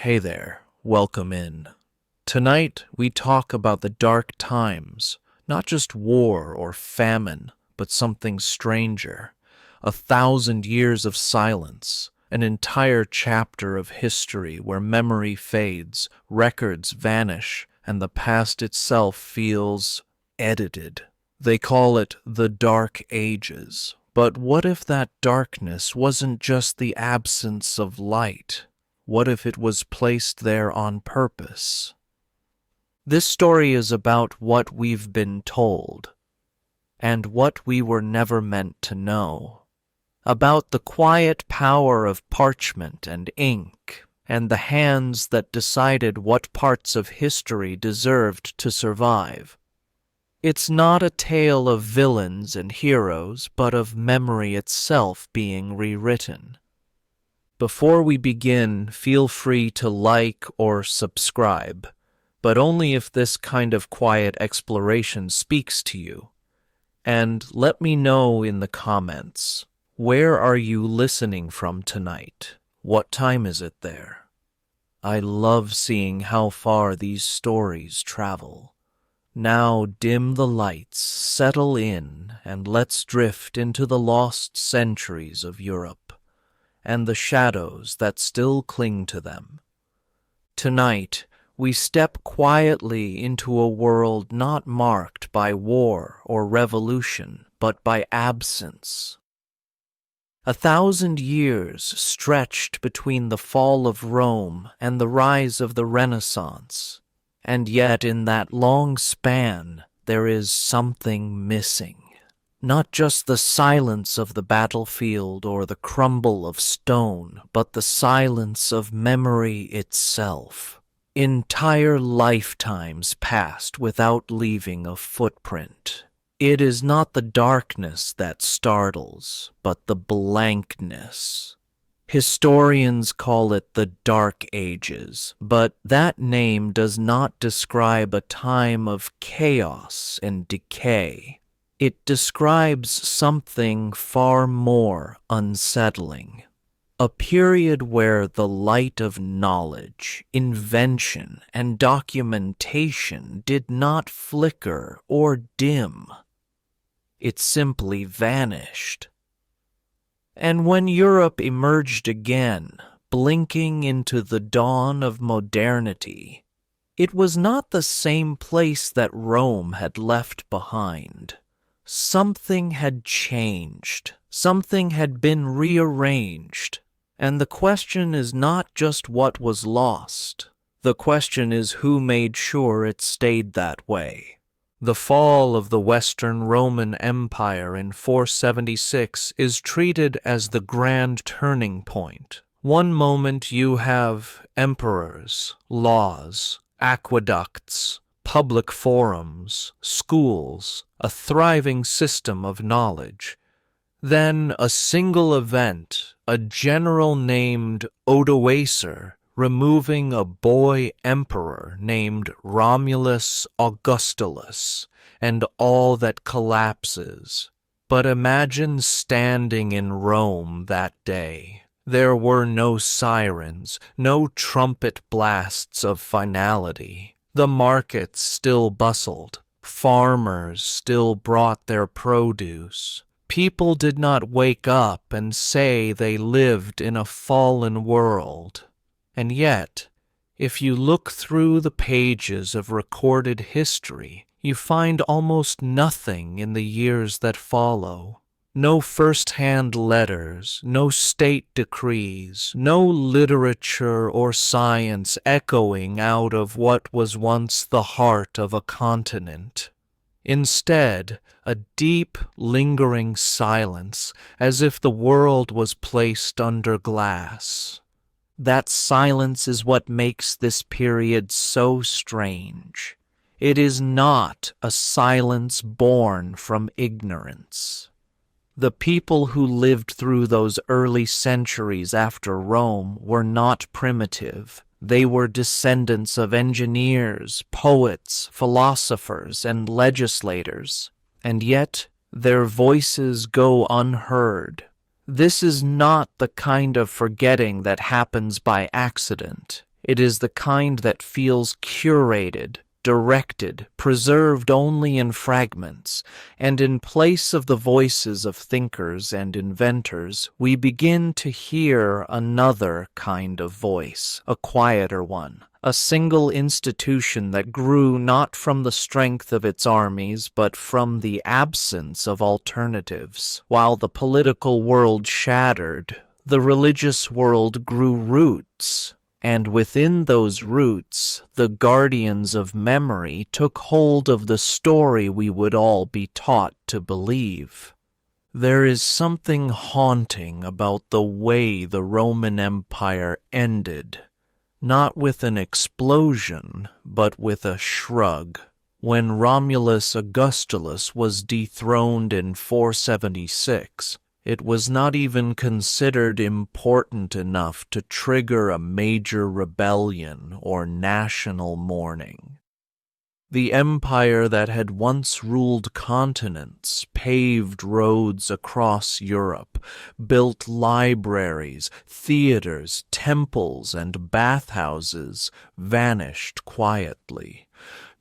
Hey there, welcome in. Tonight we talk about the dark times, not just war or famine, but something stranger. 1,000 years of silence, an entire chapter of history where memory fades, records vanish, and the past itself feels edited. They call it the Dark Ages. But what if that darkness wasn't just the absence of light? What if it was placed there on purpose? This story is about what we've been told, and what we were never meant to know. About the quiet power of parchment and ink, and the hands that decided what parts of history deserved to survive. It's not a tale of villains and heroes, but of memory itself being rewritten. Before we begin, feel free to like or subscribe, but only if this kind of quiet exploration speaks to you. And let me know in the comments, where are you listening from tonight? What time is it there? I love seeing how far these stories travel. Now dim the lights, settle in, and let's drift into the lost centuries of Europe and the shadows that still cling to them. Tonight, we step quietly into a world not marked by war or revolution, but by absence. 1,000 years stretched between the fall of Rome and the rise of the Renaissance, and yet in that long span there is something missing. Not just the silence of the battlefield or the crumble of stone, but the silence of memory itself. Entire lifetimes passed without leaving a footprint. It is not the darkness that startles, but the blankness. Historians call it the Dark Ages, but that name does not describe a time of chaos and decay. It describes something far more unsettling. A period where the light of knowledge, invention, and documentation did not flicker or dim. It simply vanished. And when Europe emerged again, blinking into the dawn of modernity, it was not the same place that Rome had left behind. Something had changed. Something had been rearranged. And the question is not just what was lost. The question is who made sure it stayed that way. The fall of the Western Roman Empire in 476 is treated as the grand turning point. One moment you have emperors, laws, aqueducts, public forums, schools, a thriving system of knowledge. Then a single event, a general named Odoacer removing a boy emperor named Romulus Augustulus, and all that collapses. But imagine standing in Rome that day. There were no sirens, no trumpet blasts of finality. The markets still bustled. Farmers still brought their produce. People did not wake up and say they lived in a fallen world. And yet, if you look through the pages of recorded history, you find almost nothing in the years that follow. No first-hand letters, no state decrees, no literature or science echoing out of what was once the heart of a continent. Instead, a deep, lingering silence, as if the world was placed under glass. That silence is what makes this period so strange. It is not a silence born from ignorance. The people who lived through those early centuries after Rome were not primitive. They were descendants of engineers, poets, philosophers, and legislators, and yet their voices go unheard. This is not the kind of forgetting that happens by accident. It is the kind that feels curated, directed, preserved only in fragments, and in place of the voices of thinkers and inventors, we begin to hear another kind of voice, a quieter one, a single institution that grew not from the strength of its armies, but from the absence of alternatives. While the political world shattered, the religious world grew roots. And within those roots, the guardians of memory took hold of the story we would all be taught to believe. There is something haunting about the way the Roman Empire ended, not with an explosion, but with a shrug. When Romulus Augustulus was dethroned in 476, it was not even considered important enough to trigger a major rebellion or national mourning. The empire that had once ruled continents, paved roads across Europe, built libraries, theaters, temples, and bathhouses, vanished quietly.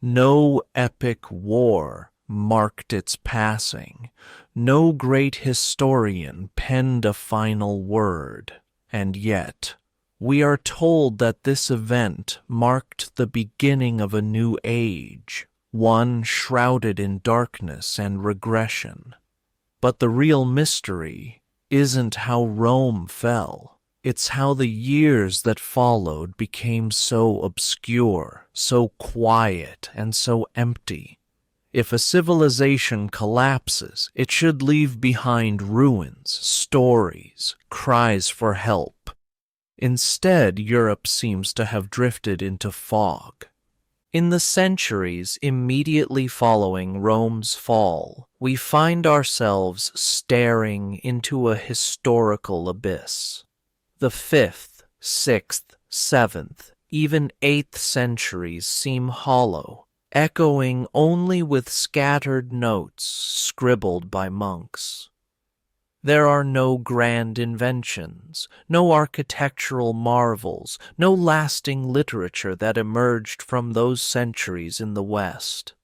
No epic war marked its passing. No great historian penned a final word, and yet we are told that this event marked the beginning of a new age, one shrouded in darkness and regression. But the real mystery isn't how Rome fell. It's how the years that followed became so obscure, so quiet, and so empty. If a civilization collapses, it should leave behind ruins, stories, cries for help. Instead, Europe seems to have drifted into fog. In the centuries immediately following Rome's fall, we find ourselves staring into a historical abyss. The 5th, 6th, 7th, even 8th centuries seem hollow, echoing only with scattered notes scribbled by monks. There are no grand inventions, no architectural marvels, no lasting literature that emerged from those centuries in the West.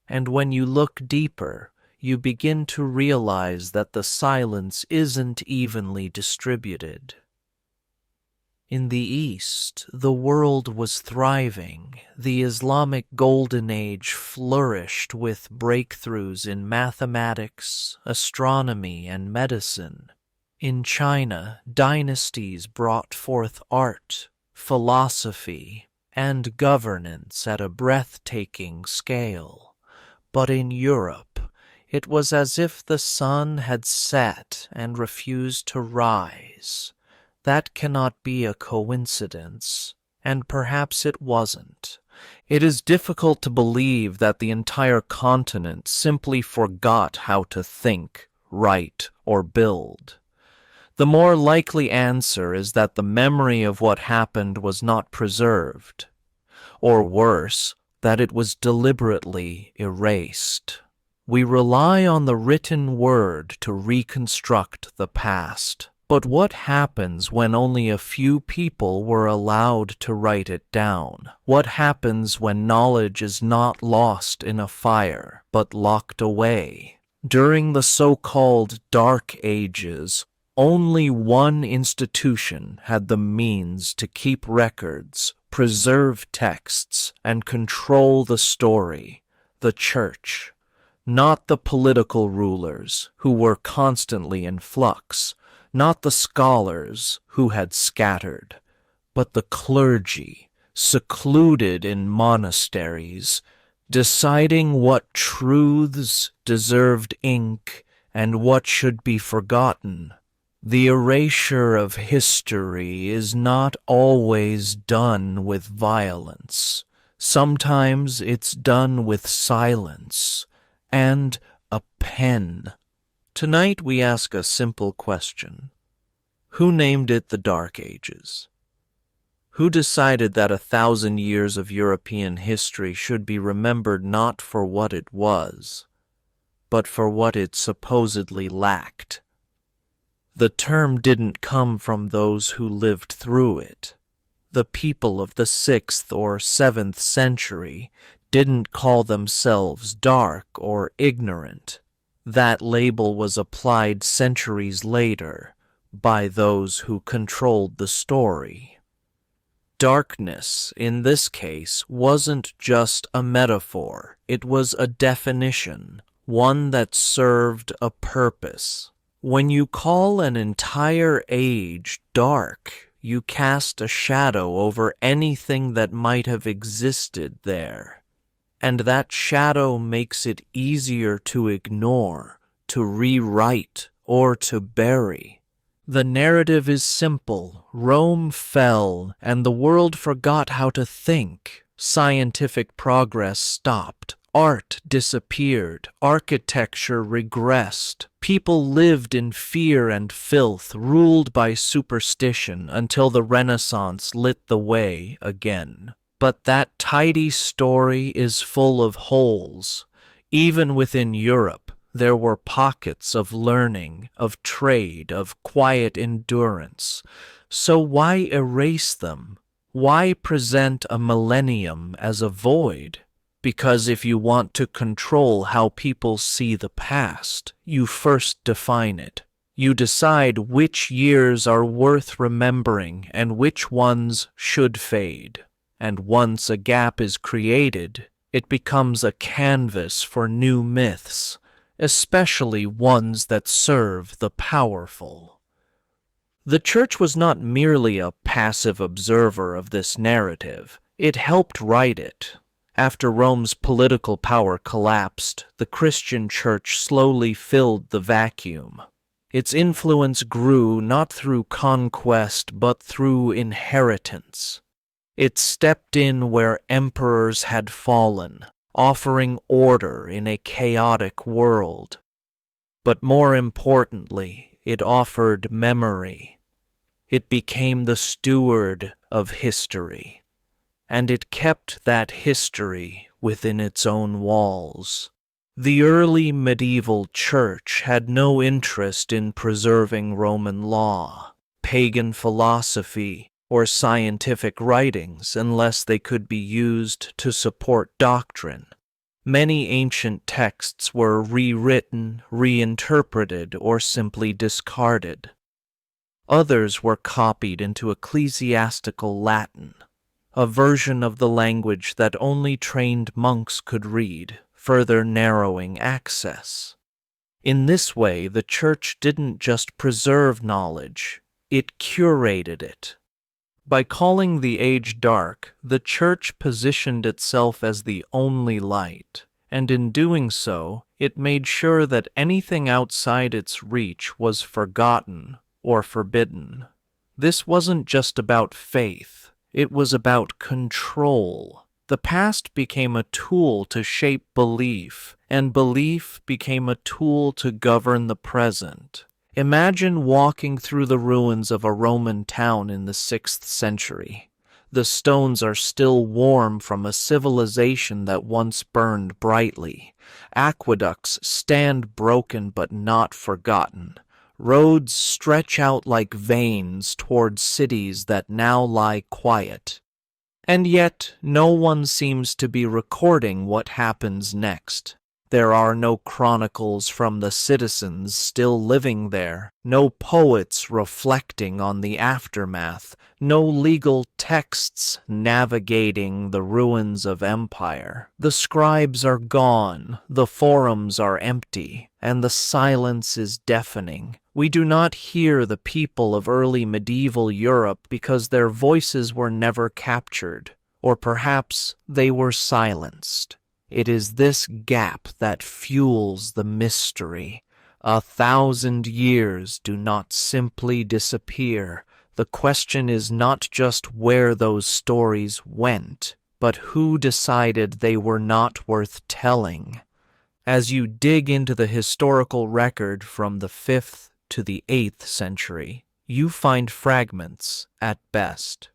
And when you look deeper, you begin to realize that the silence isn't evenly distributed. In the East, the world was thriving. The Islamic Golden Age flourished with breakthroughs in mathematics, astronomy, and medicine. In China, dynasties brought forth art, philosophy, and governance at a breathtaking scale. But in Europe, it was as if the sun had set and refused to rise. That cannot be a coincidence, and perhaps it wasn't. It is difficult to believe that the entire continent simply forgot how to think, write, or build. The more likely answer is that the memory of what happened was not preserved, or worse, that it was deliberately erased. We rely on the written word to reconstruct the past. But what happens when only a few people were allowed to write it down? What happens when knowledge is not lost in a fire, but locked away? During the so-called Dark Ages, only one institution had the means to keep records, preserve texts, and control the story: the Church. Not the political rulers, who were constantly in flux, not the scholars who had scattered, but the clergy, secluded in monasteries, deciding what truths deserved ink and what should be forgotten. The erasure of history is not always done with violence. Sometimes it's done with silence and a pen. Tonight we ask a simple question. Who named it the Dark Ages? Who decided that 1,000 years of European history should be remembered not for what it was, but for what it supposedly lacked? The term didn't come from those who lived through it. The people of the 6th or 7th century didn't call themselves dark or ignorant. That label was applied centuries later by those who controlled the story. Darkness, in this case, wasn't just a metaphor, it was a definition, one that served a purpose. When you call an entire age dark, you cast a shadow over anything that might have existed there. And that shadow makes it easier to ignore, to rewrite, or to bury. The narrative is simple. Rome fell, and the world forgot how to think. Scientific progress stopped. Art disappeared. Architecture regressed. People lived in fear and filth, ruled by superstition, until the Renaissance lit the way again. But that tidy story is full of holes. Even within Europe, there were pockets of learning, of trade, of quiet endurance. So why erase them? Why present a millennium as a void? Because if you want to control how people see the past, you first define it. You decide which years are worth remembering and which ones should fade. And once a gap is created, it becomes a canvas for new myths, especially ones that serve the powerful. The Church was not merely a passive observer of this narrative, it helped write it. After Rome's political power collapsed, the Christian Church slowly filled the vacuum. Its influence grew not through conquest but through inheritance. It stepped in where emperors had fallen, offering order in a chaotic world. But more importantly, it offered memory. It became the steward of history, and it kept that history within its own walls. The early medieval church had no interest in preserving Roman law, pagan philosophy, or scientific writings unless they could be used to support doctrine. Many ancient texts were rewritten, reinterpreted, or simply discarded. Others were copied into ecclesiastical Latin, a version of the language that only trained monks could read, further narrowing access. In this way, the Church didn't just preserve knowledge, it curated it. By calling the age dark, the Church positioned itself as the only light, and in doing so, it made sure that anything outside its reach was forgotten or forbidden. This wasn't just about faith, it was about control. The past became a tool to shape belief, and belief became a tool to govern the present. Imagine walking through the ruins of a Roman town in the 6th century. The stones are still warm from a civilization that once burned brightly. Aqueducts stand broken but not forgotten. Roads stretch out like veins toward cities that now lie quiet. And yet, no one seems to be recording what happens next. There are no chronicles from the citizens still living there, no poets reflecting on the aftermath, no legal texts navigating the ruins of empire. The scribes are gone, the forums are empty, and the silence is deafening. We do not hear the people of early medieval Europe because their voices were never captured, or perhaps they were silenced. It is this gap that fuels the mystery. 1,000 years do not simply disappear. The question is not just where those stories went, but who decided they were not worth telling. As you dig into the historical record from the 5th to the 8th century, you find fragments at best.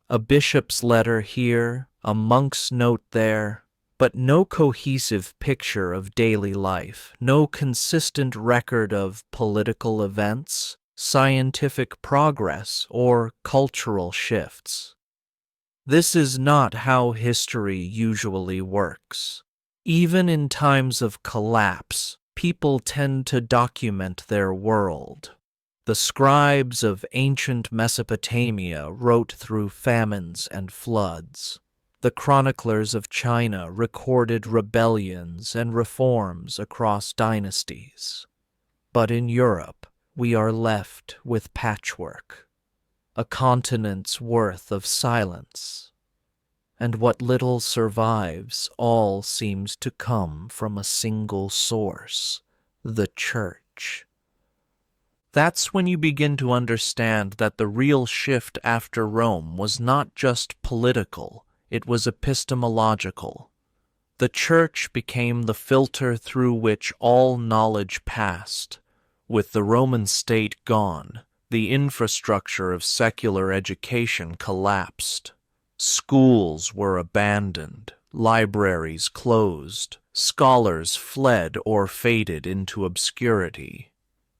A bishop's letter here, a monk's note there, but no cohesive picture of daily life, no consistent record of political events. scientific progress, or cultural shifts. This is not how history usually works. Even in times of collapse, people tend to document their world. The scribes of ancient Mesopotamia wrote through famines and floods. The chroniclers of China recorded rebellions and reforms across dynasties. But in Europe, we are left with patchwork, a continent's worth of silence. And what little survives all seems to come from a single source, the Church. That's when you begin to understand that the real shift after Rome was not just political, it was epistemological. The Church became the filter through which all knowledge passed. With the Roman state gone, the infrastructure of secular education collapsed. Schools were abandoned, libraries closed, scholars fled or faded into obscurity.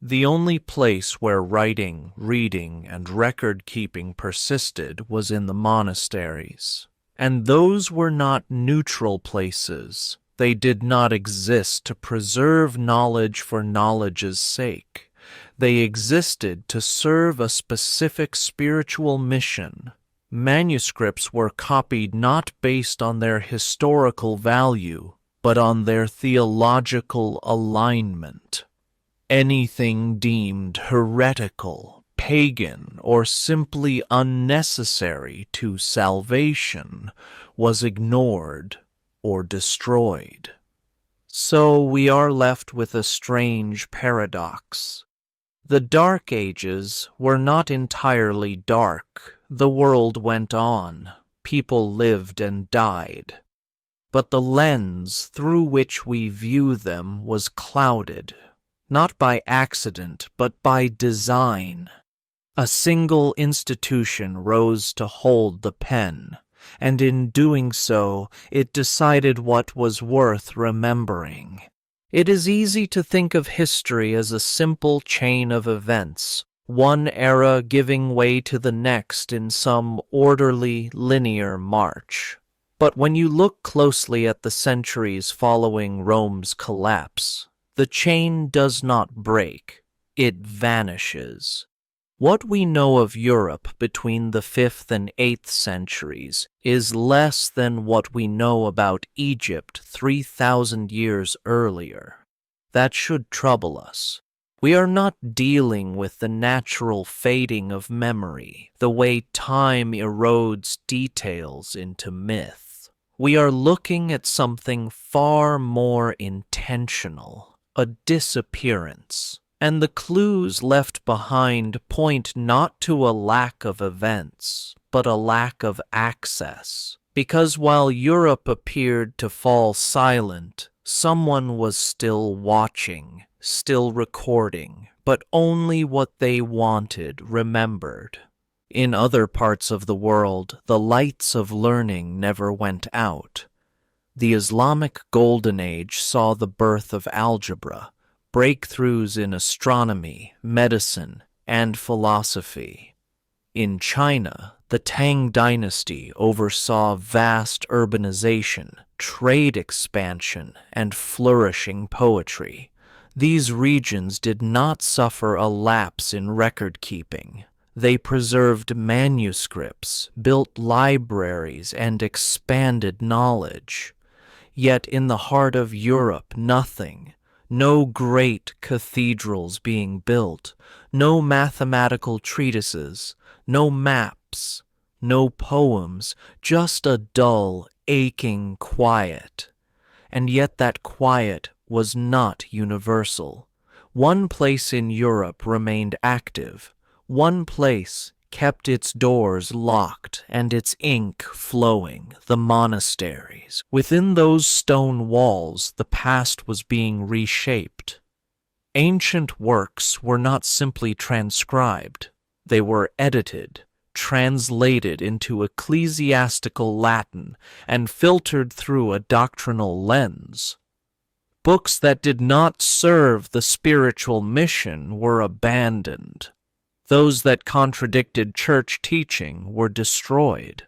The only place where writing, reading, and record-keeping persisted was in the monasteries. And those were not neutral places. They did not exist to preserve knowledge for knowledge's sake. They existed to serve a specific spiritual mission. Manuscripts were copied not based on their historical value, but on their theological alignment. Anything deemed heretical, pagan, or simply unnecessary to salvation was ignored or destroyed. So we are left with a strange paradox. The Dark Ages were not entirely dark. The world went on. People lived and died. But the lens through which we view them was clouded, not by accident, but by design. A single institution rose to hold the pen, and in doing so, it decided what was worth remembering. It is easy to think of history as a simple chain of events, one era giving way to the next in some orderly, linear march. But when you look closely at the centuries following Rome's collapse, the chain does not break, it vanishes. What we know of Europe between the 5th and 8th centuries is less than what we know about Egypt 3,000 years earlier. That should trouble us. We are not dealing with the natural fading of memory, the way time erodes details into myth. We are looking at something far more intentional, a disappearance. And the clues left behind point not to a lack of events, but a lack of access. Because while Europe appeared to fall silent, someone was still watching, still recording, but only what they wanted remembered. In other parts of the world, the lights of learning never went out. The Islamic Golden Age saw the birth of algebra, breakthroughs in astronomy, medicine, and philosophy. In China, the Tang dynasty oversaw vast urbanization, trade expansion, and flourishing poetry. These regions did not suffer a lapse in record-keeping. They preserved manuscripts, built libraries, and expanded knowledge. Yet in the heart of Europe, nothing. No great cathedrals being built, no mathematical treatises, no maps, no poems, just a dull, aching quiet. And yet that quiet was not universal. One place in Europe remained active. One place kept its doors locked and its ink flowing, the monasteries. Within those stone walls, the past was being reshaped. Ancient works were not simply transcribed. They were edited, translated into ecclesiastical Latin, and filtered through a doctrinal lens. Books that did not serve the spiritual mission were abandoned. Those that contradicted church teaching were destroyed.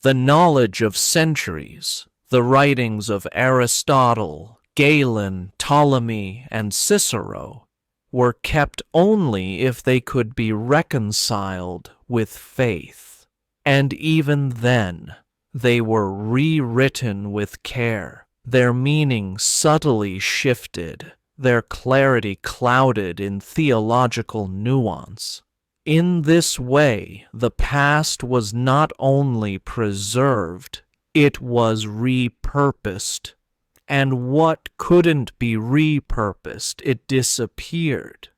The knowledge of centuries, the writings of Aristotle, Galen, Ptolemy, and Cicero, were kept only if they could be reconciled with faith. And even then, they were rewritten with care, their meaning subtly shifted, their clarity clouded in theological nuance. In this way, the past was not only preserved, it was repurposed. And what couldn't be repurposed, it disappeared.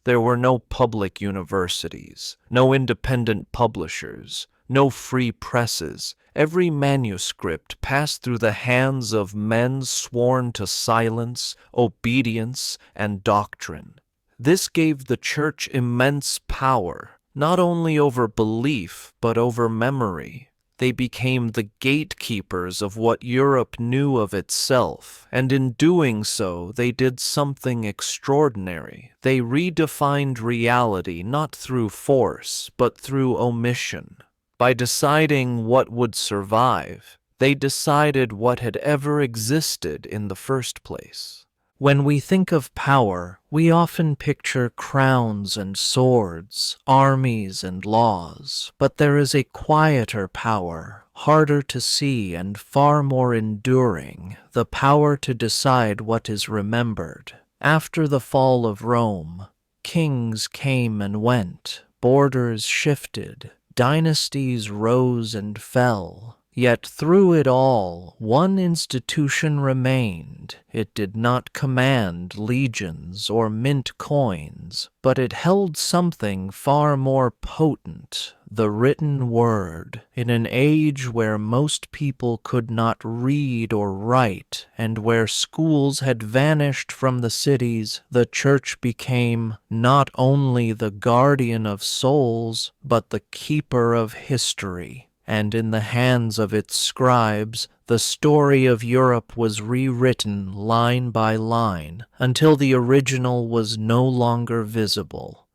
There were no public universities, no independent publishers, no free presses. Every manuscript passed through the hands of men sworn to silence, obedience, and doctrine. This gave the Church immense power, not only over belief, but over memory. They became the gatekeepers of what Europe knew of itself, and in doing so, they did something extraordinary. They redefined reality not through force, but through omission. By deciding what would survive, they decided what had ever existed in the first place. When we think of power, we often picture crowns and swords, armies and laws, but there is a quieter power, harder to see and far more enduring, the power to decide what is remembered. After the fall of Rome, kings came and went, borders shifted, dynasties rose and fell. Yet through it all, one institution remained. It did not command legions or mint coins, but it held something far more potent, the written word. In an age where most people could not read or write, and where schools had vanished from the cities, the church became not only the guardian of souls, but the keeper of history. And in the hands of its scribes, the story of Europe was rewritten line by line until the original was no longer visible.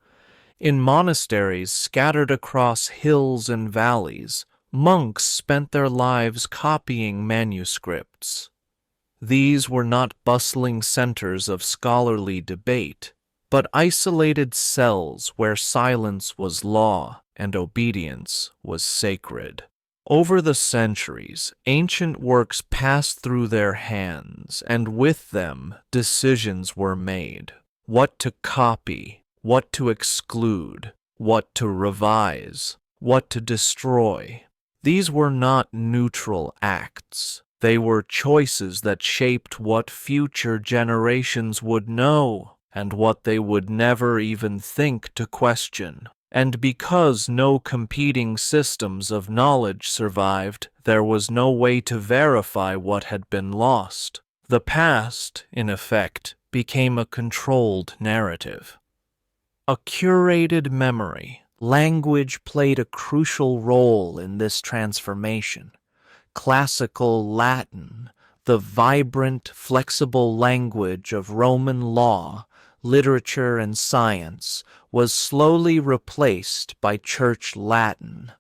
In monasteries scattered across hills and valleys, monks spent their lives copying manuscripts. These were not bustling centers of scholarly debate, but isolated cells where silence was law and obedience was sacred. Over the centuries, ancient works passed through their hands, and with them, decisions were made. What to copy, what to exclude, what to revise, what to destroy. These were not neutral acts. They were choices that shaped what future generations would know and what they would never even think to question. And because no competing systems of knowledge survived, there was no way to verify what had been lost. The past, in effect, became a controlled narrative. A curated memory. Language played a crucial role in this transformation. Classical Latin, the vibrant, flexible language of Roman law, literature, and science, was slowly replaced by Church Latin.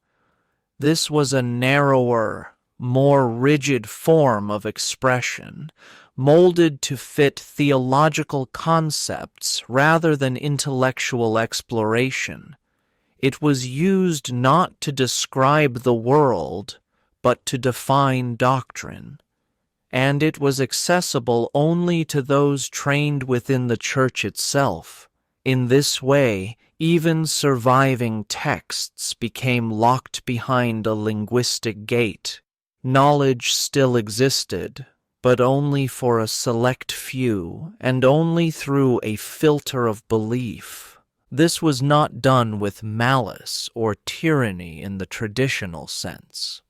This was a narrower, more rigid form of expression, molded to fit theological concepts rather than intellectual exploration. It was used not to describe the world, but to define doctrine. And it was accessible only to those trained within the church itself. In this way, even surviving texts became locked behind a linguistic gate. Knowledge still existed, but only for a select few, and only through a filter of belief. This was not done with malice or tyranny in the traditional sense.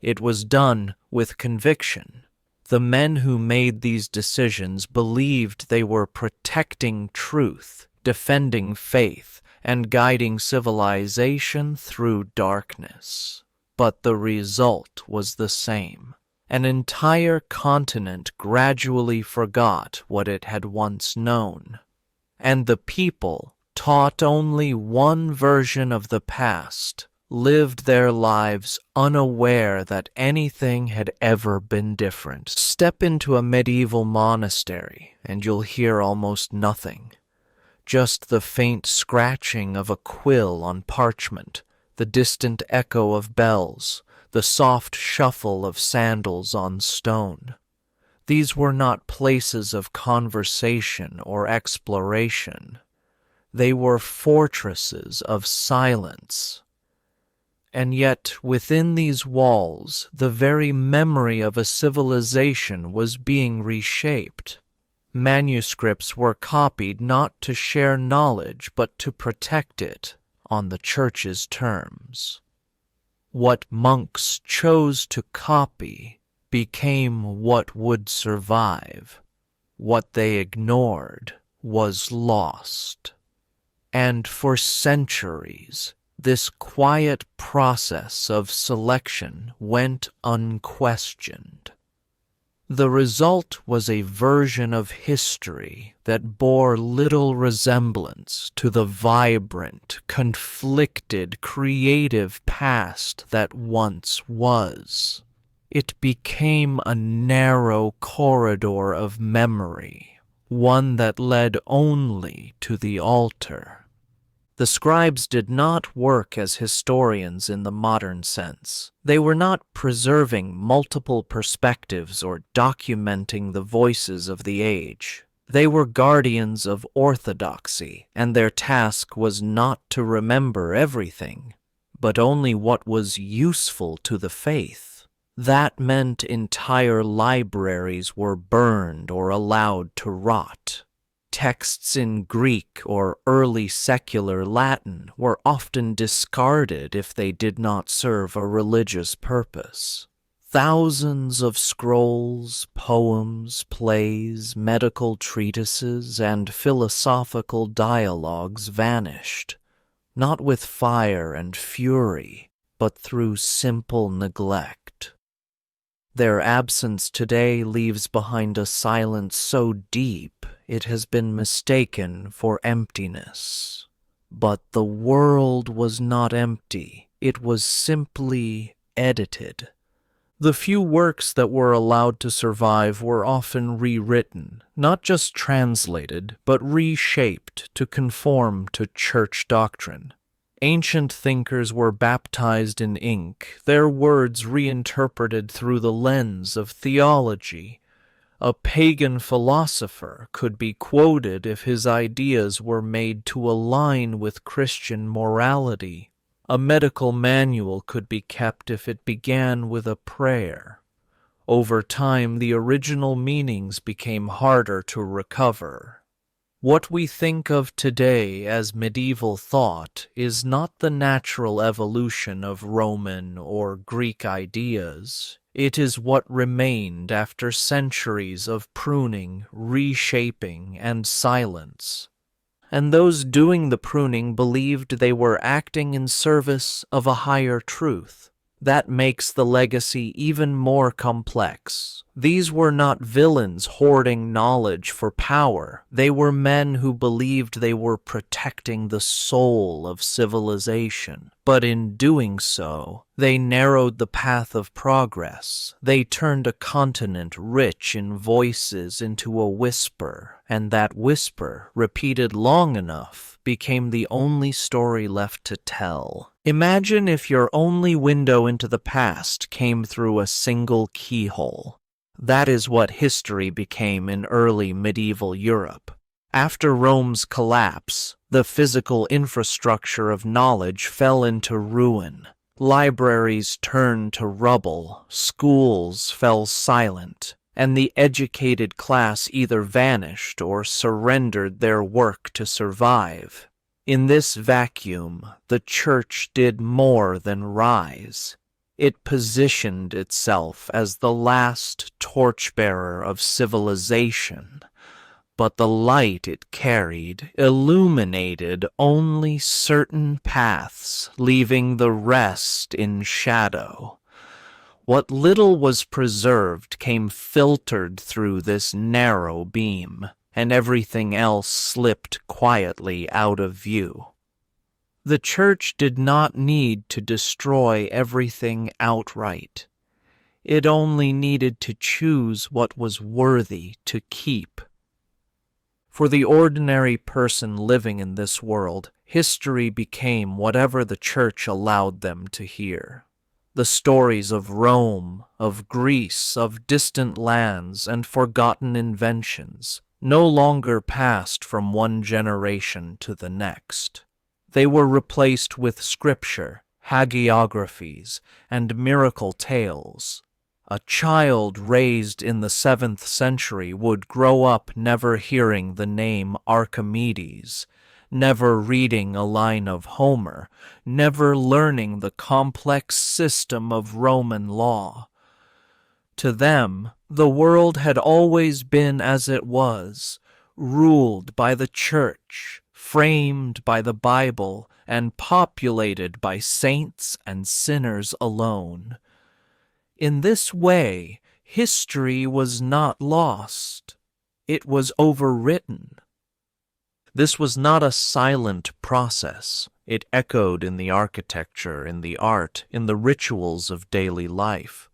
It was done with conviction. The men who made these decisions believed they were protecting truth, defending faith, and guiding civilization through darkness. But the result was the same. An entire continent gradually forgot what it had once known, and the people taught only one version of the past, lived their lives unaware that anything had ever been different. Step into a medieval monastery and you'll hear almost nothing. Just the faint scratching of a quill on parchment, the distant echo of bells, the soft shuffle of sandals on stone. These were not places of conversation or exploration. They were fortresses of silence. And yet, within these walls, the very memory of a civilization was being reshaped. Manuscripts were copied not to share knowledge, but to protect it on the Church's terms. What monks chose to copy became what would survive. What they ignored was lost. And for centuries, this quiet process of selection went unquestioned. The result was a version of history that bore little resemblance to the vibrant, conflicted, creative past that once was. It became a narrow corridor of memory, one that led only to the altar. The scribes did not work as historians in the modern sense. They were not preserving multiple perspectives or documenting the voices of the age. They were guardians of orthodoxy, and their task was not to remember everything, but only what was useful to the faith. That meant entire libraries were burned or allowed to rot. Texts in Greek or early secular Latin were often discarded if they did not serve a religious purpose. Thousands of scrolls, poems, plays, medical treatises, and philosophical dialogues vanished, not with fire and fury, but through simple neglect. Their absence today leaves behind a silence so deep it has been mistaken for emptiness. But the world was not empty. It was simply edited. The few works that were allowed to survive were often rewritten, not just translated, but reshaped to conform to church doctrine. Ancient thinkers were baptized in ink, their words reinterpreted through the lens of theology. A pagan philosopher could be quoted if his ideas were made to align with Christian morality. A medical manual could be kept if it began with a prayer. Over time, the original meanings became harder to recover. What we think of today as medieval thought is not the natural evolution of Roman or Greek ideas. It is what remained after centuries of pruning, reshaping, and silence. And those doing the pruning believed they were acting in service of a higher truth. That makes the legacy even more complex. These were not villains hoarding knowledge for power. They were men who believed they were protecting the soul of civilization. But in doing so, they narrowed the path of progress. They turned a continent rich in voices into a whisper, and that whisper, repeated long enough, became the only story left to tell. Imagine if your only window into the past came through a single keyhole. That is what history became in early medieval Europe. After Rome's collapse, the physical infrastructure of knowledge fell into ruin. Libraries turned to rubble, schools fell silent, and the educated class either vanished or surrendered their work to survive. In this vacuum, the Church did more than rise. It positioned itself as the last torchbearer of civilization, but the light it carried illuminated only certain paths, leaving the rest in shadow. What little was preserved came filtered through this narrow beam. and everything else slipped quietly out of view. The church did not need to destroy everything outright. It only needed to choose what was worthy to keep. For the ordinary person living in this world, history became whatever the church allowed them to hear. The stories of Rome, of Greece, of distant lands, and forgotten inventions no longer passed from one generation to the next. They were replaced with scripture, hagiographies, and miracle tales. A child raised in the 7th century would grow up never hearing the name Archimedes, never reading a line of Homer, never learning the complex system of Roman law. To them, the world had always been as it was, ruled by the church, framed by the Bible, and populated by saints and sinners alone. In this way, history was not lost. It was overwritten. This was not a silent process. It echoed in the architecture, in the art, in the rituals of daily life.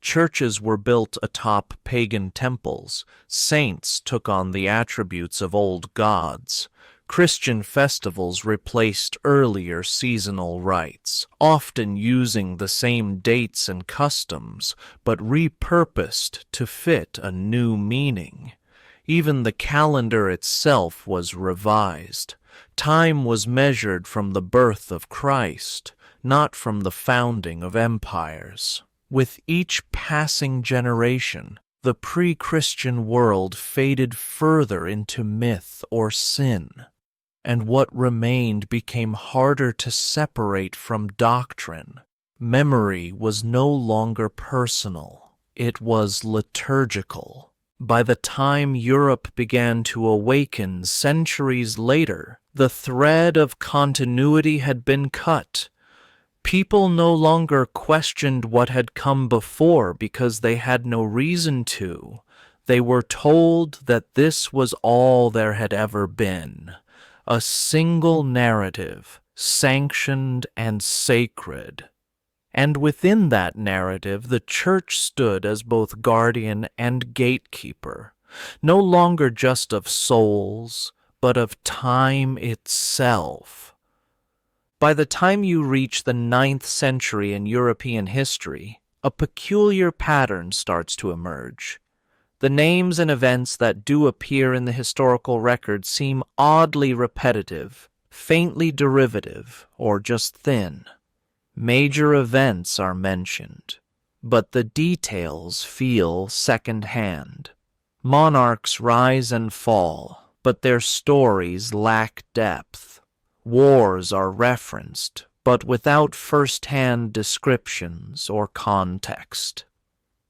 Churches were built atop pagan temples. Saints took on the attributes of old gods. Christian festivals replaced earlier seasonal rites, often using the same dates and customs, but repurposed to fit a new meaning. Even the calendar itself was revised. Time was measured from the birth of Christ, not from the founding of empires. With each passing generation, the pre-Christian world faded further into myth or sin, and what remained became harder to separate from doctrine. Memory was no longer personal. It was liturgical. By the time Europe began to awaken centuries later, the thread of continuity had been cut. People no longer questioned what had come before because they had no reason to. They were told that this was all there had ever been. A single narrative, sanctioned and sacred. And within that narrative, the church stood as both guardian and gatekeeper, no longer just of souls, but of time itself. By the time you reach the 9th century in European history, a peculiar pattern starts to emerge. The names and events that do appear in the historical record seem oddly repetitive, faintly derivative, or just thin. Major events are mentioned, but the details feel second-hand. Monarchs rise and fall, but their stories lack depth. Wars are referenced, but without first-hand descriptions or context.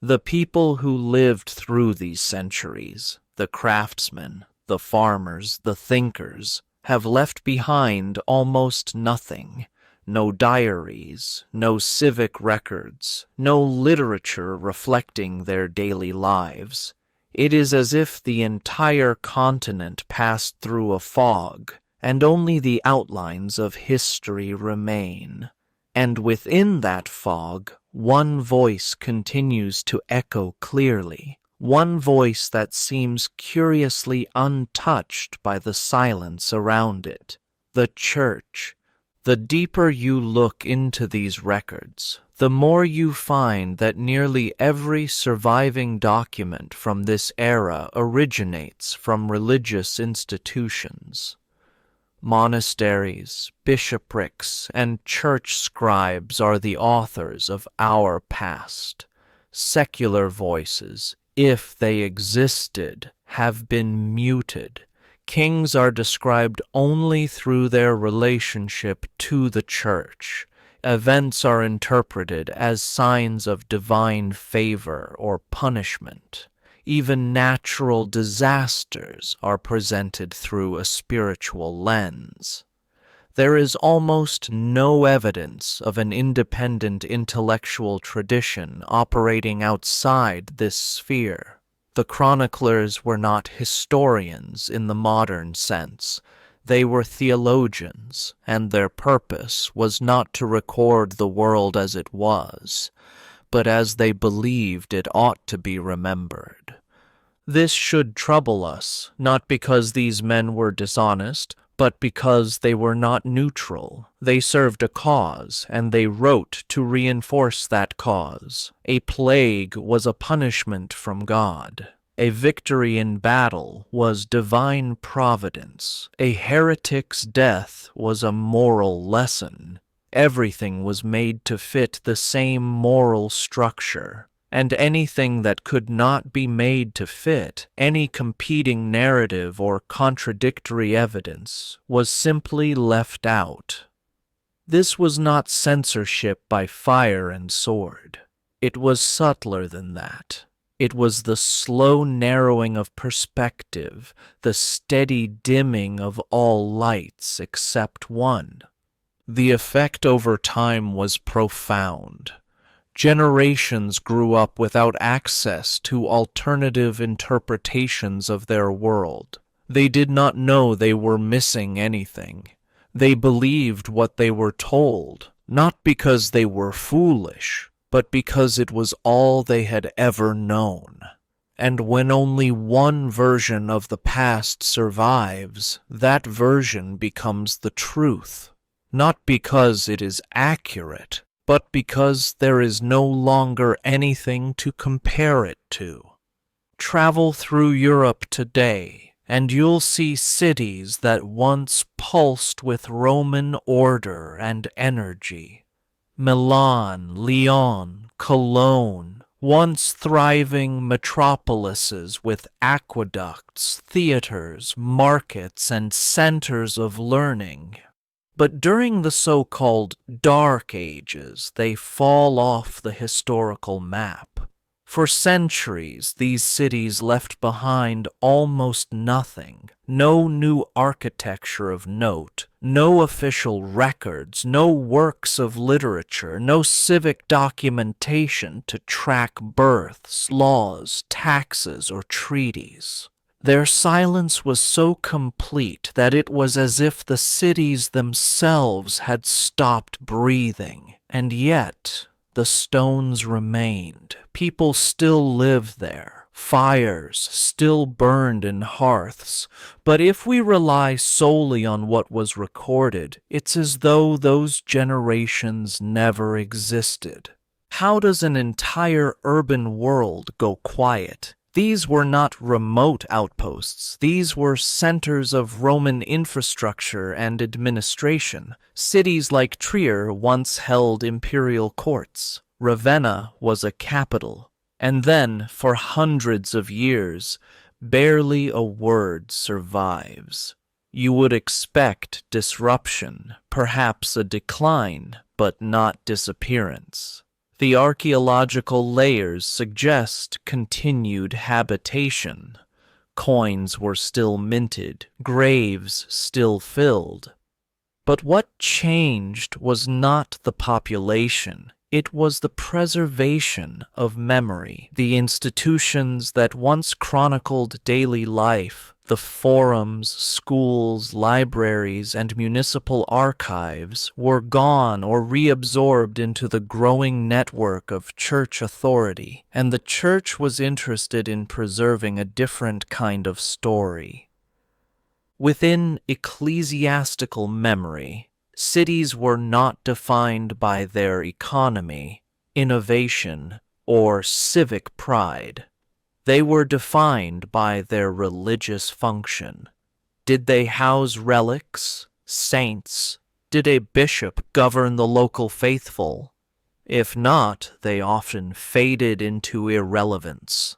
The people who lived through these centuries, the craftsmen, the farmers, the thinkers, have left behind almost nothing. No diaries, no civic records, no literature reflecting their daily lives. It is as if the entire continent passed through a fog, and only the outlines of history remain. And within that fog, one voice continues to echo clearly, one voice that seems curiously untouched by the silence around it, the church. The deeper you look into these records, the more you find that nearly every surviving document from this era originates from religious institutions. Monasteries, bishoprics, and church scribes are the authors of our past. Secular voices, if they existed, have been muted. Kings are described only through their relationship to the church. Events are interpreted as signs of divine favor or punishment. Even natural disasters are presented through a spiritual lens. There is almost no evidence of an independent intellectual tradition operating outside this sphere. The chroniclers were not historians in the modern sense. They were theologians, and their purpose was not to record the world as it was, but as they believed it ought to be remembered. This should trouble us, not because these men were dishonest, but because they were not neutral. They served a cause, and they wrote to reinforce that cause. A plague was a punishment from God. A victory in battle was divine providence. A heretic's death was a moral lesson. Everything was made to fit the same moral structure. And anything that could not be made to fit any competing narrative or contradictory evidence was simply left out. This was not censorship by fire and sword. It was subtler than that. It was the slow narrowing of perspective, the steady dimming of all lights except one. The effect over time was profound. Generations grew up without access to alternative interpretations of their world. They did not know they were missing anything. They believed what they were told, not because they were foolish, but because it was all they had ever known. And when only one version of the past survives, that version becomes the truth, not because it is accurate, but because there is no longer anything to compare it to. Travel through Europe today, and you'll see cities that once pulsed with Roman order and energy. Milan, Lyon, Cologne, once thriving metropolises with aqueducts, theaters, markets, and centers of learning. But during the so-called Dark Ages, they fall off the historical map. For centuries, these cities left behind almost nothing. No new architecture of note, no official records, no works of literature, no civic documentation to track births, laws, taxes, or treaties. Their silence was so complete that it was as if the cities themselves had stopped breathing, and yet the stones remained. People still lived there. Fires still burned in hearths. But if we rely solely on what was recorded, it's as though those generations never existed. How does an entire urban world go quiet? These were not remote outposts. These were centers of Roman infrastructure and administration. Cities like Trier once held imperial courts. Ravenna was a capital. And then, for hundreds of years, barely a word survives. You would expect disruption, perhaps a decline, but not disappearance. The archaeological layers suggest continued habitation. Coins were still minted, graves still filled. But what changed was not the population. It was the preservation of memory. The institutions that once chronicled daily life, the forums, schools, libraries, and municipal archives, were gone or reabsorbed into the growing network of church authority, and the church was interested in preserving a different kind of story. Within ecclesiastical memory, cities were not defined by their economy, innovation, or civic pride. They were defined by their religious function. Did they house relics, saints? Did a bishop govern the local faithful? If not, they often faded into irrelevance.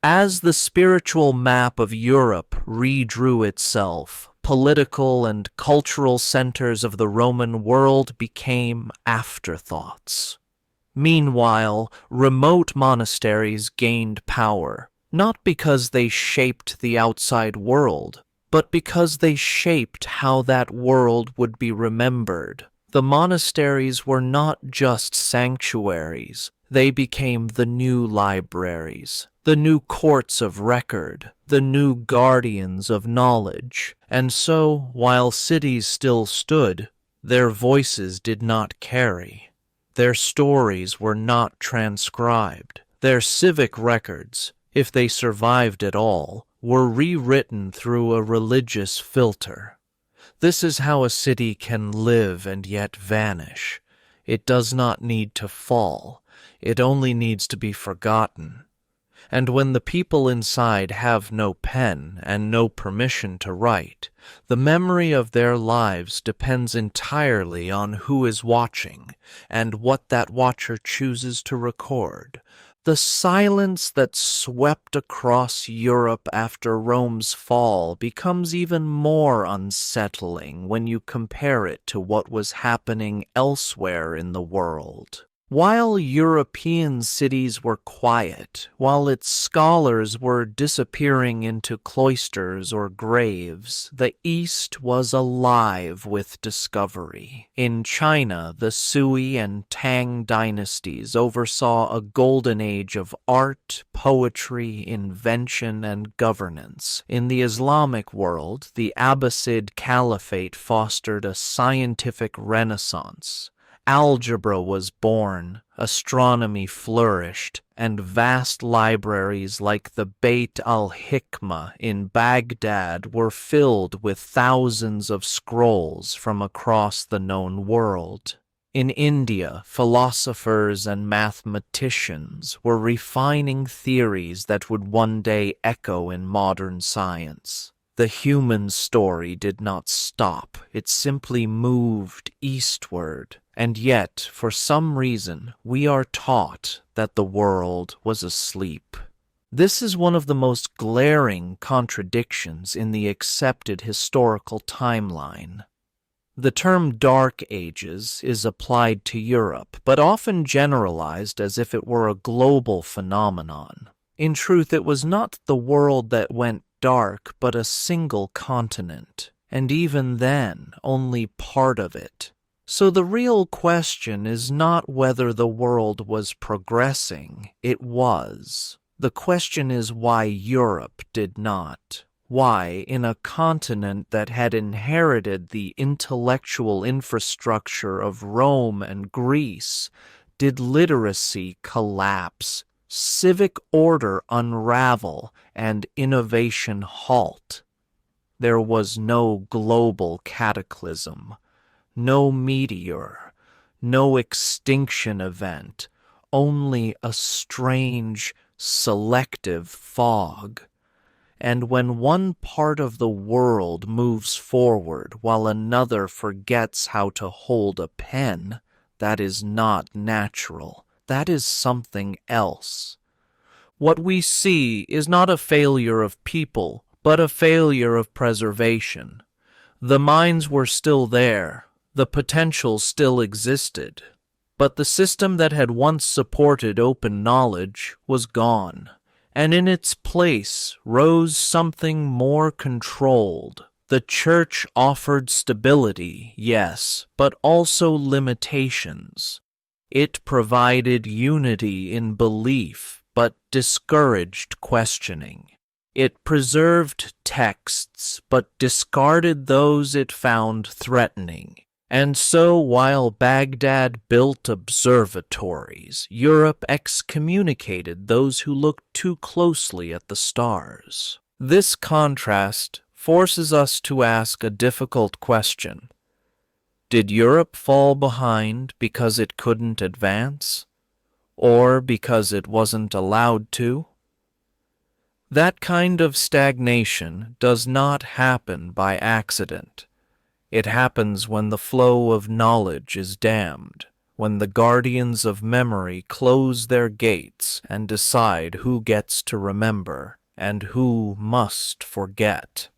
As the spiritual map of Europe redrew itself, political and cultural centers of the Roman world became afterthoughts. Meanwhile, remote monasteries gained power, not because they shaped the outside world, but because they shaped how that world would be remembered. The monasteries were not just sanctuaries, they became the new libraries. the new courts of record, the new guardians of knowledge. And so, while cities still stood, their voices did not carry. Their stories were not transcribed. Their civic records, if they survived at all, were rewritten through a religious filter. This is how a city can live and yet vanish. It does not need to fall. It only needs to be forgotten. And when the people inside have no pen and no permission to write, the memory of their lives depends entirely on who is watching and what that watcher chooses to record. The silence that swept across Europe after Rome's fall becomes even more unsettling when you compare it to what was happening elsewhere in the world. While European cities were quiet, while its scholars were disappearing into cloisters or graves, the East was alive with discovery. In China, the Sui and Tang dynasties oversaw a golden age of art, poetry, invention, and governance. In the Islamic world, the Abbasid Caliphate fostered a scientific renaissance. Algebra was born, astronomy flourished, and vast libraries like the Beit al-Hikmah in Baghdad were filled with thousands of scrolls from across the known world. In India, philosophers and mathematicians were refining theories that would one day echo in modern science. The human story did not stop, it simply moved eastward. And yet, for some reason, we are taught that the world was asleep. This is one of the most glaring contradictions in the accepted historical timeline. The term Dark Ages is applied to Europe, but often generalized as if it were a global phenomenon. In truth, it was not the world that went dark, but a single continent, and even then, only part of it. So the real question is not whether the world was progressing, it was. The question is why Europe did not. Why, in a continent that had inherited the intellectual infrastructure of Rome and Greece, did literacy collapse, civic order unravel, and innovation halt? There was no global cataclysm. No meteor, no extinction event, only a strange, selective fog. And when one part of the world moves forward while another forgets how to hold a pen, that is not natural. That is something else. What we see is not a failure of people, but a failure of preservation. The minds were still there. The potential still existed, but the system that had once supported open knowledge was gone, and in its place rose something more controlled. The Church offered stability, yes, but also limitations. It provided unity in belief, but discouraged questioning. It preserved texts, but discarded those it found threatening. And so, while Baghdad built observatories, Europe excommunicated those who looked too closely at the stars. This contrast forces us to ask a difficult question. Did Europe fall behind because it couldn't advance? Or because it wasn't allowed to? That kind of stagnation does not happen by accident. It happens when the flow of knowledge is dammed, when the guardians of memory close their gates and decide who gets to remember and who must forget.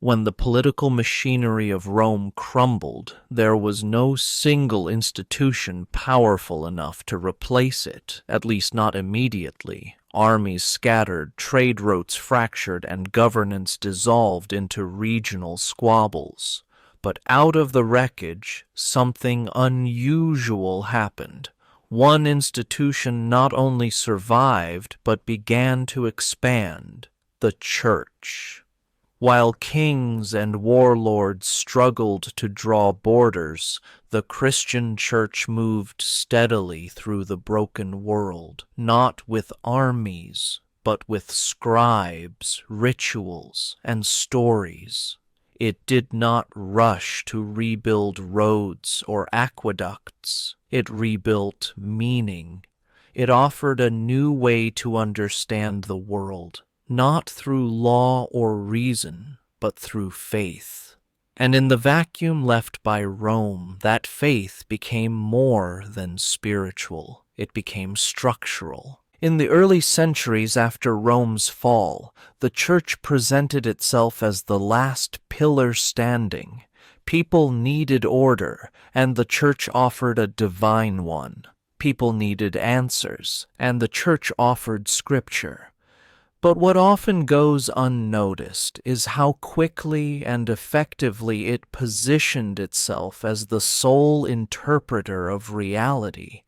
When the political machinery of Rome crumbled, there was no single institution powerful enough to replace it, at least not immediately. Armies scattered, trade routes fractured, and governance dissolved into regional squabbles. But out of the wreckage, something unusual happened. one institution not only survived but began to expand: the church. While kings and warlords struggled to draw borders, the Christian church moved steadily through the broken world, not with armies, but with scribes, rituals, and stories. It did not rush to rebuild roads or aqueducts. It rebuilt meaning. It offered a new way to understand the world, not through law or reason, but through faith. And in the vacuum left by Rome, that faith became more than spiritual. It became structural. In the early centuries after Rome's fall, the church presented itself as the last pillar standing. People needed order, and the church offered a divine one. People needed answers, and the church offered scripture. But what often goes unnoticed is how quickly and effectively it positioned itself as the sole interpreter of reality.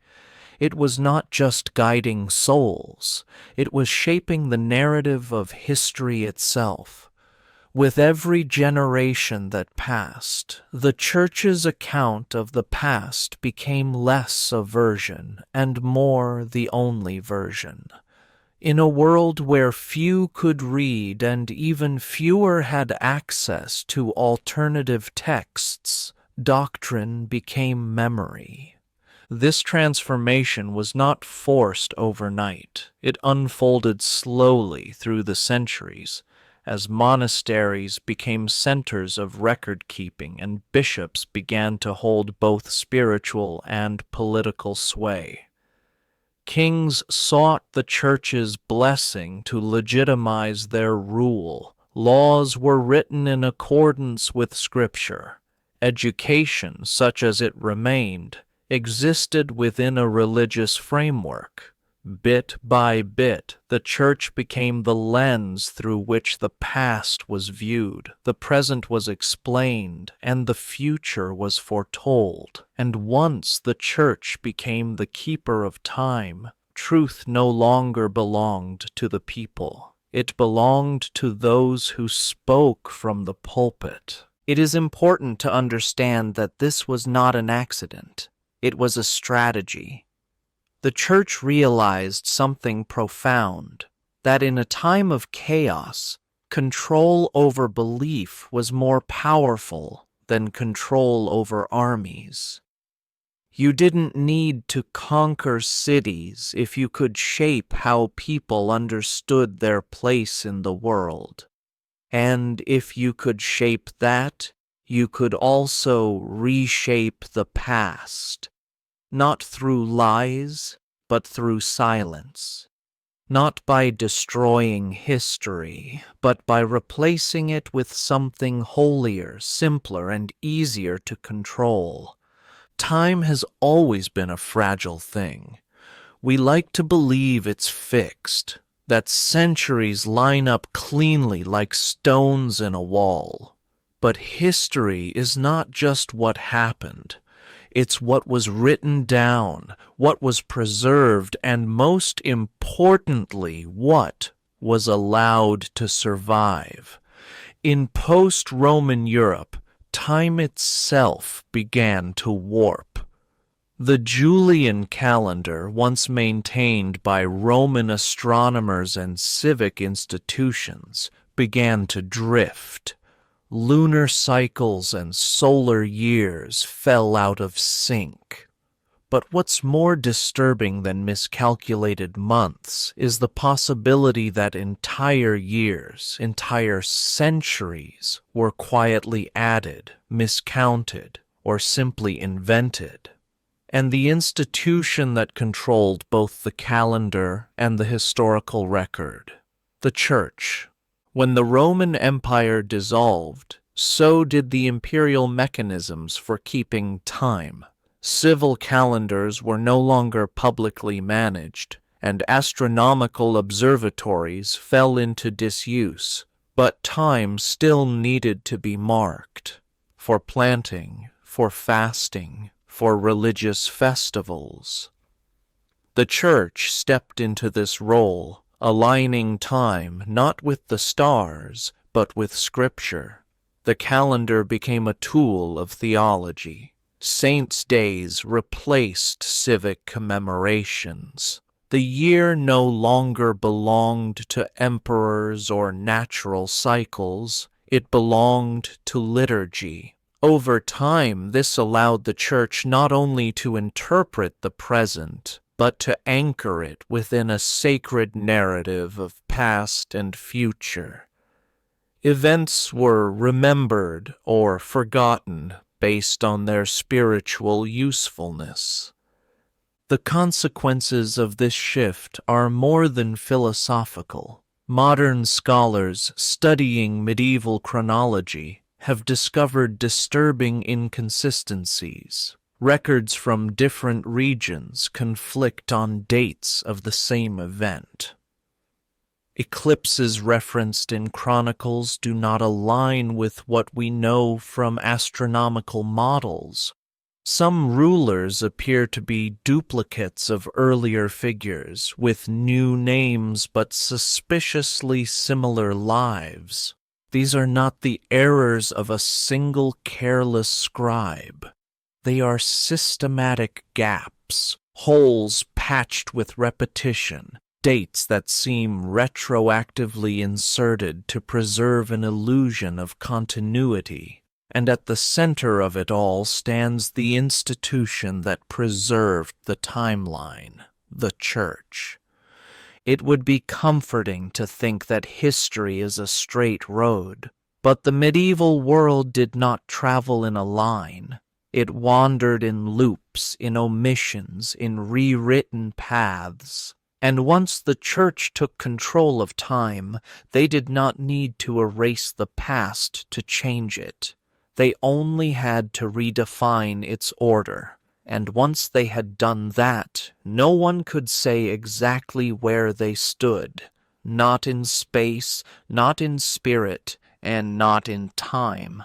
It was not just guiding souls, it was shaping the narrative of history itself. With every generation that passed, the church's account of the past became less a version and more the only version. In a world where few could read and even fewer had access to alternative texts, doctrine became memory. This transformation was not forced overnight. It unfolded slowly through the centuries, as monasteries became centers of record-keeping and bishops began to hold both spiritual and political sway. Kings sought the church's blessing to legitimize their rule. Laws were written in accordance with Scripture. Education, such as it remained, existed within a religious framework. Bit by bit, the church became the lens through which the past was viewed, the present was explained, and the future was foretold. And once the church became the keeper of time, truth no longer belonged to the people. It belonged to those who spoke from the pulpit. It is important to understand that this was not an accident. It was a strategy. The church realized something profound, that in a time of chaos, control over belief was more powerful than control over armies. You didn't need to conquer cities if you could shape how people understood their place in the world. And if you could shape that, you could also reshape the past. Not through lies, but through silence. Not by destroying history, but by replacing it with something holier, simpler, and easier to control. Time has always been a fragile thing. We like to believe it's fixed, that centuries line up cleanly like stones in a wall. But history is not just what happened. It's what was written down, what was preserved, and most importantly, what was allowed to survive. In post-Roman Europe, time itself began to warp. The Julian calendar, once maintained by Roman astronomers and civic institutions, began to drift. Lunar cycles and solar years fell out of sync. But what's more disturbing than miscalculated months is the possibility that entire years, entire centuries, were quietly added, miscounted, or simply invented. And the institution that controlled both the calendar and the historical record, the Church. When the Roman Empire dissolved, so did the imperial mechanisms for keeping time. Civil calendars were no longer publicly managed, and astronomical observatories fell into disuse, but time still needed to be marked. For planting, for fasting, for religious festivals. The Church stepped into this role, aligning time not with the stars, but with Scripture. The calendar became a tool of theology. Saints' days replaced civic commemorations. The year no longer belonged to emperors or natural cycles. It belonged to liturgy. Over time, this allowed the Church not only to interpret the present, but to anchor it within a sacred narrative of past and future. Events were remembered or forgotten based on their spiritual usefulness. The consequences of this shift are more than philosophical. Modern scholars studying medieval chronology have discovered disturbing inconsistencies. Records from different regions conflict on dates of the same event. Eclipses referenced in chronicles do not align with what we know from astronomical models. Some rulers appear to be duplicates of earlier figures, with new names but suspiciously similar lives. These are not the errors of a single careless scribe. They are systematic gaps, holes patched with repetition, dates that seem retroactively inserted to preserve an illusion of continuity. And at the center of it all stands the institution that preserved the timeline, the Church. It would be comforting to think that history is a straight road, but the medieval world did not travel in a line. It wandered in loops, in omissions, in rewritten paths. And once the Church took control of time, they did not need to erase the past to change it. They only had to redefine its order. And once they had done that, no one could say exactly where they stood. Not in space, not in spirit, and not in time.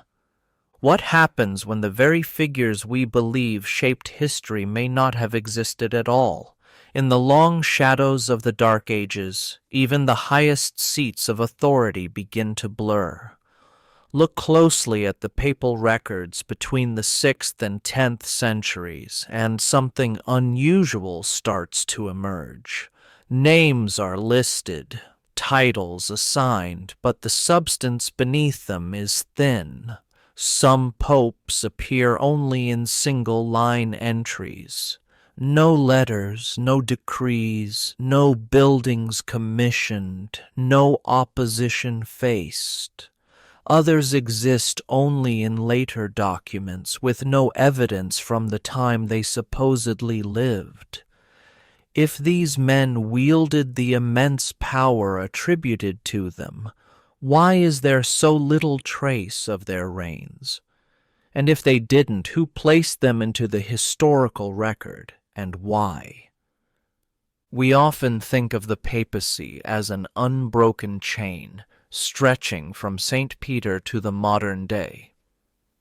What happens when the very figures we believe shaped history may not have existed at all? In the long shadows of the Dark Ages, even the highest seats of authority begin to blur. Look closely at the papal records between the 6th and 10th centuries, and something unusual starts to emerge. Names are listed, titles assigned, but the substance beneath them is thin. Some popes appear only in single-line entries. No letters, no decrees, no buildings commissioned, no opposition faced. Others exist only in later documents with no evidence from the time they supposedly lived. If these men wielded the immense power attributed to them, why is there so little trace of their reigns? And if they didn't, who placed them into the historical record, and why? We often think of the papacy as an unbroken chain, stretching from St. Peter to the modern day.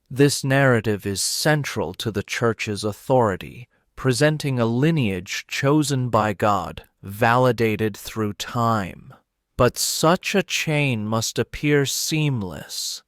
This narrative is central to the Church's authority, presenting a lineage chosen by God, validated through time. But such a chain must appear seamless.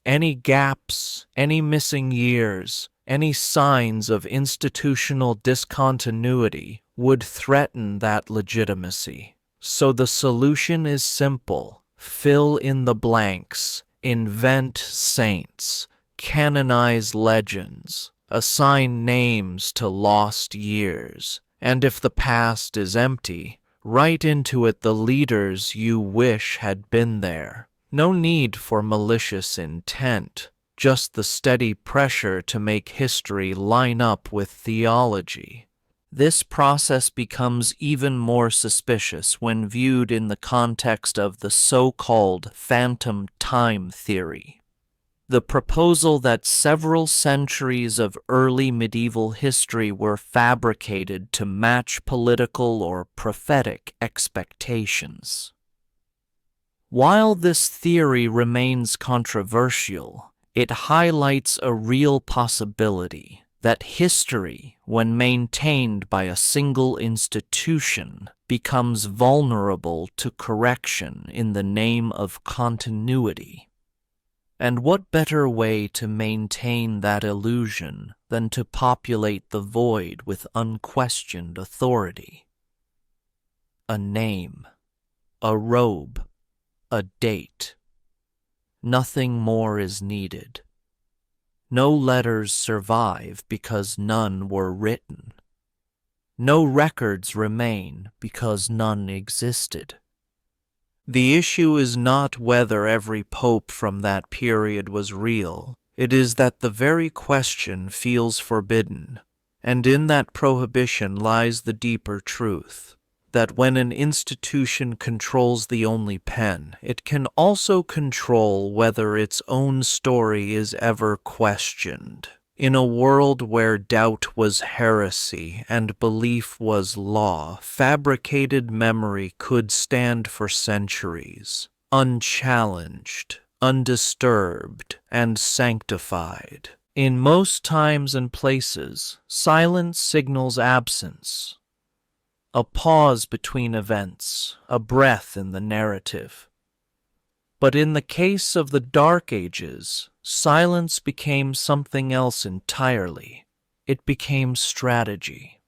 Any gaps, any missing years, any signs of institutional discontinuity would threaten that legitimacy. So the solution is simple. Fill in the blanks, invent saints, canonize legends, assign names to lost years, and if the past is empty, write into it the leaders you wish had been there. No need for malicious intent, just the steady pressure to make history line up with theology. This process becomes even more suspicious when viewed in the context of the so-called phantom time theory. The proposal that several centuries of early medieval history were fabricated to match political or prophetic expectations. While this theory remains controversial, it highlights a real possibility that history, when maintained by a single institution, becomes vulnerable to correction in the name of continuity. And what better way to maintain that illusion than to populate the void with unquestioned authority? A name, a robe, a date. Nothing more is needed. No letters survive because none were written. No records remain because none existed. The issue is not whether every pope from that period was real. It is that the very question feels forbidden, and in that prohibition lies the deeper truth, that when an institution controls the only pen, it can also control whether its own story is ever questioned. In a world where doubt was heresy and belief was law, fabricated memory could stand for centuries, unchallenged, undisturbed, and sanctified. In most times and places, silence signals absence, a pause between events, a breath in the narrative. But in the case of the Dark Ages, silence became something else entirely. It became strategy.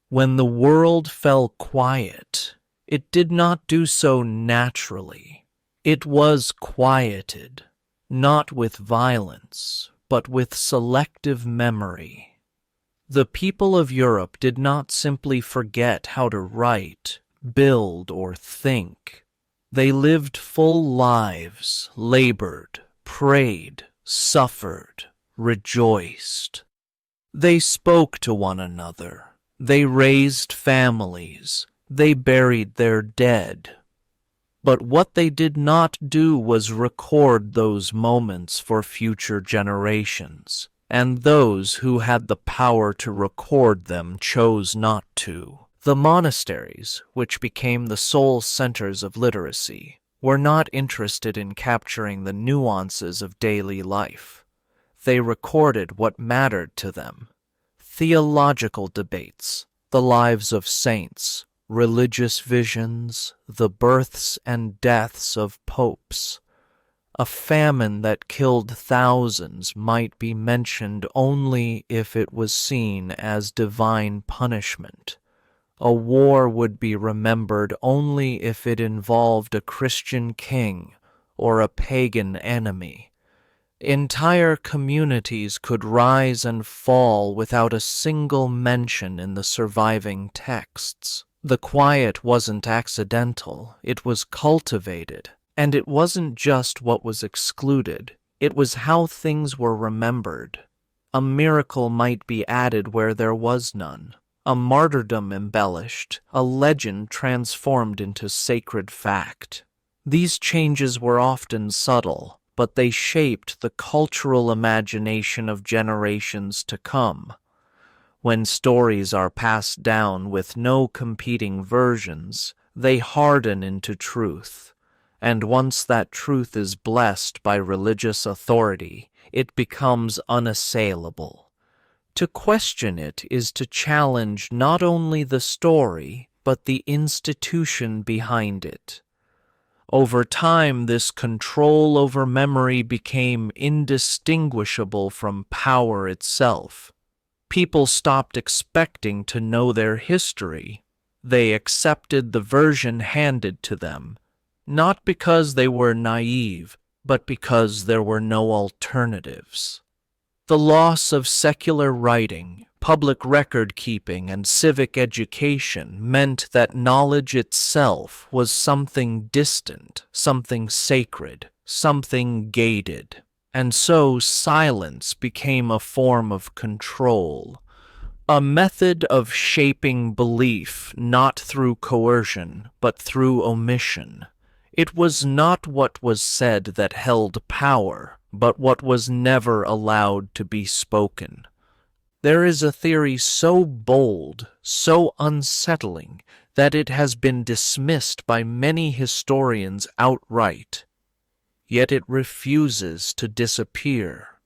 When the world fell quiet, it did not do so naturally. It was quieted, not with violence, but with selective memory. The people of Europe did not simply forget how to write, build, or think. They lived full lives, labored, prayed, suffered, rejoiced. They spoke to one another. They raised families. They buried their dead. But what they did not do was record those moments for future generations. And those who had the power to record them chose not to. The monasteries, which became the sole centers of literacy, were not interested in capturing the nuances of daily life. They recorded what mattered to them: theological debates, the lives of saints, religious visions, the births and deaths of popes. A famine that killed thousands might be mentioned only if it was seen as divine punishment. A war would be remembered only if it involved a Christian king or a pagan enemy. Entire communities could rise and fall without a single mention in the surviving texts. The quiet wasn't accidental, it was cultivated. And it wasn't just what was excluded, it was how things were remembered. A miracle might be added where there was none, a martyrdom embellished, a legend transformed into sacred fact. These changes were often subtle, but they shaped the cultural imagination of generations to come. When stories are passed down with no competing versions, they harden into truth. And once that truth is blessed by religious authority, it becomes unassailable. To question it is to challenge not only the story, but the institution behind it. Over time, this control over memory became indistinguishable from power itself. People stopped expecting to know their history. They accepted the version handed to them. Not because they were naive, but because there were no alternatives. The loss of secular writing, public record-keeping, and civic education meant that knowledge itself was something distant, something sacred, something gated. And so silence became a form of control, a method of shaping belief not through coercion, but through omission. It was not what was said that held power, but what was never allowed to be spoken. There is a theory so bold, so unsettling, that it has been dismissed by many historians outright. Yet it refuses to disappear.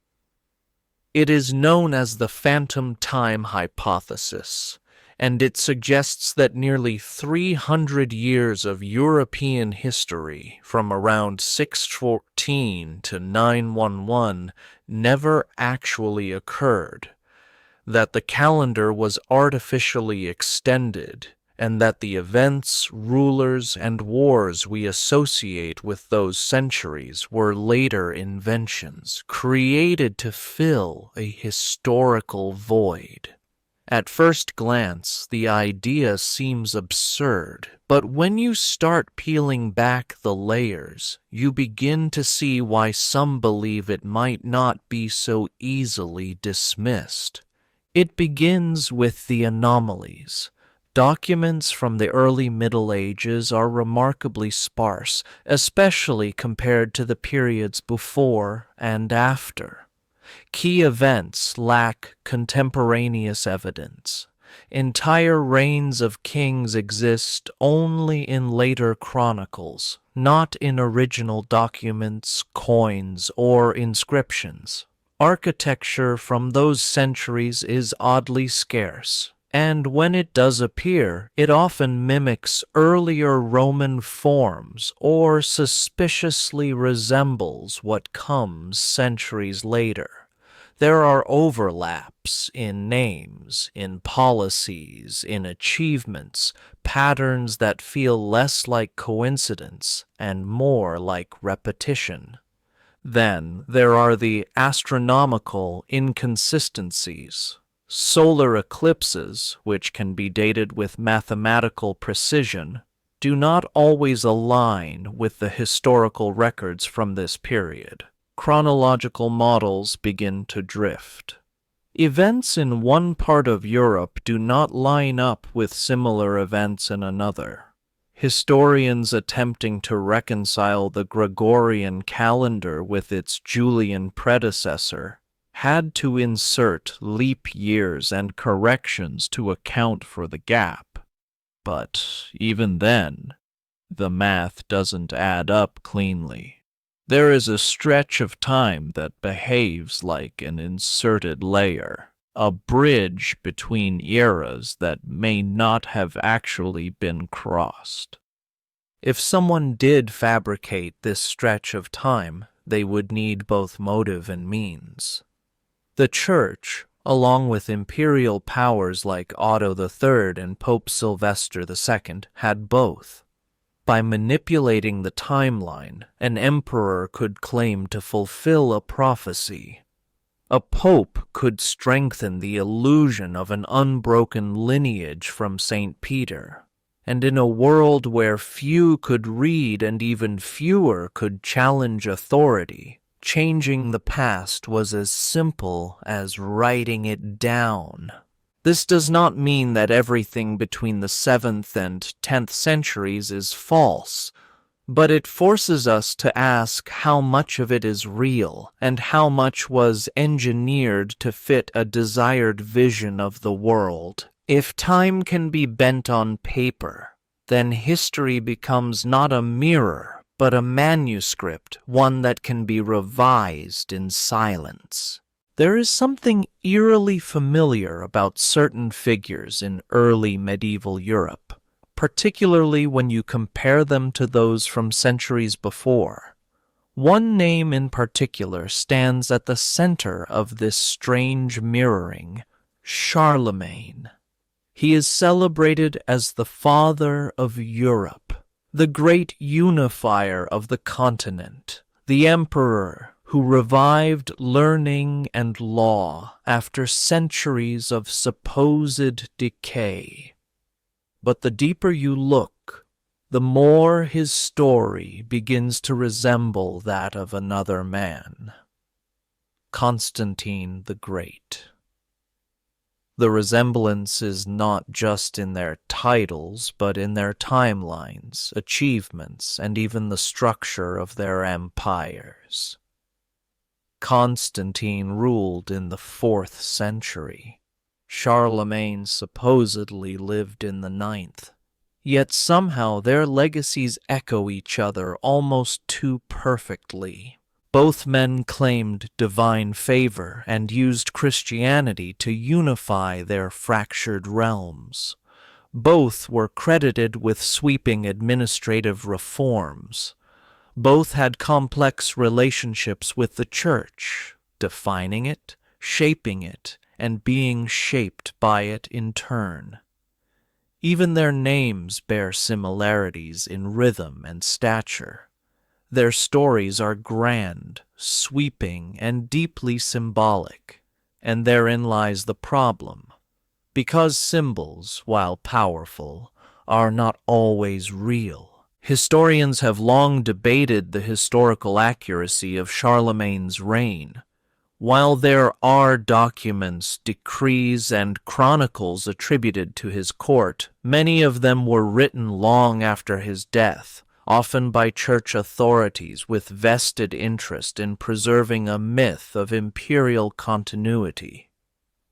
It is known as the phantom time hypothesis, and it suggests that nearly 300 years of European history, from around 614 to 911, never actually occurred, that the calendar was artificially extended, and that the events, rulers, and wars we associate with those centuries were later inventions created to fill a historical void. At first glance, the idea seems absurd, but when you start peeling back the layers, you begin to see why some believe it might not be so easily dismissed. It begins with the anomalies. Documents from the early Middle Ages are remarkably sparse, especially compared to the periods before and after. Key events lack contemporaneous evidence. Entire reigns of kings exist only in later chronicles, not in original documents, coins, or inscriptions. Architecture from those centuries is oddly scarce, and when it does appear, it often mimics earlier Roman forms or suspiciously resembles what comes centuries later. There are overlaps in names, in policies, in achievements, patterns that feel less like coincidence and more like repetition. Then there are the astronomical inconsistencies. Solar eclipses, which can be dated with mathematical precision, do not always align with the historical records from this period. Chronological models begin to drift. Events in one part of Europe do not line up with similar events in another. Historians attempting to reconcile the Gregorian calendar with its Julian predecessor had to insert leap years and corrections to account for the gap. But even then, the math doesn't add up cleanly. There is a stretch of time that behaves like an inserted layer, a bridge between eras that may not have actually been crossed. If someone did fabricate this stretch of time, they would need both motive and means. The Church, along with imperial powers like Otto III and Pope Sylvester II, had both. By manipulating the timeline, an emperor could claim to fulfill a prophecy. A pope could strengthen the illusion of an unbroken lineage from St. Peter. And in a world where few could read and even fewer could challenge authority, changing the past was as simple as writing it down. This does not mean that everything between the 7th and 10th centuries is false, but it forces us to ask how much of it is real and how much was engineered to fit a desired vision of the world. If time can be bent on paper, then history becomes not a mirror, but a manuscript, one that can be revised in silence. There is something eerily familiar about certain figures in early medieval Europe, particularly when you compare them to those from centuries before. One name in particular stands at the center of this strange mirroring: Charlemagne. He is celebrated as the father of Europe, the great unifier of the continent, the emperor who revived learning and law after centuries of supposed decay. But the deeper you look, the more his story begins to resemble that of another man, Constantine the Great. The resemblance is not just in their titles, but in their timelines, achievements, and even the structure of their empires. Constantine ruled in the 4th century. Charlemagne supposedly lived in the 9th. Yet somehow their legacies echo each other almost too perfectly. Both men claimed divine favor and used Christianity to unify their fractured realms. Both were credited with sweeping administrative reforms. Both had complex relationships with the Church, defining it, shaping it, and being shaped by it in turn. Even their names bear similarities in rhythm and stature. Their stories are grand, sweeping, and deeply symbolic, and therein lies the problem. Because symbols, while powerful, are not always real, historians have long debated the historical accuracy of Charlemagne's reign. While there are documents, decrees, and chronicles attributed to his court, many of them were written long after his death, often by church authorities with vested interest in preserving a myth of imperial continuity.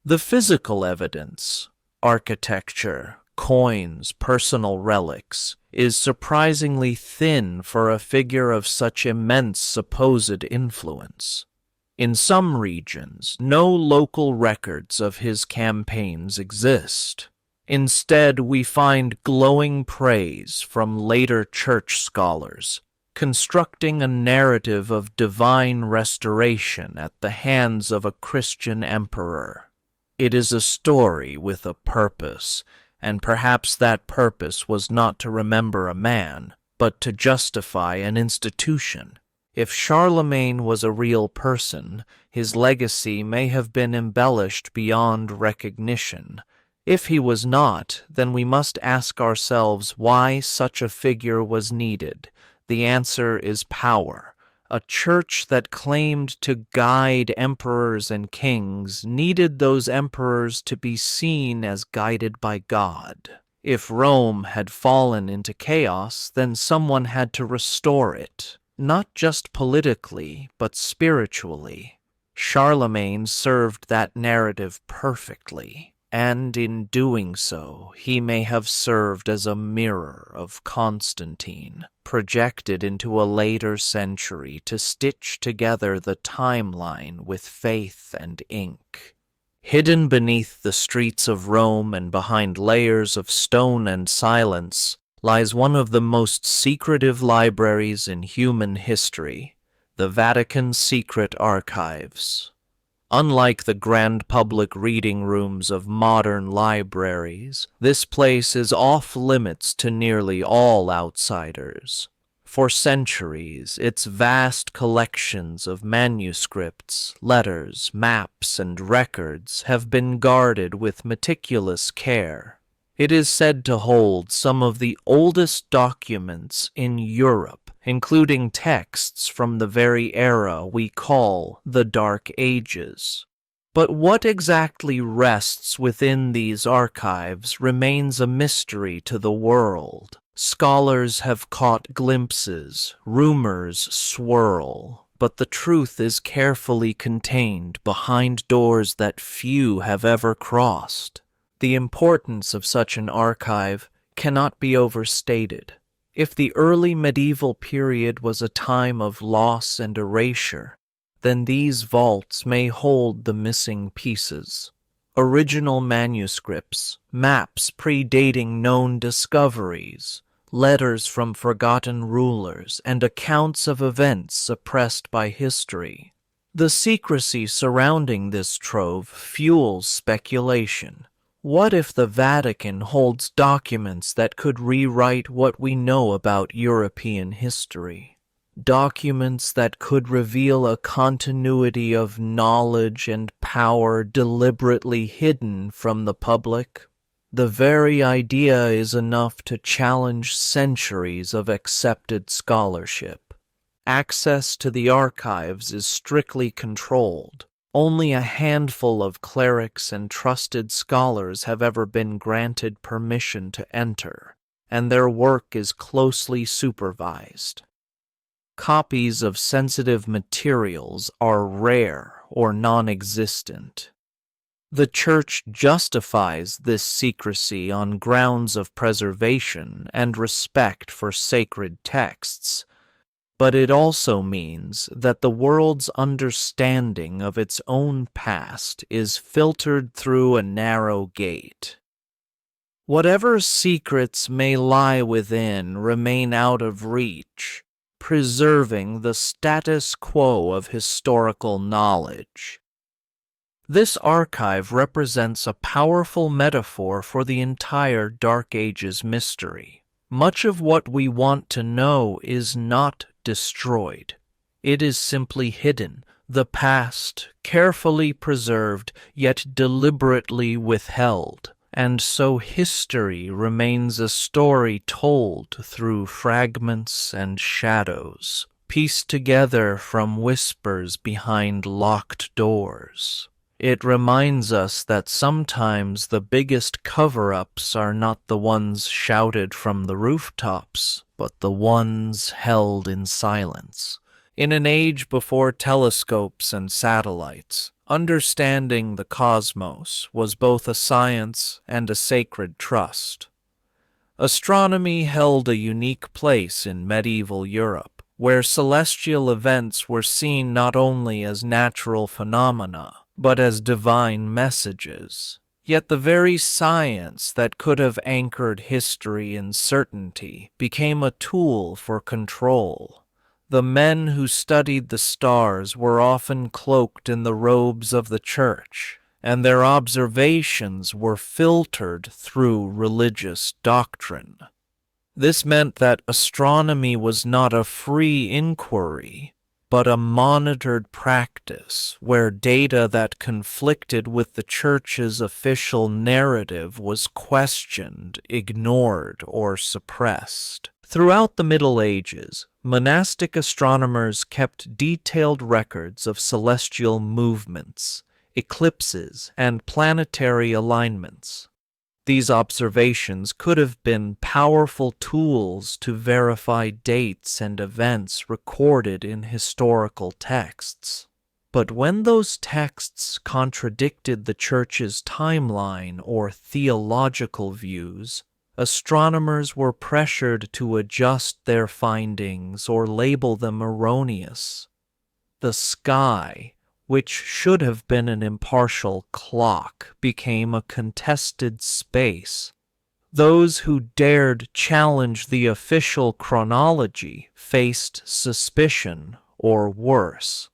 The physical evidence, architecture, coins, personal relics, is surprisingly thin for a figure of such immense supposed influence. In some regions, no local records of his campaigns exist. Instead, we find glowing praise from later church scholars, constructing a narrative of divine restoration at the hands of a Christian emperor. It is a story with a purpose, and perhaps that purpose was not to remember a man, but to justify an institution. If Charlemagne was a real person, his legacy may have been embellished beyond recognition. If he was not, then we must ask ourselves why such a figure was needed. The answer is power. A church that claimed to guide emperors and kings needed those emperors to be seen as guided by God. If Rome had fallen into chaos, then someone had to restore it. Not just politically, but spiritually. Charlemagne served that narrative perfectly, and in doing so, he may have served as a mirror of Constantine, projected into a later century to stitch together the timeline with faith and ink. Hidden beneath the streets of Rome and behind layers of stone and silence, lies one of the most secretive libraries in human history, the Vatican's secret archives. Unlike the grand public reading rooms of modern libraries, this place is off limits to nearly all outsiders. For centuries, its vast collections of manuscripts, letters, maps, and records have been guarded with meticulous care. It is said to hold some of the oldest documents in Europe, including texts from the very era we call the Dark Ages. But what exactly rests within these archives remains a mystery to the world. Scholars have caught glimpses, rumors swirl, but the truth is carefully contained behind doors that few have ever crossed. The importance of such an archive cannot be overstated. If the early medieval period was a time of loss and erasure, then these vaults may hold the missing pieces. Original manuscripts, maps predating known discoveries, letters from forgotten rulers, and accounts of events suppressed by history. The secrecy surrounding this trove fuels speculation. What if the Vatican holds documents that could rewrite what we know about European history? Documents that could reveal a continuity of knowledge and power deliberately hidden from the public? The very idea is enough to challenge centuries of accepted scholarship. Access to the archives is strictly controlled. Only a handful of clerics and trusted scholars have ever been granted permission to enter, and their work is closely supervised. Copies of sensitive materials are rare or non-existent. The Church justifies this secrecy on grounds of preservation and respect for sacred texts. but it also means that the world's understanding of its own past is filtered through a narrow gate. Whatever secrets may lie within remain out of reach, preserving the status quo of historical knowledge. This archive represents a powerful metaphor for the entire Dark Ages mystery. Much of what we want to know is not destroyed. It is simply hidden, the past carefully preserved yet deliberately withheld. And so history remains a story told through fragments and shadows, pieced together from whispers behind locked doors. It reminds us that sometimes the biggest cover-ups are not the ones shouted from the rooftops, but the ones held in silence. In an age before telescopes and satellites, understanding the cosmos was both a science and a sacred trust. Astronomy held a unique place in medieval Europe, where celestial events were seen not only as natural phenomena, but as divine messages. Yet the very science that could have anchored history in certainty became a tool for control. The men who studied the stars were often cloaked in the robes of the church, and their observations were filtered through religious doctrine. This meant that astronomy was not a free inquiry, but a monitored practice where data that conflicted with the church's official narrative was questioned, ignored, or suppressed. Throughout the Middle Ages, monastic astronomers kept detailed records of celestial movements, eclipses, and planetary alignments. These observations could have been powerful tools to verify dates and events recorded in historical texts. But when those texts contradicted the Church's timeline or theological views, astronomers were pressured to adjust their findings or label them erroneous. The sky, which should have been an impartial clock, became a contested space. Those who dared challenge the official chronology faced suspicion or worse.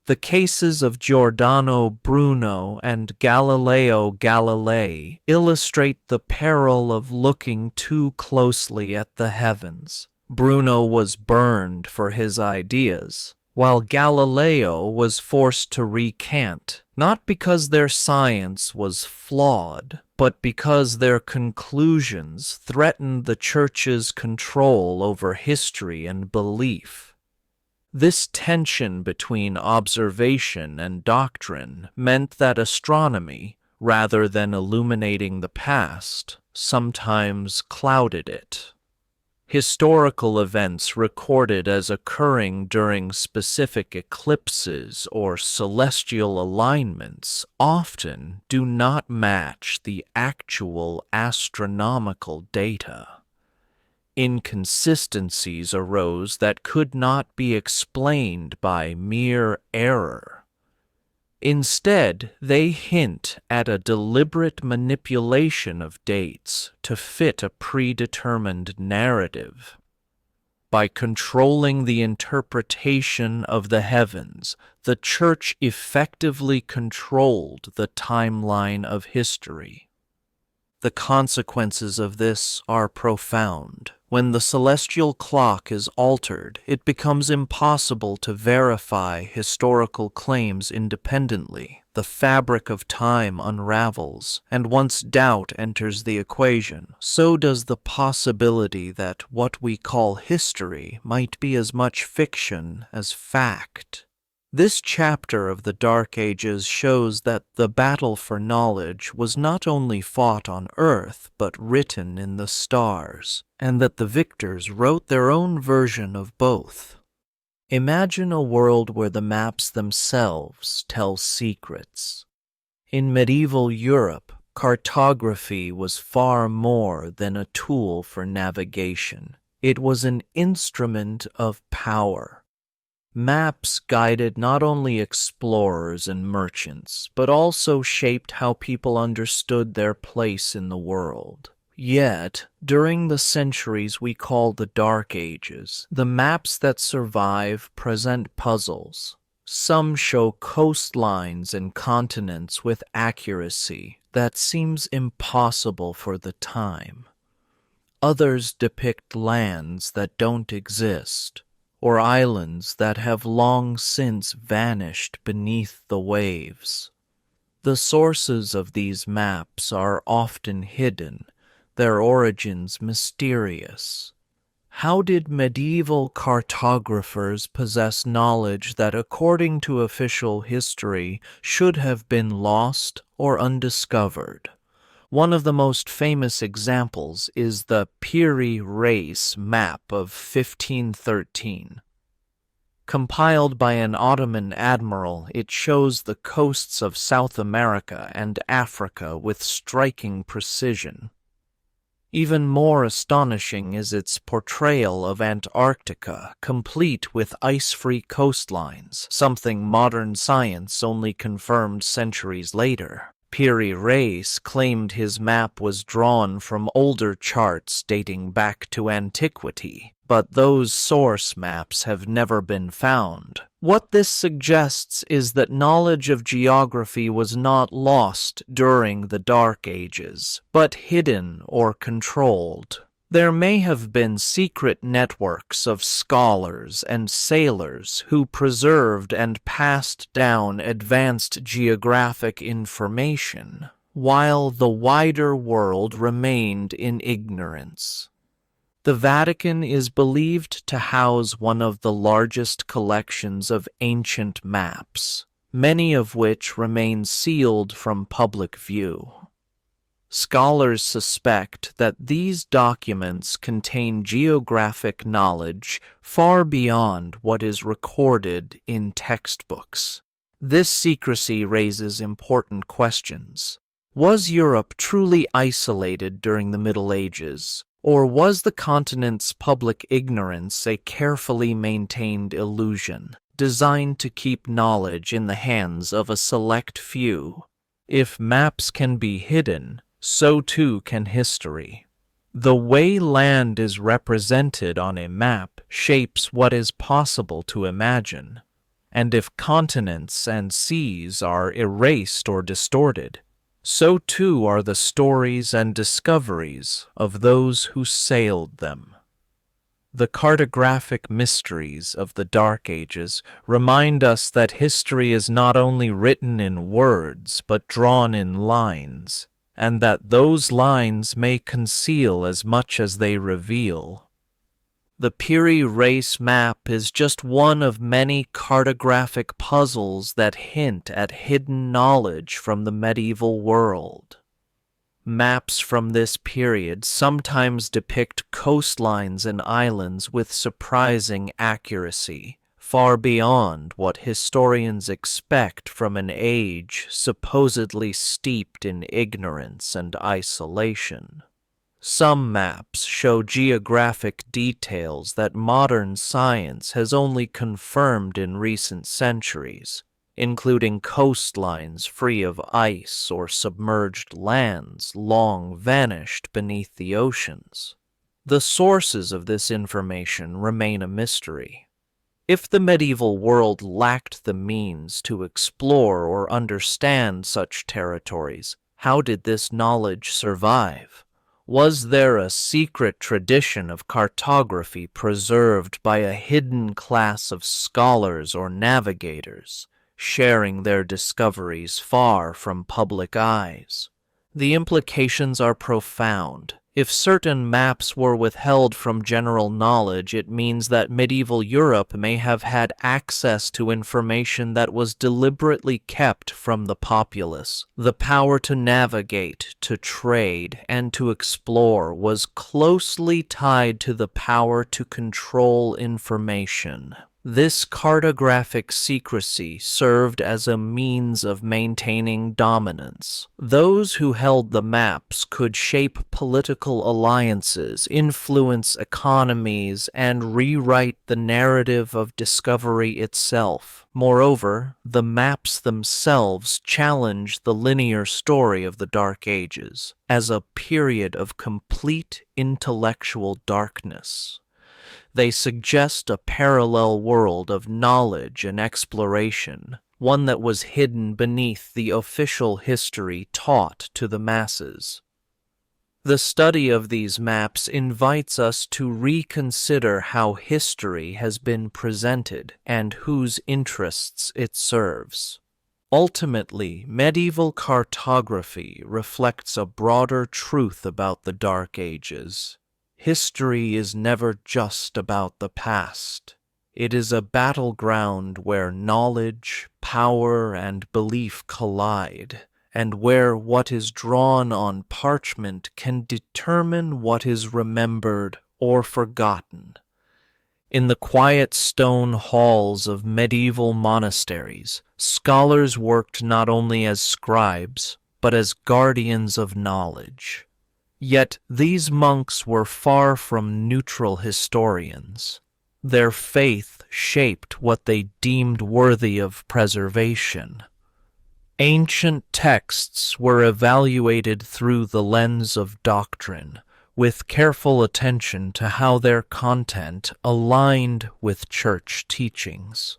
The cases of Giordano Bruno and Galileo Galilei illustrate the peril of looking too closely at the heavens. Bruno was burned for his ideas, while Galileo was forced to recant, not because their science was flawed, but because their conclusions threatened the Church's control over history and belief. This tension between observation and doctrine meant that astronomy, rather than illuminating the past, sometimes clouded it. Historical events recorded as occurring during specific eclipses or celestial alignments often do not match the actual astronomical data. Inconsistencies arose that could not be explained by mere error. Instead, they hint at a deliberate manipulation of dates to fit a predetermined narrative. By controlling the interpretation of the heavens, the Church effectively controlled the timeline of history. The consequences of this are profound. When the celestial clock is altered, it becomes impossible to verify historical claims independently. The fabric of time unravels, and once doubt enters the equation, so does the possibility that what we call history might be as much fiction as fact. This chapter of the Dark Ages shows that the battle for knowledge was not only fought on Earth, but written in the stars, and that the victors wrote their own version of both. Imagine a world where the maps themselves tell secrets. In medieval Europe, cartography was far more than a tool for navigation. It was an instrument of power. Maps guided not only explorers and merchants, but also shaped how people understood their place in the world. Yet, during the centuries we call the Dark Ages, the maps that survive present puzzles. Some show coastlines and continents with accuracy that seems impossible for the time. Others depict lands that don't exist, or islands that have long since vanished beneath the waves. The sources of these maps are often hidden, their origins mysterious. How did medieval cartographers possess knowledge that, according to official history, should have been lost or undiscovered? One of the most famous examples is the Piri Reis map of 1513. Compiled by an Ottoman admiral, it shows the coasts of South America and Africa with striking precision. Even more astonishing is its portrayal of Antarctica, complete with ice-free coastlines, something modern science only confirmed centuries later. Piri Reis claimed his map was drawn from older charts dating back to antiquity, but those source maps have never been found. What this suggests is that knowledge of geography was not lost during the Dark Ages, but hidden or controlled. There may have been secret networks of scholars and sailors who preserved and passed down advanced geographic information, while the wider world remained in ignorance. The Vatican is believed to house one of the largest collections of ancient maps, many of which remain sealed from public view. Scholars suspect that these documents contain geographic knowledge far beyond what is recorded in textbooks. This secrecy raises important questions. Was Europe truly isolated during the Middle Ages, or was the continent's public ignorance a carefully maintained illusion, designed to keep knowledge in the hands of a select few? If maps can be hidden, so too can history. The way land is represented on a map shapes what is possible to imagine, and if continents and seas are erased or distorted, so too are the stories and discoveries of those who sailed them. The cartographic mysteries of the Dark Ages remind us that history is not only written in words but drawn in lines, and that those lines may conceal as much as they reveal. The Piri Reis map is just one of many cartographic puzzles that hint at hidden knowledge from the medieval world. Maps from this period sometimes depict coastlines and islands with surprising accuracy, far beyond what historians expect from an age supposedly steeped in ignorance and isolation. Some maps show geographic details that modern science has only confirmed in recent centuries, including coastlines free of ice or submerged lands long vanished beneath the oceans. The sources of this information remain a mystery. If the medieval world lacked the means to explore or understand such territories, how did this knowledge survive? Was there a secret tradition of cartography preserved by a hidden class of scholars or navigators, sharing their discoveries far from public eyes? The implications are profound. If certain maps were withheld from general knowledge, it means that medieval Europe may have had access to information that was deliberately kept from the populace. The power to navigate, to trade, and to explore was closely tied to the power to control information. This cartographic secrecy served as a means of maintaining dominance. Those who held the maps could shape political alliances, influence economies, and rewrite the narrative of discovery itself. Moreover, the maps themselves challenge the linear story of the Dark Ages as a period of complete intellectual darkness. They suggest a parallel world of knowledge and exploration, one that was hidden beneath the official history taught to the masses. The study of these maps invites us to reconsider how history has been presented and whose interests it serves. Ultimately, medieval cartography reflects a broader truth about the Dark Ages. History is never just about the past. It is a battleground where knowledge, power, and belief collide, and where what is drawn on parchment can determine what is remembered or forgotten. In the quiet stone halls of medieval monasteries, scholars worked not only as scribes, but as guardians of knowledge. Yet these monks were far from neutral historians. Their faith shaped what they deemed worthy of preservation. Ancient texts were evaluated through the lens of doctrine, with careful attention to how their content aligned with church teachings.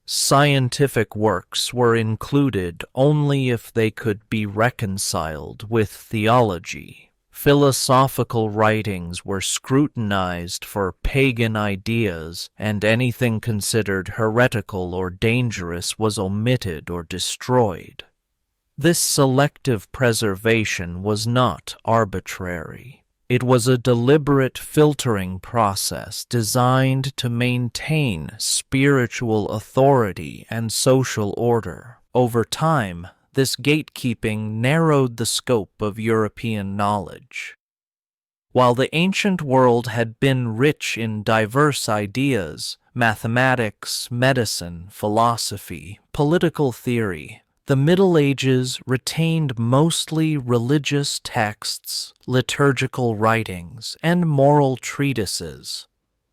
Scientific works were included only if they could be reconciled with theology. Philosophical writings were scrutinized for pagan ideas, and anything considered heretical or dangerous was omitted or destroyed. This selective preservation was not arbitrary. It was a deliberate filtering process designed to maintain spiritual authority and social order. Over time, this gatekeeping narrowed the scope of European knowledge. While the ancient world had been rich in diverse ideas, mathematics, medicine, philosophy, political theory, the Middle Ages retained mostly religious texts, liturgical writings, and moral treatises.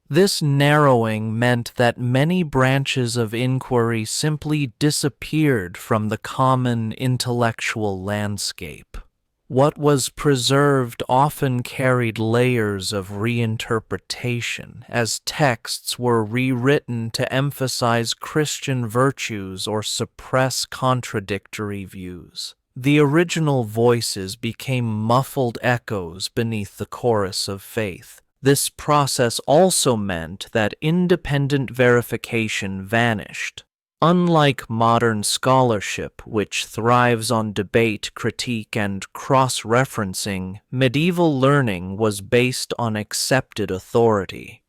This narrowing meant that many branches of inquiry simply disappeared from the common intellectual landscape. What was preserved often carried layers of reinterpretation, as texts were rewritten to emphasize Christian virtues or suppress contradictory views. The original voices became muffled echoes beneath the chorus of faith. This process also meant that independent verification vanished. Unlike modern scholarship, which thrives on debate, critique, and cross-referencing, medieval learning was based on accepted authority.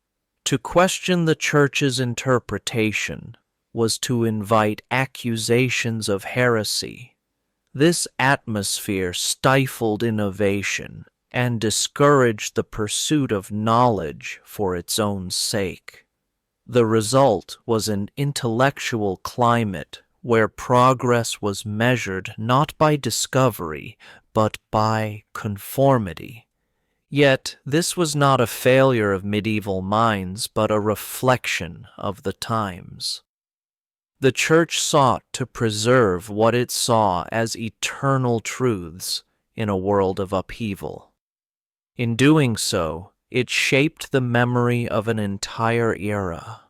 To question the Church's interpretation was to invite accusations of heresy. This atmosphere stifled innovation and discouraged the pursuit of knowledge for its own sake. The result was an intellectual climate where progress was measured not by discovery, but by conformity. Yet this was not a failure of medieval minds, but a reflection of the times. The Church sought to preserve what it saw as eternal truths in a world of upheaval. In doing so, it shaped the memory of an entire era.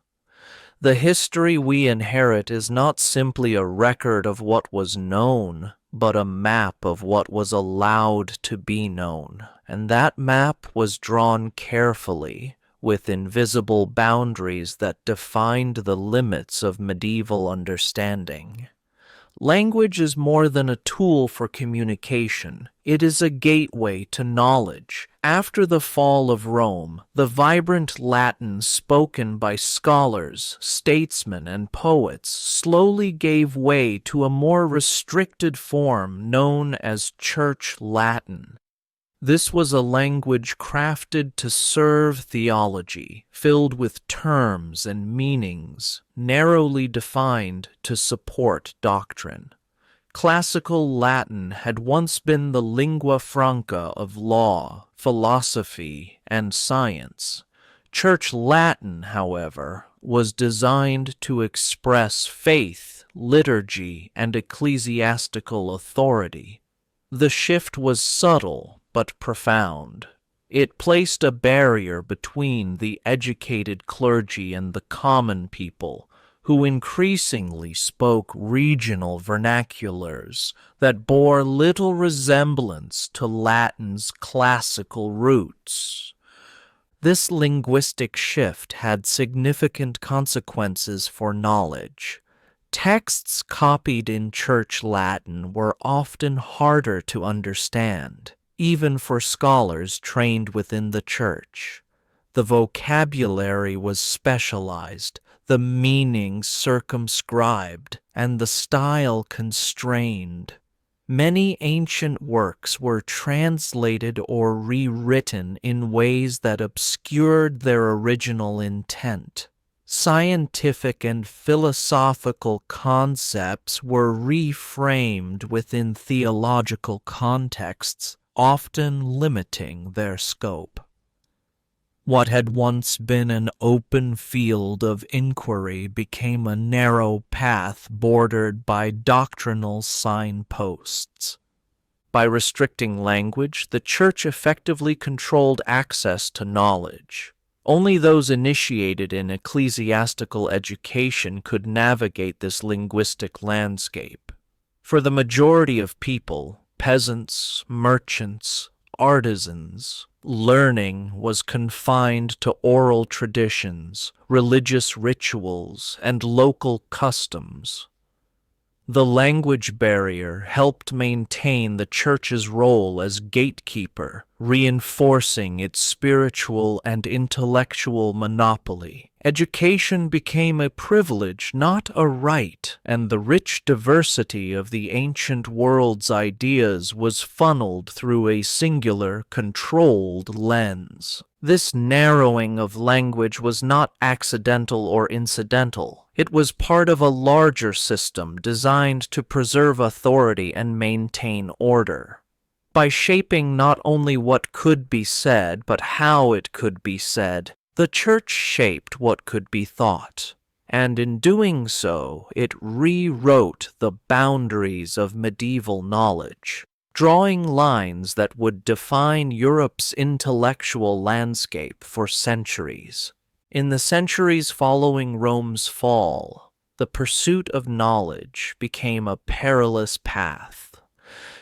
The history we inherit is not simply a record of what was known, but a map of what was allowed to be known. And that map was drawn carefully, with invisible boundaries that defined the limits of medieval understanding. Language is more than a tool for communication. It is a gateway to knowledge. After the fall of Rome, the vibrant Latin spoken by scholars, statesmen, and poets slowly gave way to a more restricted form known as Church Latin. This was a language crafted to serve theology, filled with terms and meanings narrowly defined to support doctrine. Classical Latin had once been the lingua franca of law, philosophy, and science. Church Latin, however, was designed to express faith, liturgy, and ecclesiastical authority. The shift was subtle but profound. It placed a barrier between the educated clergy and the common people, who increasingly spoke regional vernaculars that bore little resemblance to Latin's classical roots. This linguistic shift had significant consequences for knowledge. Texts copied in Church Latin were often harder to understand, even for scholars trained within the Church. The vocabulary was specialized, the meaning circumscribed, and the style constrained. Many ancient works were translated or rewritten in ways that obscured their original intent. Scientific and philosophical concepts were reframed within theological contexts, often limiting their scope. What had once been an open field of inquiry became a narrow path bordered by doctrinal signposts. By restricting language, the Church effectively controlled access to knowledge. Only those initiated in ecclesiastical education could navigate this linguistic landscape. For the majority of people, peasants, merchants, artisans, learning was confined to oral traditions, religious rituals, and local customs. The language barrier helped maintain the Church's role as gatekeeper, reinforcing its spiritual and intellectual monopoly. Education became a privilege, not a right, and the rich diversity of the ancient world's ideas was funneled through a singular, controlled lens. This narrowing of language was not accidental or incidental. It was part of a larger system designed to preserve authority and maintain order. By shaping not only what could be said, but how it could be said, the Church shaped what could be thought. And in doing so, it rewrote the boundaries of medieval knowledge, drawing lines that would define Europe's intellectual landscape for centuries. In the centuries following Rome's fall, the pursuit of knowledge became a perilous path.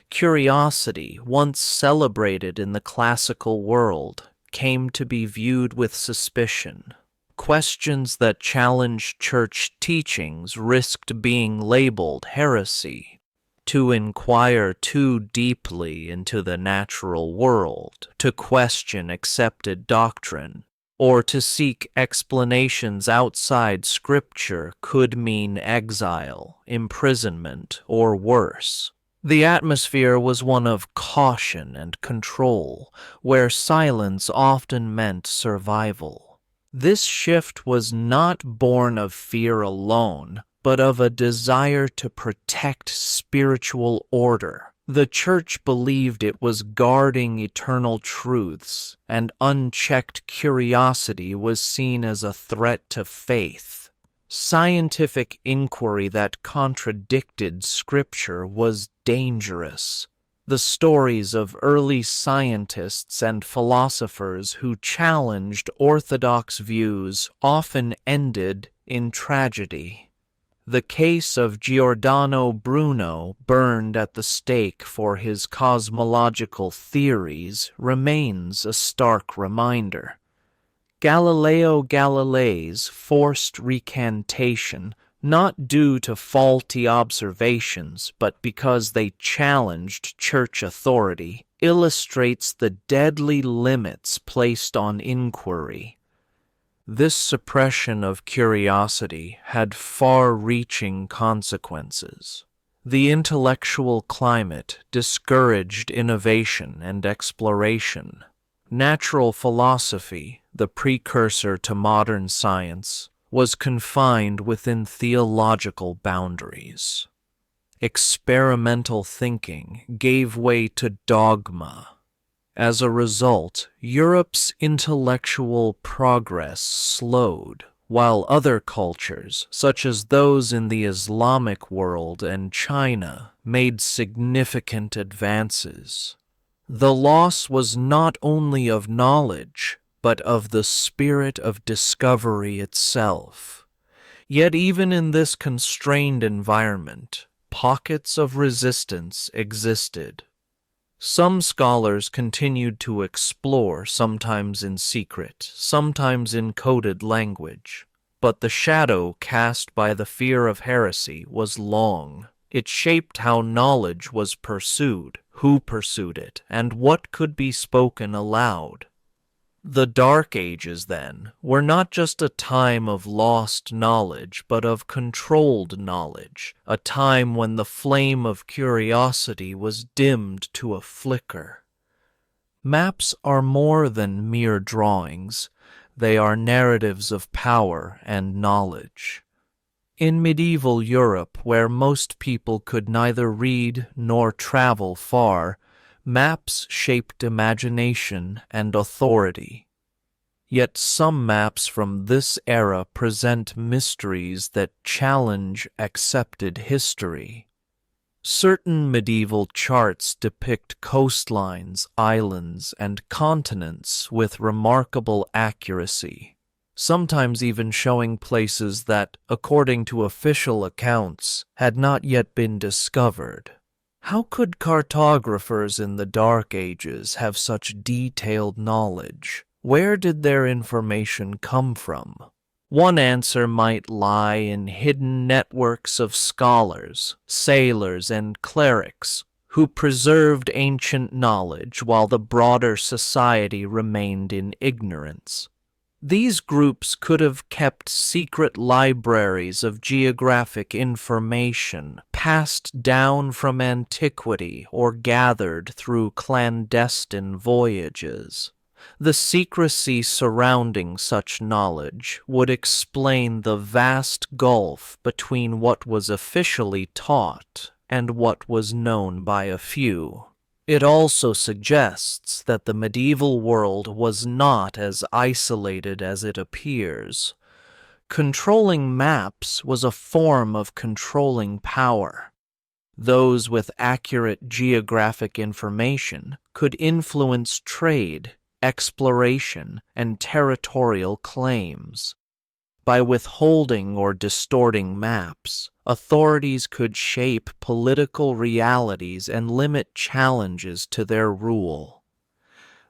Curiosity, once celebrated in the classical world, came to be viewed with suspicion. Questions that challenged church teachings risked being labeled heresy. To inquire too deeply into the natural world, to question accepted doctrine, or to seek explanations outside Scripture could mean exile, imprisonment, or worse. The atmosphere was one of caution and control, where silence often meant survival. This shift was not born of fear alone, but of a desire to protect spiritual order. The Church believed it was guarding eternal truths, and unchecked curiosity was seen as a threat to faith. Scientific inquiry that contradicted Scripture was dangerous. The stories of early scientists and philosophers who challenged orthodox views often ended in tragedy. The case of Giordano Bruno, burned at the stake for his cosmological theories, remains a stark reminder. Galileo Galilei's forced recantation, not due to faulty observations, but because they challenged church authority, illustrates the deadly limits placed on inquiry. This suppression of curiosity had far-reaching consequences. The intellectual climate discouraged innovation and exploration. Natural philosophy, the precursor to modern science, was confined within theological boundaries. Experimental thinking gave way to dogma. As a result, Europe's intellectual progress slowed, while other cultures, such as those in the Islamic world and China, made significant advances. The loss was not only of knowledge, but of the spirit of discovery itself. Yet even in this constrained environment, pockets of resistance existed. Some scholars continued to explore, sometimes in secret, sometimes in coded language. But the shadow cast by the fear of heresy was long. It shaped how knowledge was pursued, who pursued it, and what could be spoken aloud. The Dark Ages, then, were not just a time of lost knowledge, but of controlled knowledge, a time when the flame of curiosity was dimmed to a flicker. Maps are more than mere drawings. They are narratives of power and knowledge. In medieval Europe, where most people could neither read nor travel far, maps shaped imagination and authority. Yet some maps from this era present mysteries that challenge accepted history. Certain medieval charts depict coastlines, islands, and continents with remarkable accuracy, sometimes even showing places that, according to official accounts, had not yet been discovered. How could cartographers in the Dark Ages have such detailed knowledge? Where did their information come from? One answer might lie in hidden networks of scholars, sailors, and clerics who preserved ancient knowledge while the broader society remained in ignorance. These groups could have kept secret libraries of geographic information passed down from antiquity or gathered through clandestine voyages. The secrecy surrounding such knowledge would explain the vast gulf between what was officially taught and what was known by a few. It also suggests that the medieval world was not as isolated as it appears. Controlling maps was a form of controlling power. Those with accurate geographic information could influence trade, exploration, and territorial claims. By withholding or distorting maps, authorities could shape political realities and limit challenges to their rule.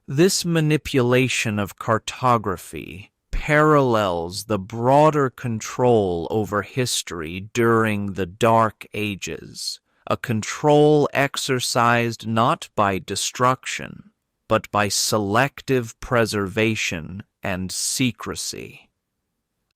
This manipulation of cartography parallels the broader control over history during the Dark Ages, a control exercised not by destruction, but by selective preservation and secrecy.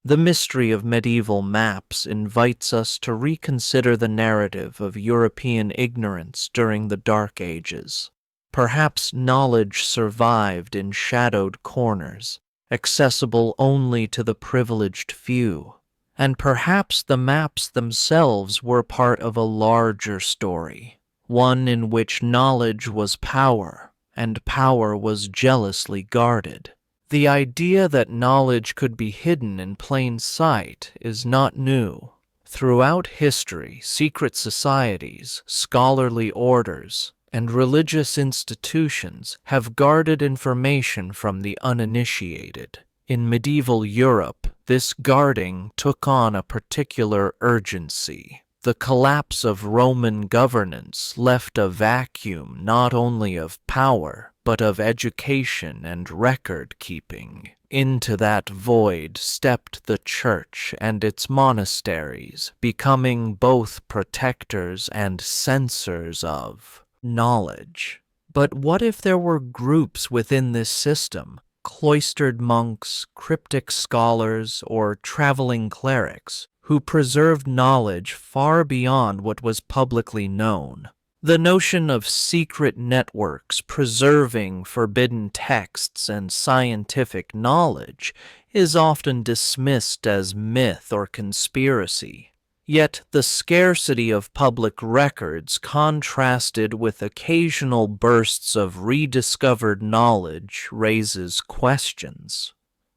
The mystery of medieval maps invites us to reconsider the narrative of European ignorance during the Dark Ages. Perhaps knowledge survived in shadowed corners, accessible only to the privileged few, and perhaps the maps themselves were part of a larger story, one in which knowledge was power, and power was jealously guarded. The idea that knowledge could be hidden in plain sight is not new. Throughout history, secret societies, scholarly orders, and religious institutions have guarded information from the uninitiated. In medieval Europe, this guarding took on a particular urgency. The collapse of Roman governance left a vacuum not only of power, but of education and record-keeping. Into that void stepped the Church and its monasteries, becoming both protectors and censors of knowledge. But what if there were groups within this system, cloistered monks, cryptic scholars, or traveling clerics, who preserved knowledge far beyond what was publicly known. The notion of secret networks preserving forbidden texts and scientific knowledge is often dismissed as myth or conspiracy. Yet the scarcity of public records contrasted with occasional bursts of rediscovered knowledge raises questions.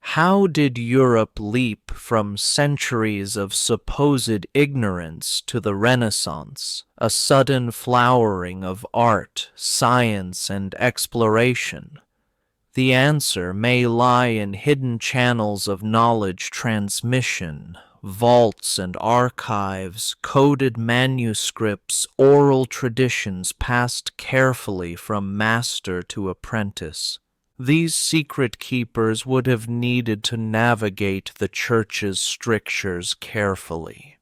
How did Europe leap from centuries of supposed ignorance to the Renaissance, a sudden flowering of art, science, and exploration? The answer may lie in hidden channels of knowledge transmission, vaults and archives, coded manuscripts, oral traditions passed carefully from master to apprentice. These secret keepers would have needed to navigate the Church's strictures carefully.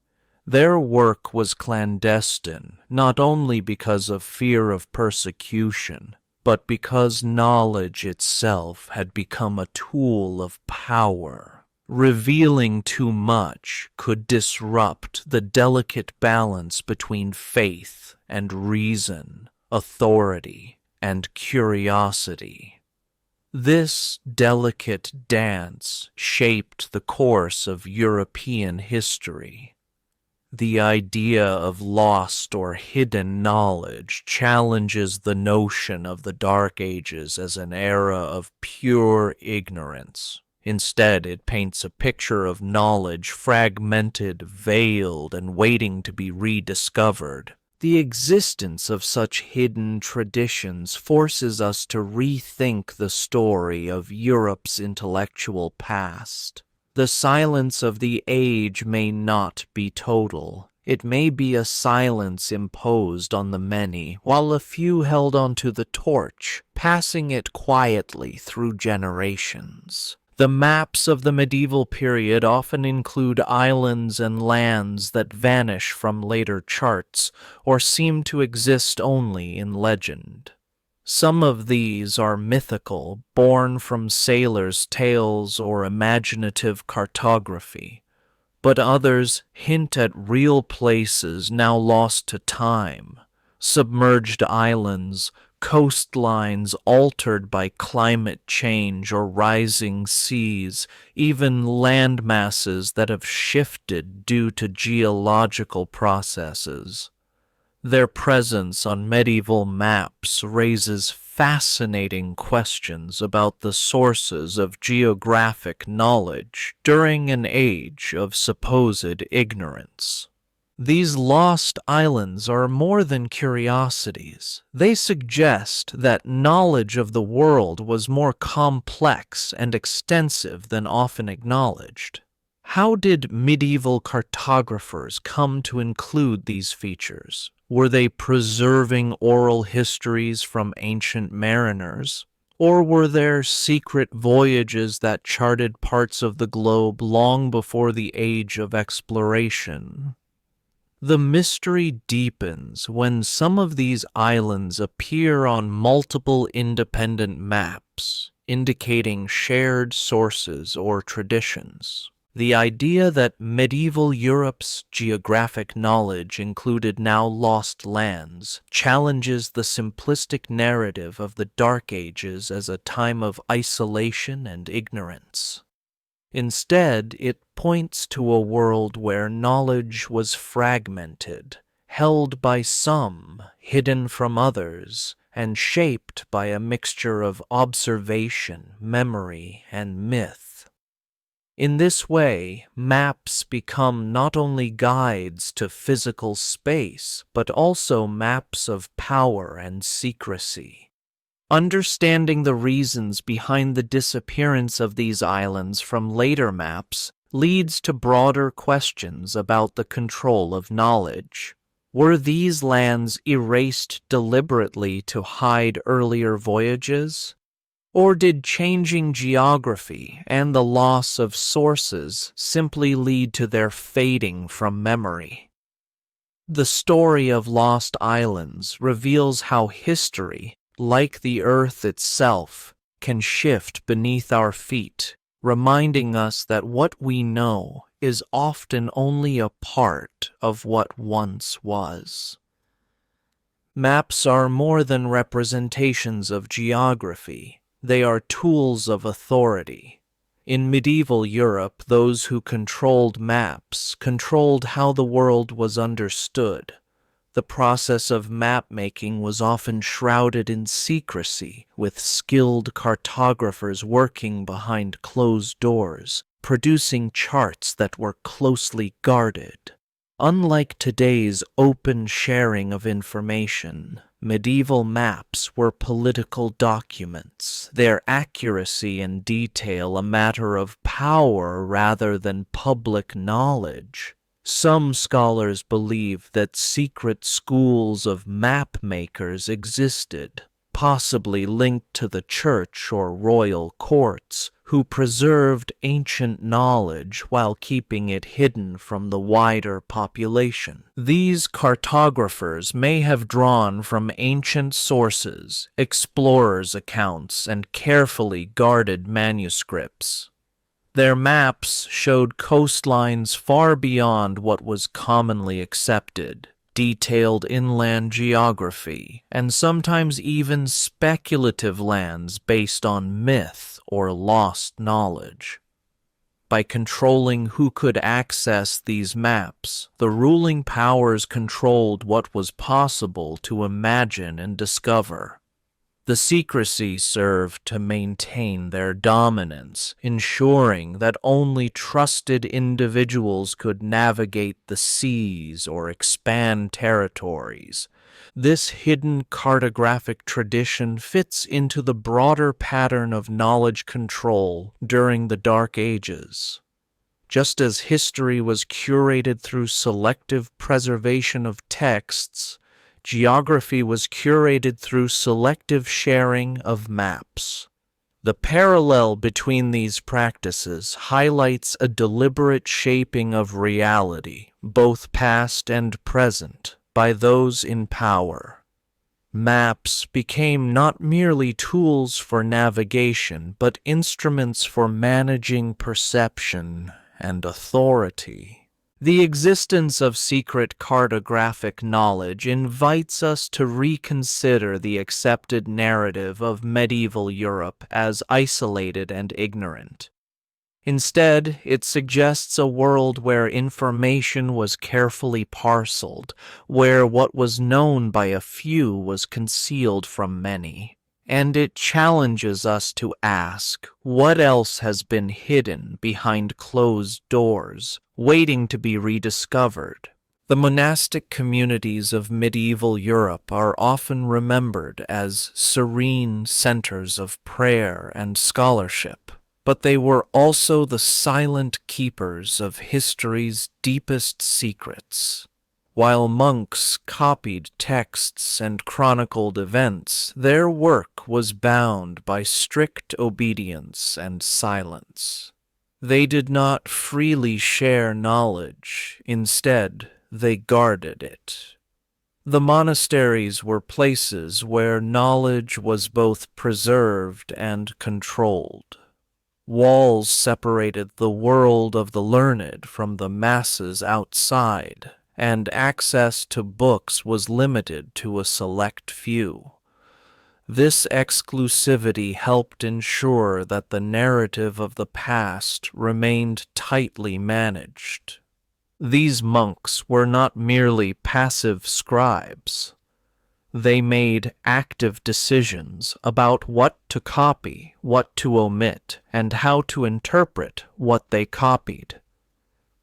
Their work was clandestine, not only because of fear of persecution, but because knowledge itself had become a tool of power. Revealing too much could disrupt the delicate balance between faith and reason, authority and curiosity. This delicate dance shaped the course of European history. The idea of lost or hidden knowledge challenges the notion of the Dark Ages as an era of pure ignorance. Instead, it paints a picture of knowledge fragmented, veiled, and waiting to be rediscovered. The existence of such hidden traditions forces us to rethink the story of Europe's intellectual past. The silence of the age may not be total. It may be a silence imposed on the many, while a few held onto the torch, passing it quietly through generations. The maps of the medieval period often include islands and lands that vanish from later charts or seem to exist only in legend. Some of these are mythical, born from sailors' tales or imaginative cartography, but others hint at real places now lost to time, submerged islands, coastlines altered by climate change or rising seas, even land masses that have shifted due to geological processes. Their presence on medieval maps raises fascinating questions about the sources of geographic knowledge during an age of supposed ignorance. These lost islands are more than curiosities. They suggest that knowledge of the world was more complex and extensive than often acknowledged. How did medieval cartographers come to include these features? Were they preserving oral histories from ancient mariners? Or were there secret voyages that charted parts of the globe long before the age of exploration? The mystery deepens when some of these islands appear on multiple independent maps, indicating shared sources or traditions. The idea that medieval Europe's geographic knowledge included now lost lands challenges the simplistic narrative of the Dark Ages as a time of isolation and ignorance. Instead, it points to a world where knowledge was fragmented, held by some, hidden from others, and shaped by a mixture of observation, memory, and myth. In this way, maps become not only guides to physical space, but also maps of power and secrecy. Understanding the reasons behind the disappearance of these islands from later maps leads to broader questions about the control of knowledge. Were these lands erased deliberately to hide earlier voyages? Or did changing geography and the loss of sources simply lead to their fading from memory? The story of lost islands reveals how history, like the earth itself, can shift beneath our feet, reminding us that what we know is often only a part of what once was. Maps are more than representations of geography. They are tools of authority. In medieval Europe, those who controlled maps controlled how the world was understood. The process of map-making was often shrouded in secrecy, with skilled cartographers working behind closed doors, producing charts that were closely guarded. Unlike today's open sharing of information, medieval maps were political documents, their accuracy and detail a matter of power rather than public knowledge. Some scholars believe that secret schools of map makers existed, possibly linked to the church or royal courts, who preserved ancient knowledge while keeping it hidden from the wider population. These cartographers may have drawn from ancient sources, explorers' accounts, and carefully guarded manuscripts. Their maps showed coastlines far beyond what was commonly accepted, detailed inland geography, and sometimes even speculative lands based on myth or lost knowledge. By controlling who could access these maps, the ruling powers controlled what was possible to imagine and discover. The secrecy served to maintain their dominance, ensuring that only trusted individuals could navigate the seas or expand territories. This hidden cartographic tradition fits into the broader pattern of knowledge control during the Dark Ages. Just as history was curated through selective preservation of texts, geography was curated through selective sharing of maps. The parallel between these practices highlights a deliberate shaping of reality, both past and present, by those in power. Maps became not merely tools for navigation, but instruments for managing perception and authority. The existence of secret cartographic knowledge invites us to reconsider the accepted narrative of medieval Europe as isolated and ignorant. Instead, it suggests a world where information was carefully parceled, where what was known by a few was concealed from many. And it challenges us to ask, what else has been hidden behind closed doors, waiting to be rediscovered? The monastic communities of medieval Europe are often remembered as serene centers of prayer and scholarship, but they were also the silent keepers of history's deepest secrets. While monks copied texts and chronicled events, their work was bound by strict obedience and silence. They did not freely share knowledge, instead, they guarded it. The monasteries were places where knowledge was both preserved and controlled. Walls separated the world of the learned from the masses outside, and access to books was limited to a select few. This exclusivity helped ensure that the narrative of the past remained tightly managed. These monks were not merely passive scribes. They made active decisions about what to copy, what to omit, and how to interpret what they copied.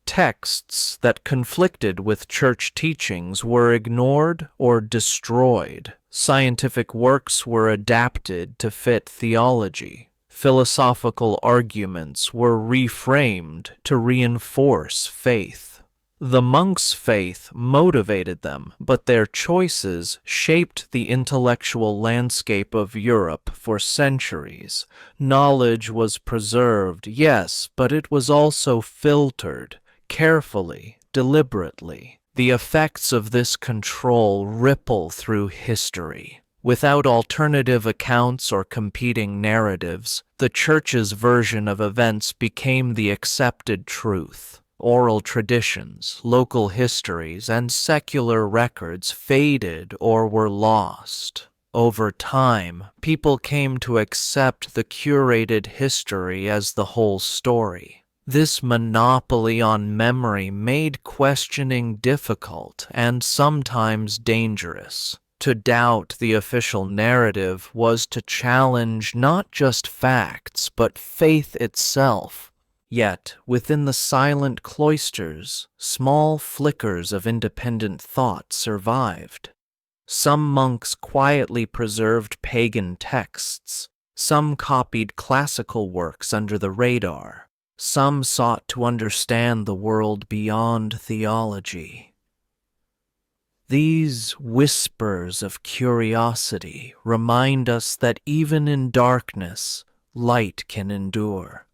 Texts that conflicted with church teachings were ignored or destroyed. Scientific works were adapted to fit theology. Philosophical arguments were reframed to reinforce faith. The monks' faith motivated them, but their choices shaped the intellectual landscape of Europe for centuries. Knowledge was preserved, yes, but it was also filtered, carefully, deliberately. The effects of this control ripple through history. Without alternative accounts or competing narratives, the Church's version of events became the accepted truth. Oral traditions, local histories, and secular records faded or were lost. Over time, people came to accept the curated history as the whole story. This monopoly on memory made questioning difficult and sometimes dangerous. To doubt the official narrative was to challenge not just facts, but faith itself. Yet, within the silent cloisters, small flickers of independent thought survived. Some monks quietly preserved pagan texts. Some copied classical works under the radar. Some sought to understand the world beyond theology. These whispers of curiosity remind us that even in darkness, light can endure.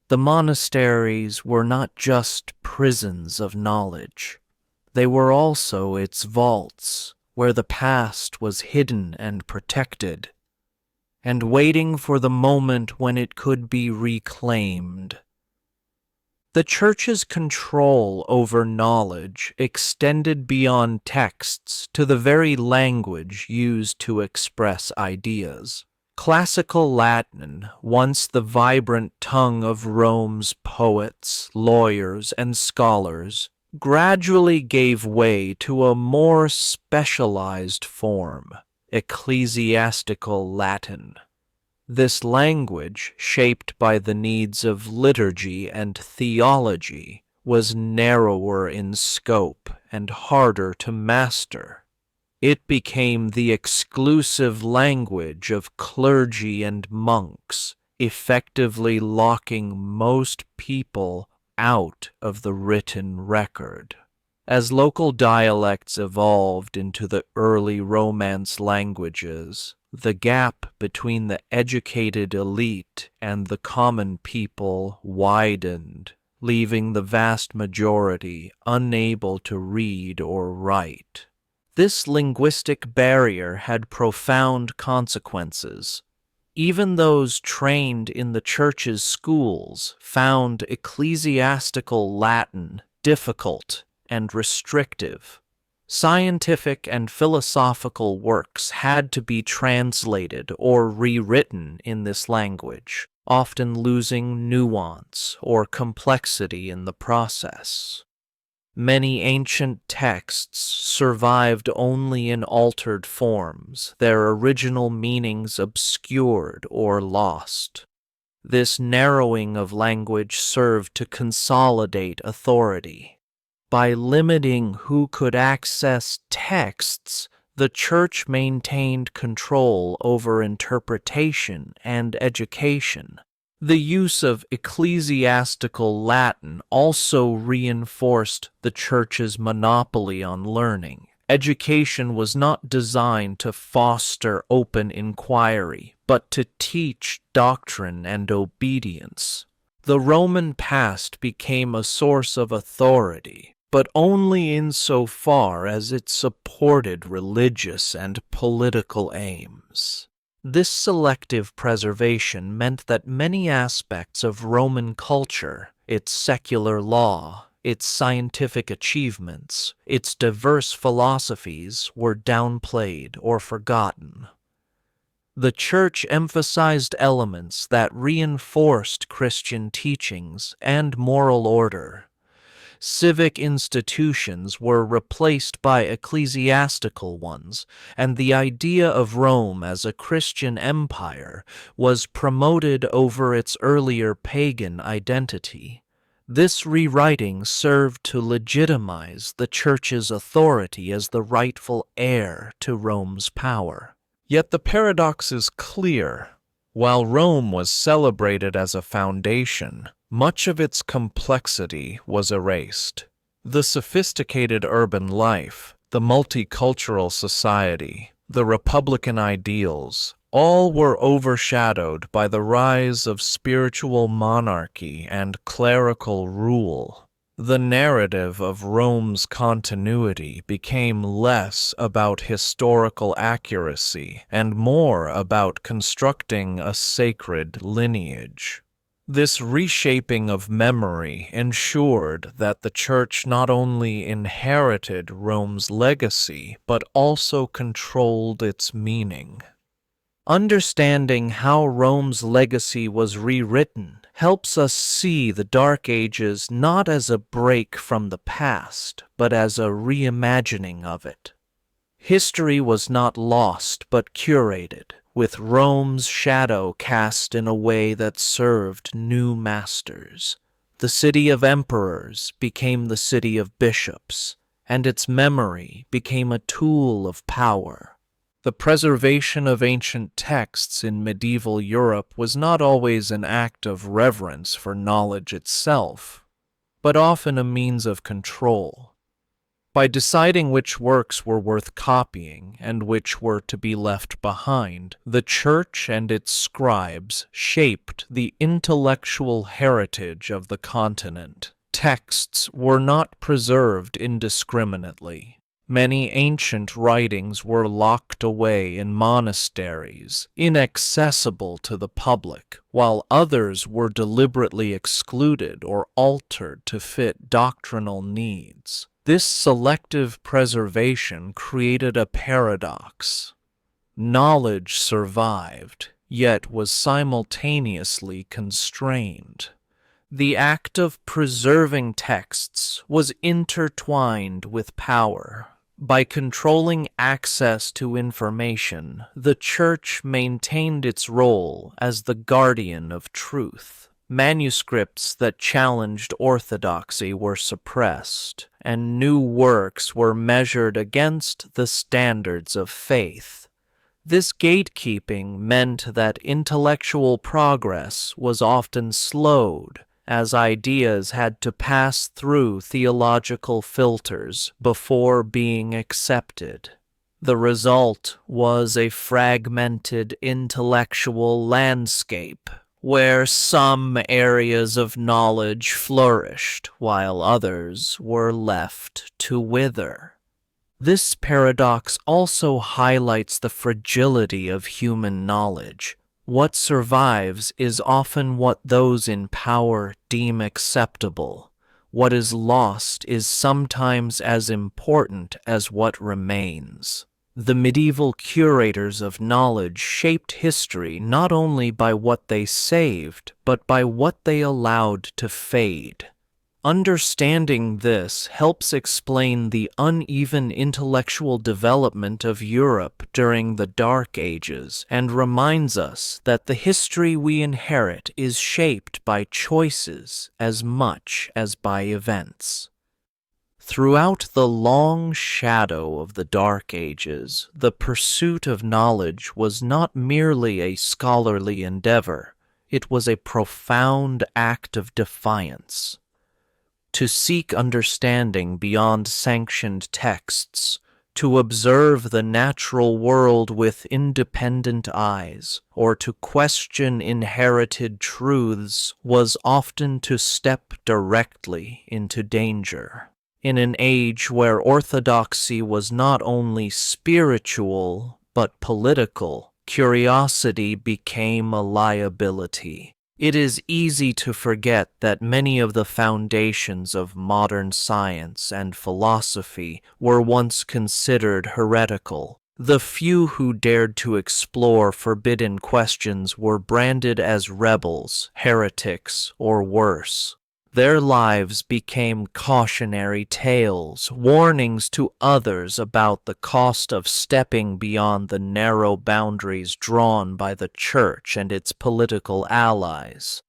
The monasteries were not just prisons of knowledge. They were also its vaults, where the past was hidden and protected, and waiting for the moment when it could be reclaimed. The Church's control over knowledge extended beyond texts to the very language used to express ideas. Classical Latin, once the vibrant tongue of Rome's poets, lawyers, and scholars, gradually gave way to a more specialized form, ecclesiastical Latin. This language, shaped by the needs of liturgy and theology, was narrower in scope and harder to master. It became the exclusive language of clergy and monks, effectively locking most people out of the written record. As local dialects evolved into the early Romance languages, the gap between the educated elite and the common people widened, leaving the vast majority unable to read or write. This linguistic barrier had profound consequences. Even those trained in the Church's schools found ecclesiastical Latin difficult and restrictive. Scientific and philosophical works had to be translated or rewritten in this language, often losing nuance or complexity in the process. Many ancient texts survived only in altered forms, their original meanings obscured or lost. This narrowing of language served to consolidate authority. By limiting who could access texts, the Church maintained control over interpretation and education. The use of ecclesiastical Latin also reinforced the Church's monopoly on learning. Education was not designed to foster open inquiry, but to teach doctrine and obedience. The Roman past became a source of authority, but only insofar as it supported religious and political aims. This selective preservation meant that many aspects of Roman culture, its secular law, its scientific achievements, its diverse philosophies, were downplayed or forgotten. The Church emphasized elements that reinforced Christian teachings and moral order. Civic institutions were replaced by ecclesiastical ones, and the idea of Rome as a Christian empire was promoted over its earlier pagan identity. This rewriting served to legitimize the Church's authority as the rightful heir to Rome's power. Yet the paradox is clear. While Rome was celebrated as a foundation, much of its complexity was erased. The sophisticated urban life, the multicultural society, the republican ideals, all were overshadowed by the rise of spiritual monarchy and clerical rule. The narrative of Rome's continuity became less about historical accuracy and more about constructing a sacred lineage. This reshaping of memory ensured that the Church not only inherited Rome's legacy, but also controlled its meaning. Understanding how Rome's legacy was rewritten helps us see the Dark Ages not as a break from the past, but as a reimagining of it. History was not lost, but curated, with Rome's shadow cast in a way that served new masters. The city of emperors became the city of bishops, and its memory became a tool of power. The preservation of ancient texts in medieval Europe was not always an act of reverence for knowledge itself, but often a means of control. By deciding which works were worth copying and which were to be left behind, the Church and its scribes shaped the intellectual heritage of the continent. Texts were not preserved indiscriminately. Many ancient writings were locked away in monasteries, inaccessible to the public, while others were deliberately excluded or altered to fit doctrinal needs. This selective preservation created a paradox. Knowledge survived, yet was simultaneously constrained. The act of preserving texts was intertwined with power. By controlling access to information, the Church maintained its role as the guardian of truth. Manuscripts that challenged orthodoxy were suppressed, and new works were measured against the standards of faith. This gatekeeping meant that intellectual progress was often slowed, as ideas had to pass through theological filters before being accepted. The result was a fragmented intellectual landscape, where some areas of knowledge flourished while others were left to wither. This paradox also highlights the fragility of human knowledge. What survives is often what those in power deem acceptable. What is lost is sometimes as important as what remains. The medieval curators of knowledge shaped history not only by what they saved, but by what they allowed to fade. Understanding this helps explain the uneven intellectual development of Europe during the Dark Ages and reminds us that the history we inherit is shaped by choices as much as by events. Throughout the long shadow of the Dark Ages, the pursuit of knowledge was not merely a scholarly endeavor, it was a profound act of defiance. To seek understanding beyond sanctioned texts, to observe the natural world with independent eyes, or to question inherited truths was often to step directly into danger. In an age where orthodoxy was not only spiritual but political, curiosity became a liability. It is easy to forget that many of the foundations of modern science and philosophy were once considered heretical. The few who dared to explore forbidden questions were branded as rebels, heretics, or worse. Their lives became cautionary tales, warnings to others about the cost of stepping beyond the narrow boundaries drawn by the Church and its political allies.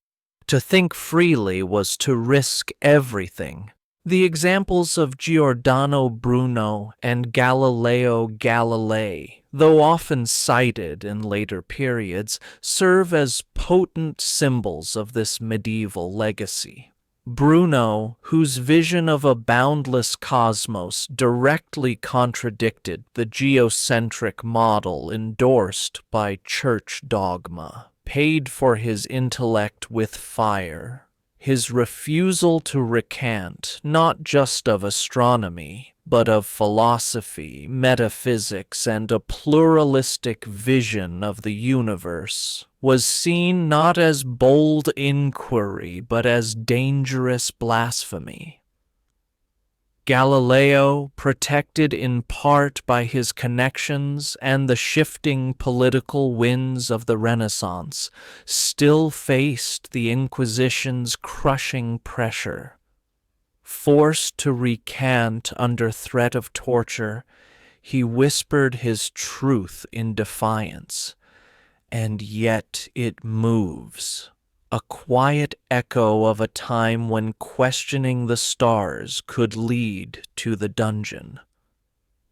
To think freely was to risk everything. The examples of Giordano Bruno and Galileo Galilei, though often cited in later periods, serve as potent symbols of this medieval legacy. Bruno, whose vision of a boundless cosmos directly contradicted the geocentric model endorsed by church dogma, paid for his intellect with fire. His refusal to recant not just of astronomy, but of philosophy, metaphysics, and a pluralistic vision of the universe, was seen not as bold inquiry, but as dangerous blasphemy. Galileo, protected in part by his connections and the shifting political winds of the Renaissance, still faced the Inquisition's crushing pressure. Forced to recant under threat of torture, he whispered his truth in defiance, and yet it moves. A quiet echo of a time when questioning the stars could lead to the dungeon.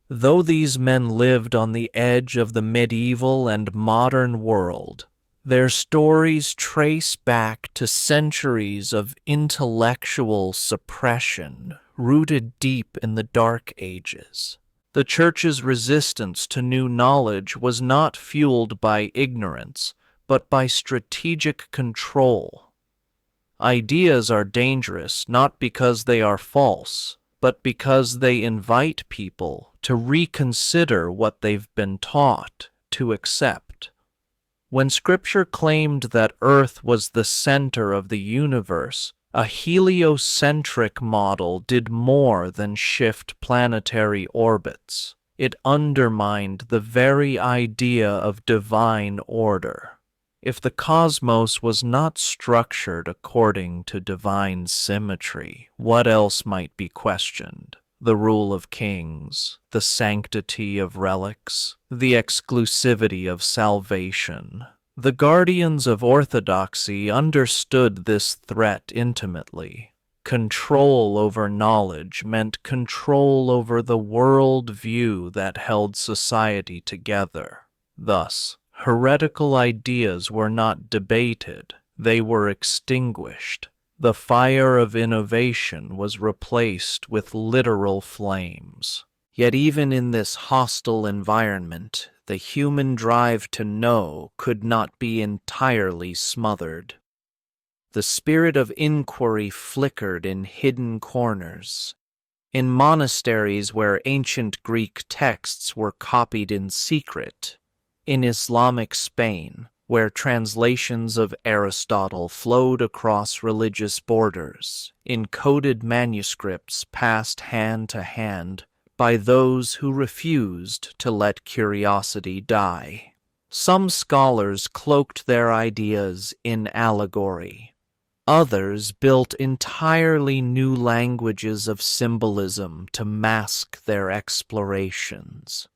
Though these men lived on the edge of the medieval and modern world, their stories trace back to centuries of intellectual suppression rooted deep in the Dark Ages. The Church's resistance to new knowledge was not fueled by ignorance, but by strategic control. Ideas are dangerous not because they are false, but because they invite people to reconsider what they've been taught to accept. When Scripture claimed that Earth was the center of the universe, a heliocentric model did more than shift planetary orbits. It undermined the very idea of divine order. If the cosmos was not structured according to divine symmetry, what else might be questioned? The rule of kings, the sanctity of relics, the exclusivity of salvation. The guardians of orthodoxy understood this threat intimately. Control over knowledge meant control over the world view that held society together. Thus, heretical ideas were not debated, they were extinguished. The fire of innovation was replaced with literal flames. Yet even in this hostile environment, the human drive to know could not be entirely smothered. The spirit of inquiry flickered in hidden corners. In monasteries where ancient Greek texts were copied in secret, in Islamic Spain, where translations of Aristotle flowed across religious borders, in coded manuscripts passed hand to hand by those who refused to let curiosity die. Some scholars cloaked their ideas in allegory. Others built entirely new languages of symbolism to mask their explorations.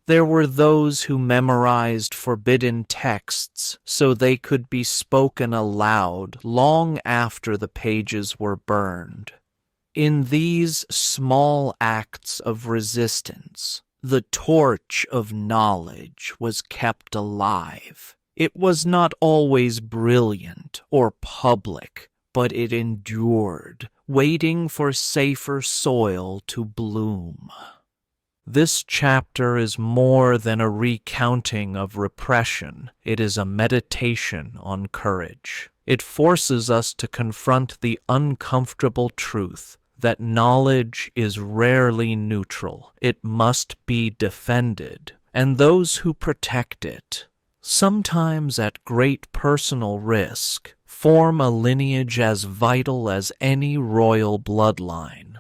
There were those who memorized forbidden texts so they could be spoken aloud long after the pages were burned. In these small acts of resistance, the torch of knowledge was kept alive. It was not always brilliant or public, but it endured, waiting for safer soil to bloom. This chapter is more than a recounting of repression. It is a meditation on courage. It forces us to confront the uncomfortable truth that knowledge is rarely neutral. It must be defended, and those who protect it, sometimes at great personal risk, form a lineage as vital as any royal bloodline.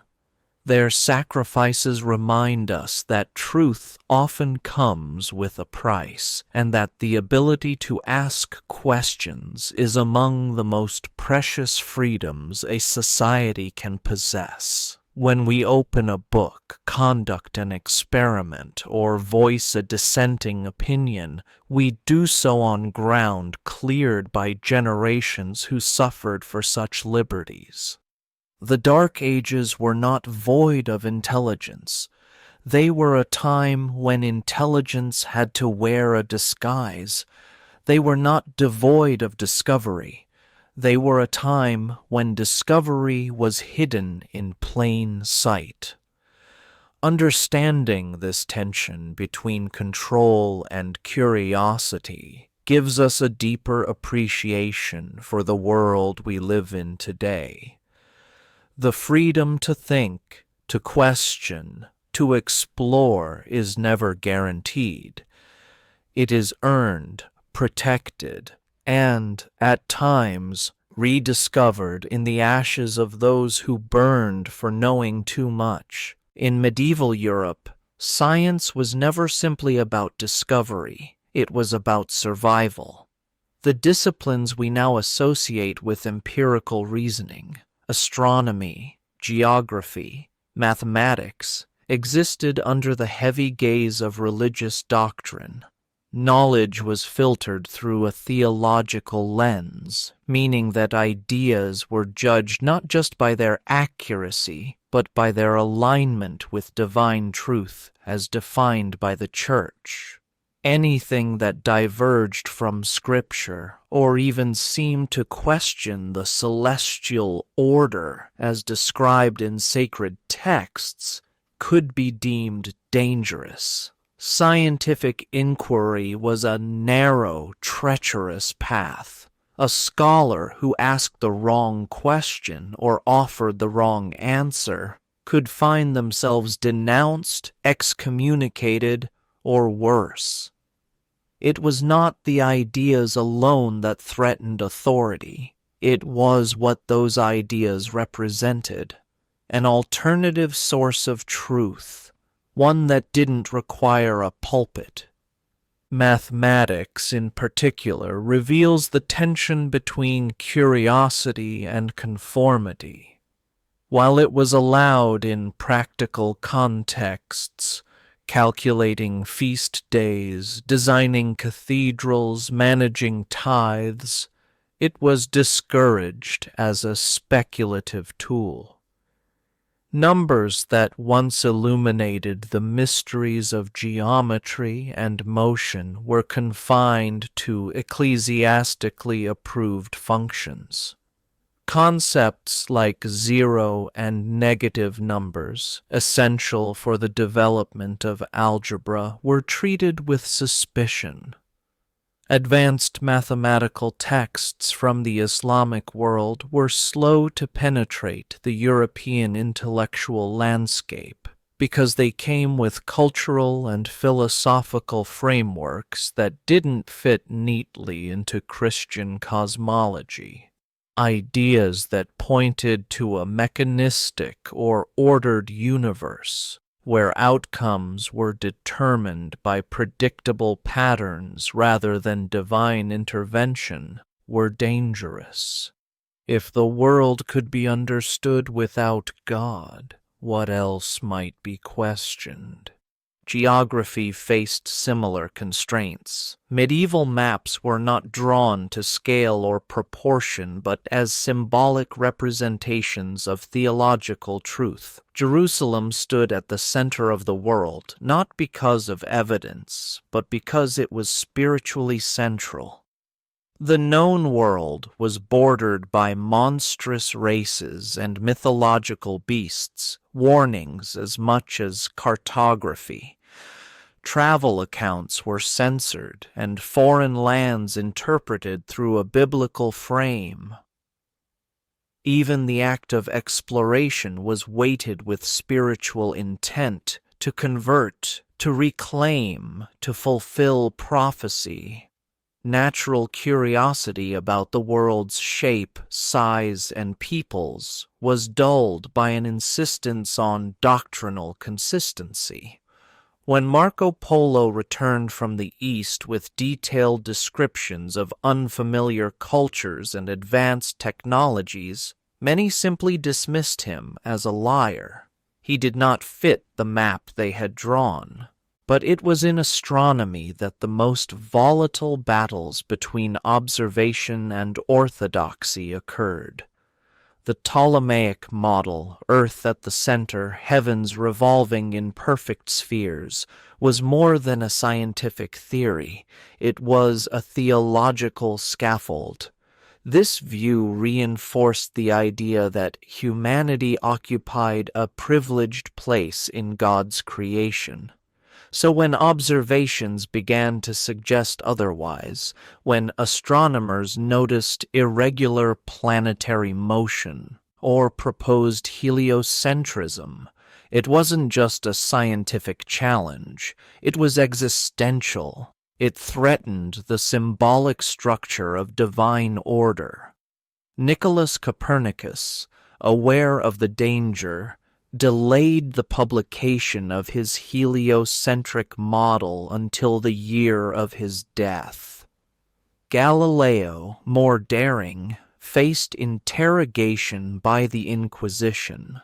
Their sacrifices remind us that truth often comes with a price, and that the ability to ask questions is among the most precious freedoms a society can possess. When we open a book, conduct an experiment, or voice a dissenting opinion, we do so on ground cleared by generations who suffered for such liberties. The Dark Ages were not void of intelligence. They were a time when intelligence had to wear a disguise. They were not devoid of discovery. They were a time when discovery was hidden in plain sight. Understanding this tension between control and curiosity gives us a deeper appreciation for the world we live in today. The freedom to think, To question, to explore is never guaranteed. It is earned, protected, and, at times, rediscovered in the ashes of those who burned for knowing too much. In medieval Europe, science was never simply about discovery, it was about survival. The disciplines we now associate with empirical reasoning, astronomy, geography, mathematics, existed under the heavy gaze of religious doctrine. Knowledge was filtered through a theological lens, meaning that ideas were judged not just by their accuracy, but by their alignment with divine truth as defined by the Church. Anything that diverged from Scripture, or even seemed to question the celestial order as described in sacred texts, could be deemed dangerous. Scientific inquiry was a narrow, treacherous path. A scholar who asked the wrong question or offered the wrong answer could find themselves denounced, excommunicated, or worse. It was not the ideas alone that threatened authority. It was what those ideas represented, an alternative source of truth, one that didn't require a pulpit. Mathematics, in particular, reveals the tension between curiosity and conformity. While it was allowed in practical contexts, calculating feast days, designing cathedrals, managing tithes, it was discouraged as a speculative tool. Numbers that once illuminated the mysteries of geometry and motion were confined to ecclesiastically approved functions. Concepts like zero and negative numbers, essential for the development of algebra, were treated with suspicion. Advanced mathematical texts from the Islamic world were slow to penetrate the European intellectual landscape because they came with cultural and philosophical frameworks that didn't fit neatly into Christian cosmology. Ideas that pointed to a mechanistic or ordered universe, where outcomes were determined by predictable patterns rather than divine intervention, were dangerous. If the world could be understood without God, what else might be questioned? Geography faced similar constraints. Medieval maps were not drawn to scale or proportion, but as symbolic representations of theological truth. Jerusalem stood at the center of the world, not because of evidence, but because it was spiritually central. The known world was bordered by monstrous races and mythological beasts, warnings as much as cartography. Travel accounts were censored and foreign lands interpreted through a biblical frame. Even the act of exploration was weighted with spiritual intent to convert, to reclaim, to fulfill prophecy. Natural curiosity about the world's shape, size, and peoples was dulled by an insistence on doctrinal consistency. When Marco Polo returned from the East with detailed descriptions of unfamiliar cultures and advanced technologies, many simply dismissed him as a liar. He did not fit the map they had drawn. But it was in astronomy that the most volatile battles between observation and orthodoxy occurred. The Ptolemaic model, Earth at the center, heavens revolving in perfect spheres, was more than a scientific theory. It was a theological scaffold. This view reinforced the idea that humanity occupied a privileged place in God's creation. So when observations began to suggest otherwise, when astronomers noticed irregular planetary motion or proposed heliocentrism, It wasn't just a scientific challenge, it was existential. It threatened the symbolic structure of divine order. Nicholas Copernicus, aware of the danger, delayed the publication of his heliocentric model until the year of his death. Galileo, more daring, faced interrogation by the Inquisition.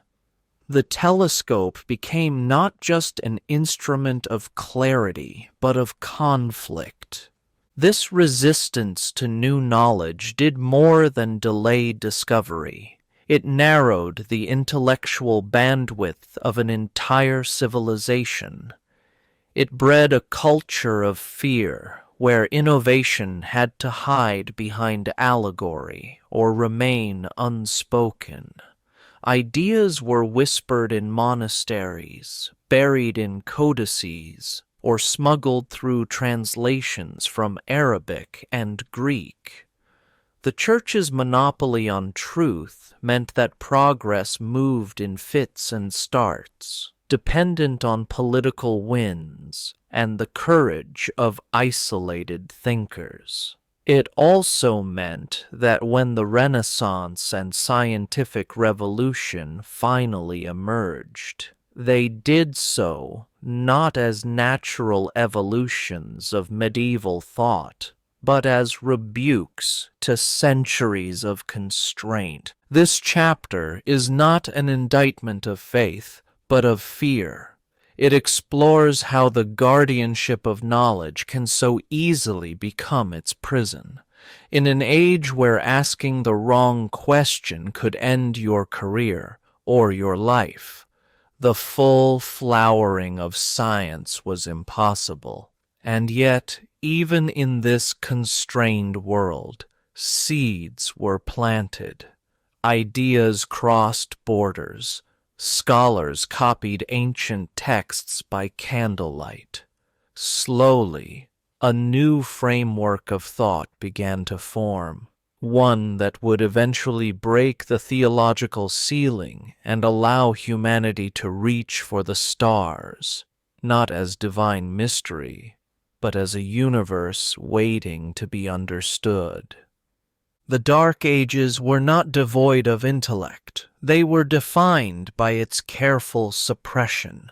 The telescope became not just an instrument of clarity, but of conflict. This resistance to new knowledge did more than delay discovery. It narrowed the intellectual bandwidth of an entire civilization. It bred a culture of fear, where innovation had to hide behind allegory or remain unspoken. Ideas were whispered in monasteries, buried in codices, or smuggled through translations from Arabic and Greek. The Church's monopoly on truth meant that progress moved in fits and starts, dependent on political winds and the courage of isolated thinkers. It also meant that when the Renaissance and scientific revolution finally emerged, they did so not as natural evolutions of medieval thought, but as rebukes to centuries of constraint. This chapter is not an indictment of faith, but of fear. It explores how the guardianship of knowledge can so easily become its prison. In an age where asking the wrong question could end your career or your life, the full flowering of science was impossible. And yet, even in this constrained world, seeds were planted. Ideas crossed borders. Scholars copied ancient texts by candlelight. Slowly, a new framework of thought began to form, one that would eventually break the theological ceiling and allow humanity to reach for the stars, not as divine mystery, but as a universe waiting to be understood. The Dark Ages were not devoid of intellect. They were defined by its careful suppression.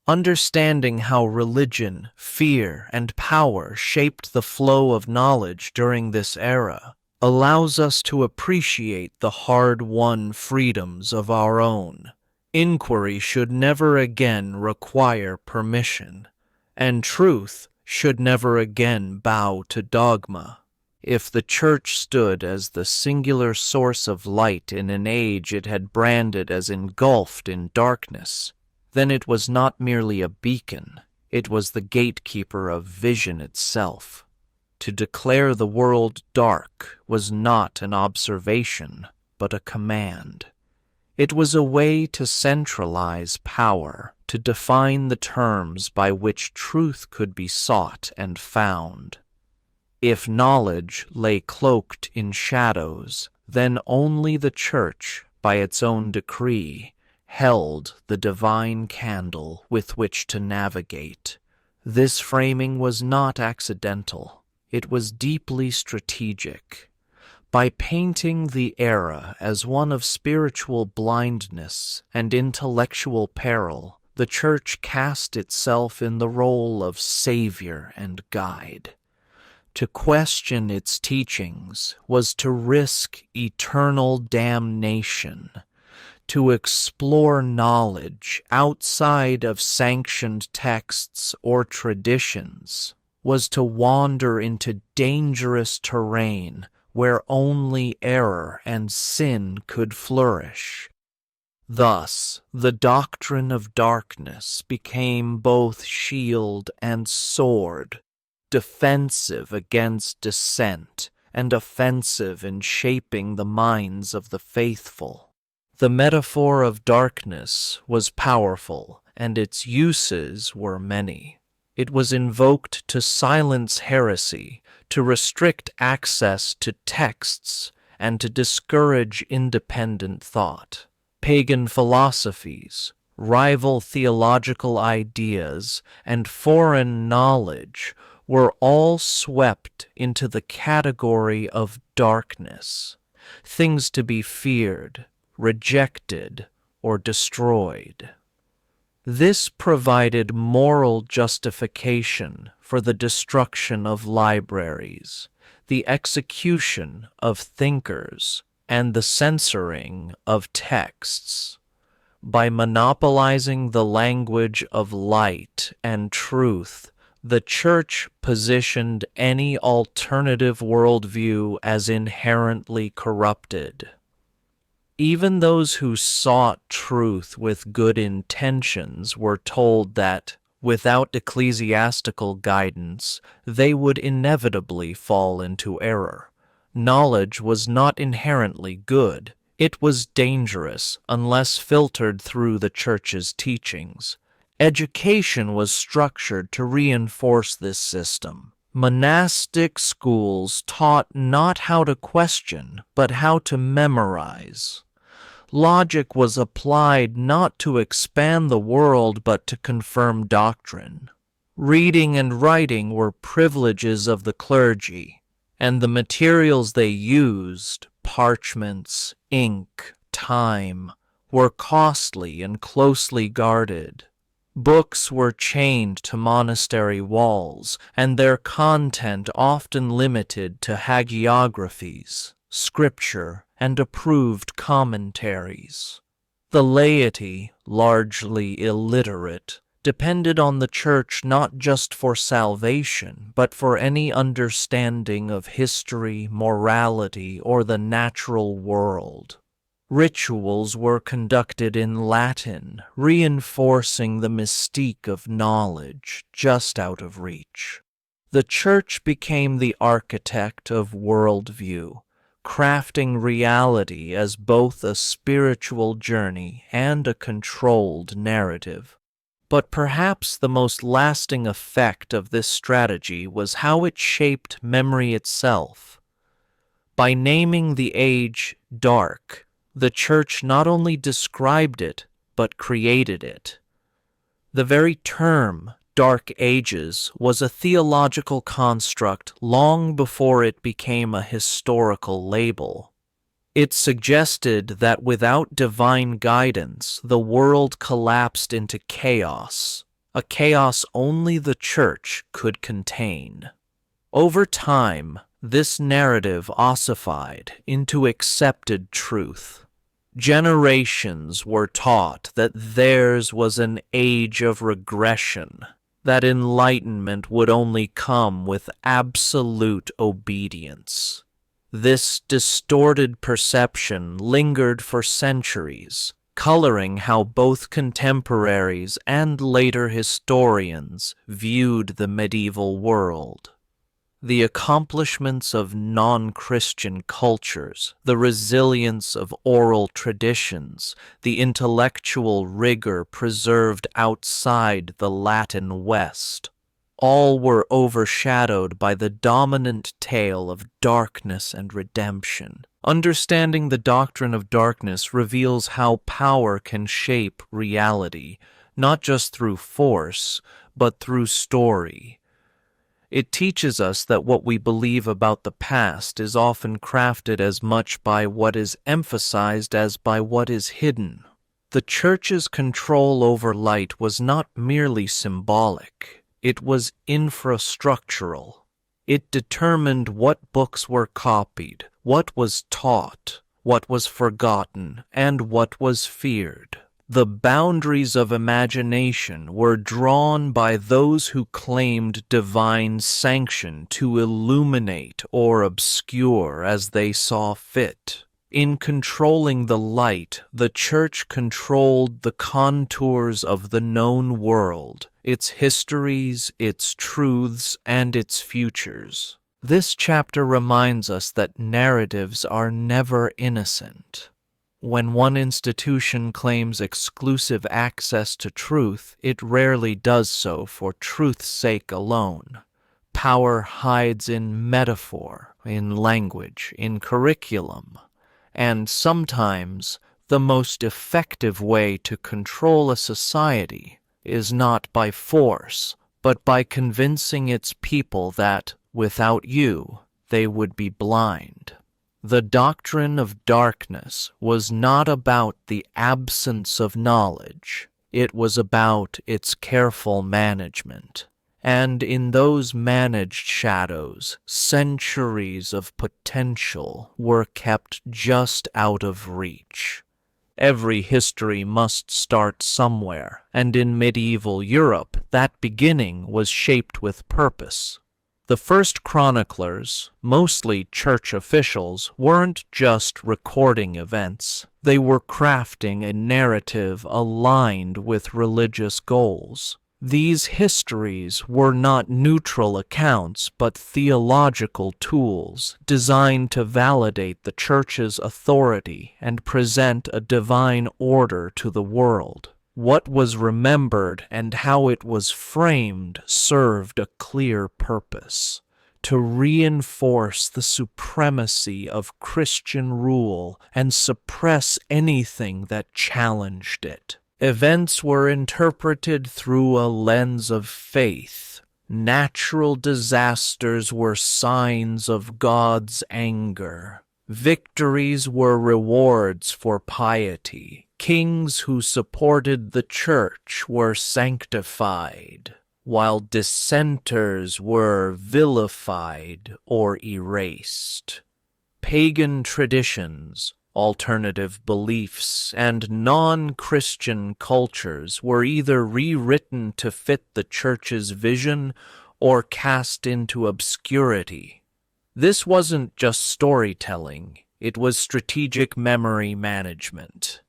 Understanding how religion, fear, and power shaped the flow of knowledge during this era allows us to appreciate the hard-won freedoms of our own. Inquiry should never again require permission, and truth should never again bow to dogma. If the Church stood as the singular source of light in an age it had branded as engulfed in darkness, then it was not merely a beacon, it was the gatekeeper of vision itself. To declare the world dark was not an observation, but a command. It was a way to centralize power, to define the terms by which truth could be sought and found. If knowledge lay cloaked in shadows, then only the Church, by its own decree, held the divine candle with which to navigate. This framing was not accidental. It was deeply strategic. By painting the era as one of spiritual blindness and intellectual peril, the Church cast itself in the role of savior and guide. To question its teachings was to risk eternal damnation. To explore knowledge outside of sanctioned texts or traditions was to wander into dangerous terrain where only error and sin could flourish. Thus, the doctrine of darkness became both shield and sword, defensive against dissent and offensive in shaping the minds of the faithful. The metaphor of darkness was powerful, and its uses were many. It was invoked to silence heresy, to restrict access to texts, and to discourage independent thought. Pagan philosophies, rival theological ideas, and foreign knowledge were all swept into the category of darkness, things to be feared, rejected, or destroyed. This provided moral justification for the destruction of libraries, the execution of thinkers, and the censoring of texts. By monopolizing the language of light and truth, the Church positioned any alternative worldview as inherently corrupted. Even those who sought truth with good intentions were told that, without ecclesiastical guidance, they would inevitably fall into error. Knowledge was not inherently good. It was dangerous unless filtered through the Church's teachings. Education was structured to reinforce this system. Monastic schools taught not how to question, but how to memorize. Logic was applied not to expand the world but to confirm doctrine. Reading and writing were privileges of the clergy, and the materials they used, parchments, ink, time, were costly and closely guarded. Books were chained to monastery walls, and their content often limited to hagiographies, scripture, and approved commentaries. The laity, largely illiterate, depended on the Church not just for salvation, but for any understanding of history, morality, or the natural world. Rituals were conducted in Latin, reinforcing the mystique of knowledge just out of reach. The Church became the architect of worldview, crafting reality as both a spiritual journey and a controlled narrative. But perhaps the most lasting effect of this strategy was how it shaped memory itself. By naming the age dark, the Church not only described it, but created it. The very term, Dark Ages, was a theological construct long before it became a historical label. It suggested that without divine guidance, the world collapsed into chaos, a chaos only the Church could contain. Over time, this narrative ossified into accepted truth. Generations were taught that theirs was an age of regression, that enlightenment would only come with absolute obedience. This distorted perception lingered for centuries, coloring how both contemporaries and later historians viewed the medieval world. The accomplishments of non-Christian cultures, the resilience of oral traditions, the intellectual rigor preserved outside the Latin West, all were overshadowed by the dominant tale of darkness and redemption. Understanding the doctrine of darkness reveals how power can shape reality, not just through force, but through story. It teaches us that what we believe about the past is often crafted as much by what is emphasized as by what is hidden. The Church's control over light was not merely symbolic, it was infrastructural. It determined what books were copied, what was taught, what was forgotten, and what was feared. The boundaries of imagination were drawn by those who claimed divine sanction to illuminate or obscure as they saw fit. In controlling the light, the Church controlled the contours of the known world, its histories, its truths, and its futures. This chapter reminds us that narratives are never innocent. When one institution claims exclusive access to truth, it rarely does so for truth's sake alone. Power hides in metaphor, in language, in curriculum, and sometimes The most effective way to control a society is not by force, but by convincing its people that, without you, they would be blind. The doctrine of darkness was not about the absence of knowledge. It was about its careful management. And in those managed shadows, centuries of potential were kept just out of reach. Every history must start somewhere, and in medieval Europe, that beginning was shaped with purpose. The first chroniclers, mostly church officials, weren't just recording events. They were crafting a narrative aligned with religious goals. These histories were not neutral accounts, but theological tools designed to validate the Church's authority and present a divine order to the world. What was remembered and how it was framed served a clear purpose: to reinforce the supremacy of Christian rule and suppress anything that challenged it. Events were interpreted through a lens of faith. Natural disasters were signs of God's anger. Victories were rewards for piety. Kings who supported the Church were sanctified, while dissenters were vilified or erased. Pagan traditions, alternative beliefs, and non-Christian cultures were either rewritten to fit the Church's vision or cast into obscurity. This wasn't just storytelling, it was strategic memory management.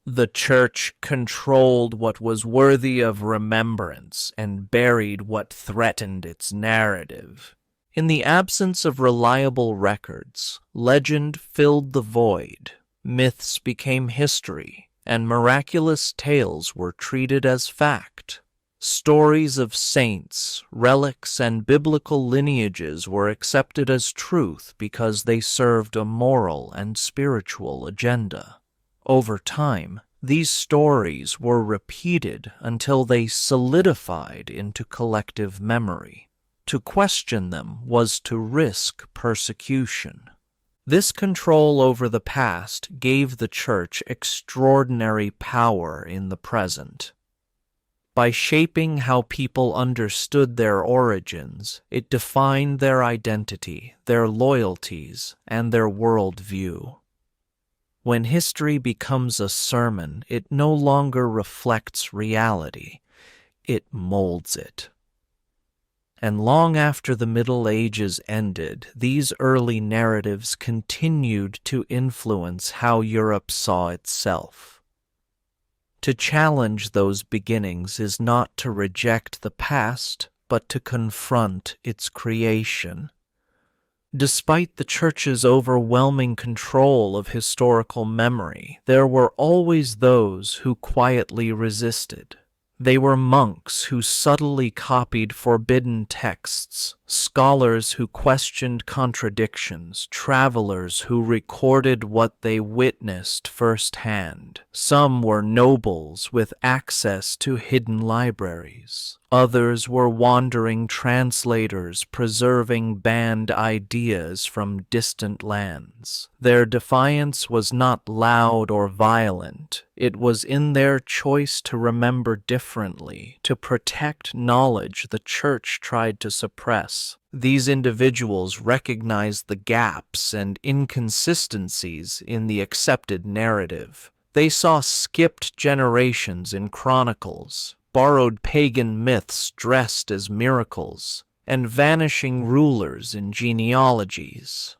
The Church controlled what was worthy of remembrance and buried what threatened its narrative. In the absence of reliable records, legend filled the void, myths became history, and miraculous tales were treated as fact. Stories of saints, relics, and biblical lineages were accepted as truth because they served a moral and spiritual agenda. Over time, these stories were repeated until they solidified into collective memory. To question them was to risk persecution. This control over the past gave the Church extraordinary power in the present. By shaping how people understood their origins, it defined their identity, their loyalties, and their worldview. When history becomes a sermon, it no longer reflects reality, it molds it. And long after the Middle Ages ended, these early narratives continued to influence how Europe saw itself. To challenge those beginnings is not to reject the past, but to confront its creation. Despite the Church's overwhelming control of historical memory, there were always those who quietly resisted. They were monks who subtly copied forbidden texts, scholars who questioned contradictions, travelers who recorded what they witnessed firsthand. Some were nobles with access to hidden libraries. Others were wandering translators preserving banned ideas from distant lands. Their defiance was not loud or violent. It was in their choice to remember differently, to protect knowledge the Church tried to suppress. These individuals recognized the gaps and inconsistencies in the accepted narrative. They saw skipped generations in chronicles, borrowed pagan myths dressed as miracles, and vanishing rulers in genealogies.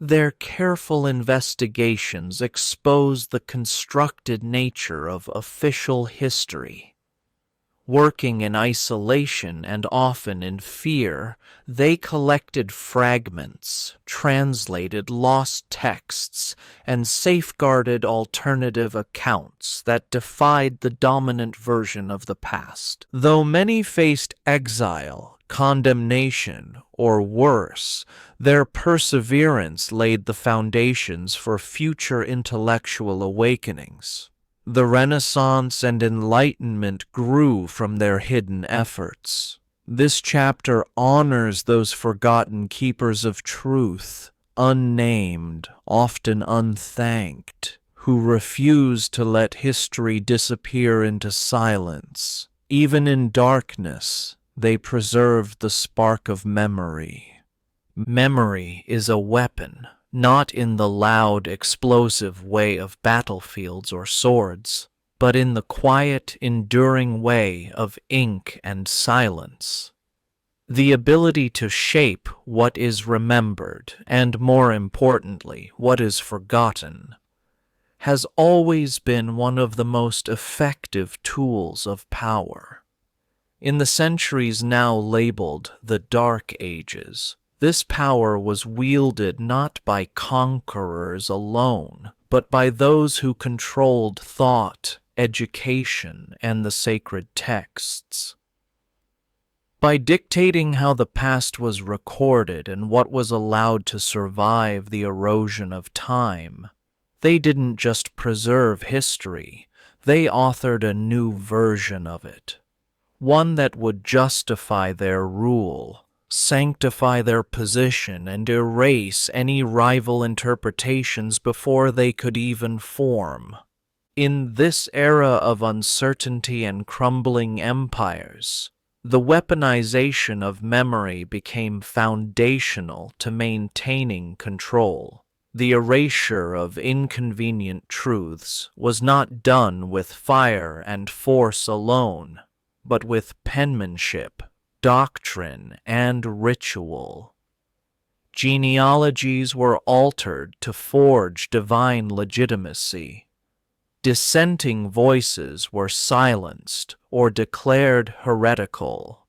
Their careful investigations exposed the constructed nature of official history. Working in isolation and often in fear, they collected fragments, translated lost texts, and safeguarded alternative accounts that defied the dominant version of the past. Though many faced exile, condemnation, or worse, their perseverance laid the foundations for future intellectual awakenings. The Renaissance and Enlightenment grew from their hidden efforts. This chapter honors those forgotten keepers of truth, unnamed, often unthanked, who refuse to let history disappear into silence. Even in darkness, they preserved the spark of memory. Memory is a weapon, not in the loud, explosive way of battlefields or swords, but in the quiet, enduring way of ink and silence. The ability to shape what is remembered, and more importantly, what is forgotten, has always been one of the most effective tools of power. In the centuries now labeled the Dark Ages, this power was wielded not by conquerors alone, but by those who controlled thought, education, and the sacred texts. By dictating how the past was recorded and what was allowed to survive the erosion of time, they didn't just preserve history, they authored a new version of it. One that would justify their rule, sanctify their position, and erase any rival interpretations before they could even form. In this era of uncertainty and crumbling empires, the weaponization of memory became foundational to maintaining control. The erasure of inconvenient truths was not done with fire and force alone, but with penmanship, doctrine, and ritual. Genealogies were altered to forge divine legitimacy. Dissenting voices were silenced or declared heretical.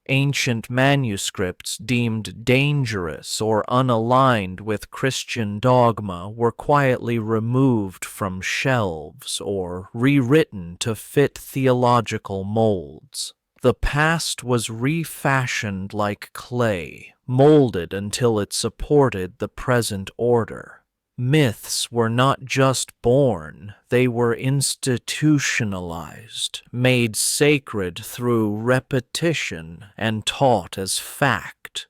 Ancient manuscripts deemed dangerous or unaligned with Christian dogma were quietly removed from shelves or rewritten to fit theological molds. The past was refashioned like clay, molded until it supported the present order. Myths were not just born, they were institutionalized, made sacred through repetition, and taught as fact.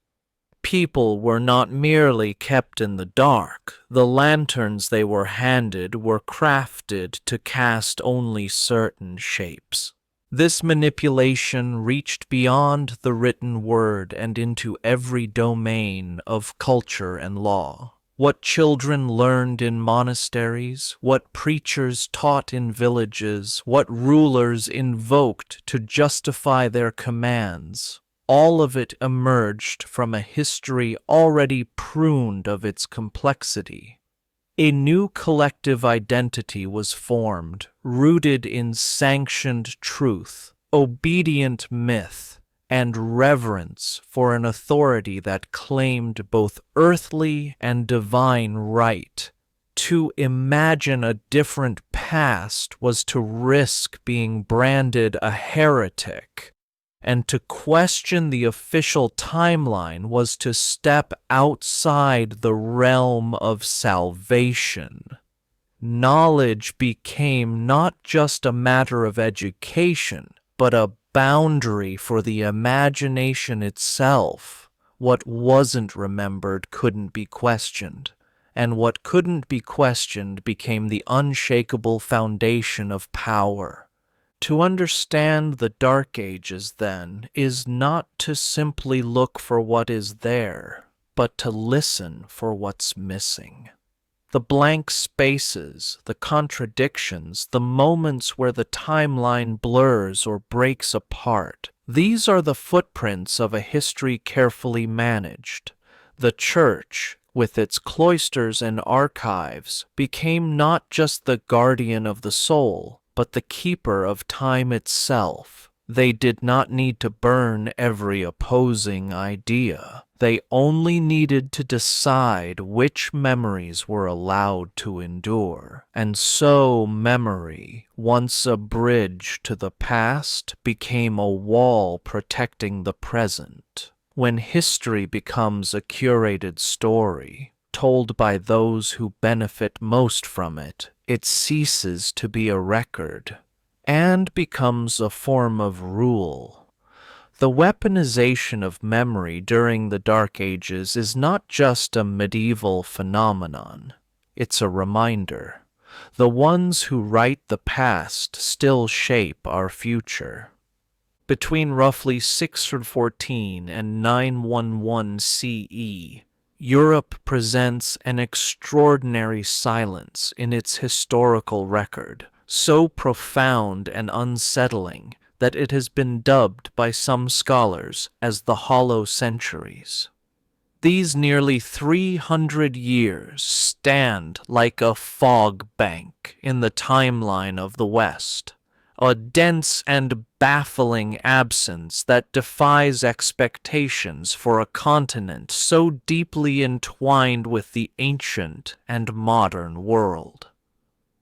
People were not merely kept in the dark. The lanterns they were handed were crafted to cast only certain shapes. This manipulation reached beyond the written word and into every domain of culture and law. What children learned in monasteries, what preachers taught in villages, what rulers invoked to justify their commands, all of it emerged from a history already pruned of its complexity. A new collective identity was formed, rooted in sanctioned truth, obedient myth, and reverence for an authority that claimed both earthly and divine right. To imagine a different past was to risk being branded a heretic, and to question the official timeline was to step outside the realm of salvation. Knowledge became not just a matter of education, but a boundary for the imagination itself. What wasn't remembered couldn't be questioned, and what couldn't be questioned became the unshakable foundation of power. To understand the Dark Ages, then, is not to simply look for what is there, but to listen for what's missing. The blank spaces, the contradictions, the moments where the timeline blurs or breaks apart. These are the footprints of a history carefully managed. The Church, with its cloisters and archives, became not just the guardian of the soul, but the keeper of time itself. They did not need to burn every opposing idea. They only needed to decide which memories were allowed to endure. And so memory, once a bridge to the past, became a wall protecting the present. When history becomes a curated story, told by those who benefit most from it, it ceases to be a record and becomes a form of rule. The weaponization of memory during the Dark Ages is not just a medieval phenomenon. It's a reminder. The ones who write the past still shape our future. Between roughly 614 and 911 CE, Europe presents an extraordinary silence in its historical record, so profound and unsettling that it has been dubbed by some scholars as the Hollow Centuries. These nearly 300 years stand like a fog bank in the timeline of the West, a dense and baffling absence that defies expectations for a continent so deeply entwined with the ancient and modern world.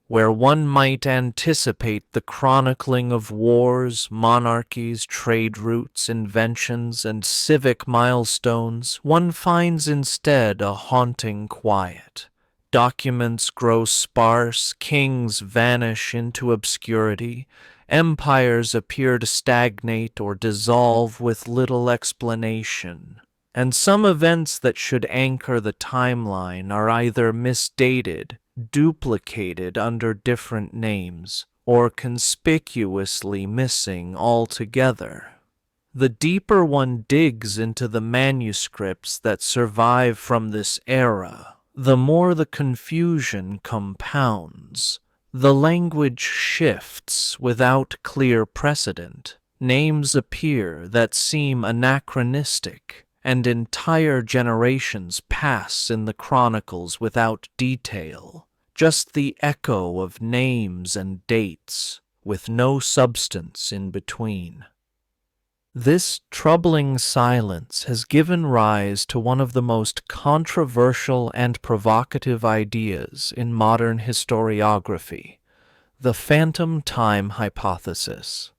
Where one might anticipate the chronicling of wars, monarchies, trade routes, inventions, and civic milestones, one finds instead a haunting quiet. Documents grow sparse, kings vanish into obscurity, empires appear to stagnate or dissolve with little explanation. And some events that should anchor the timeline are either misdated, duplicated under different names, or conspicuously missing altogether. The deeper one digs into the manuscripts that survive from this era, the more the confusion compounds. The language shifts without clear precedent. Names appear that seem anachronistic, and entire generations pass in the chronicles without detail, just the echo of names and dates, with no substance in between. This troubling silence has given rise to one of the most controversial and provocative ideas in modern historiography, the phantom time hypothesis.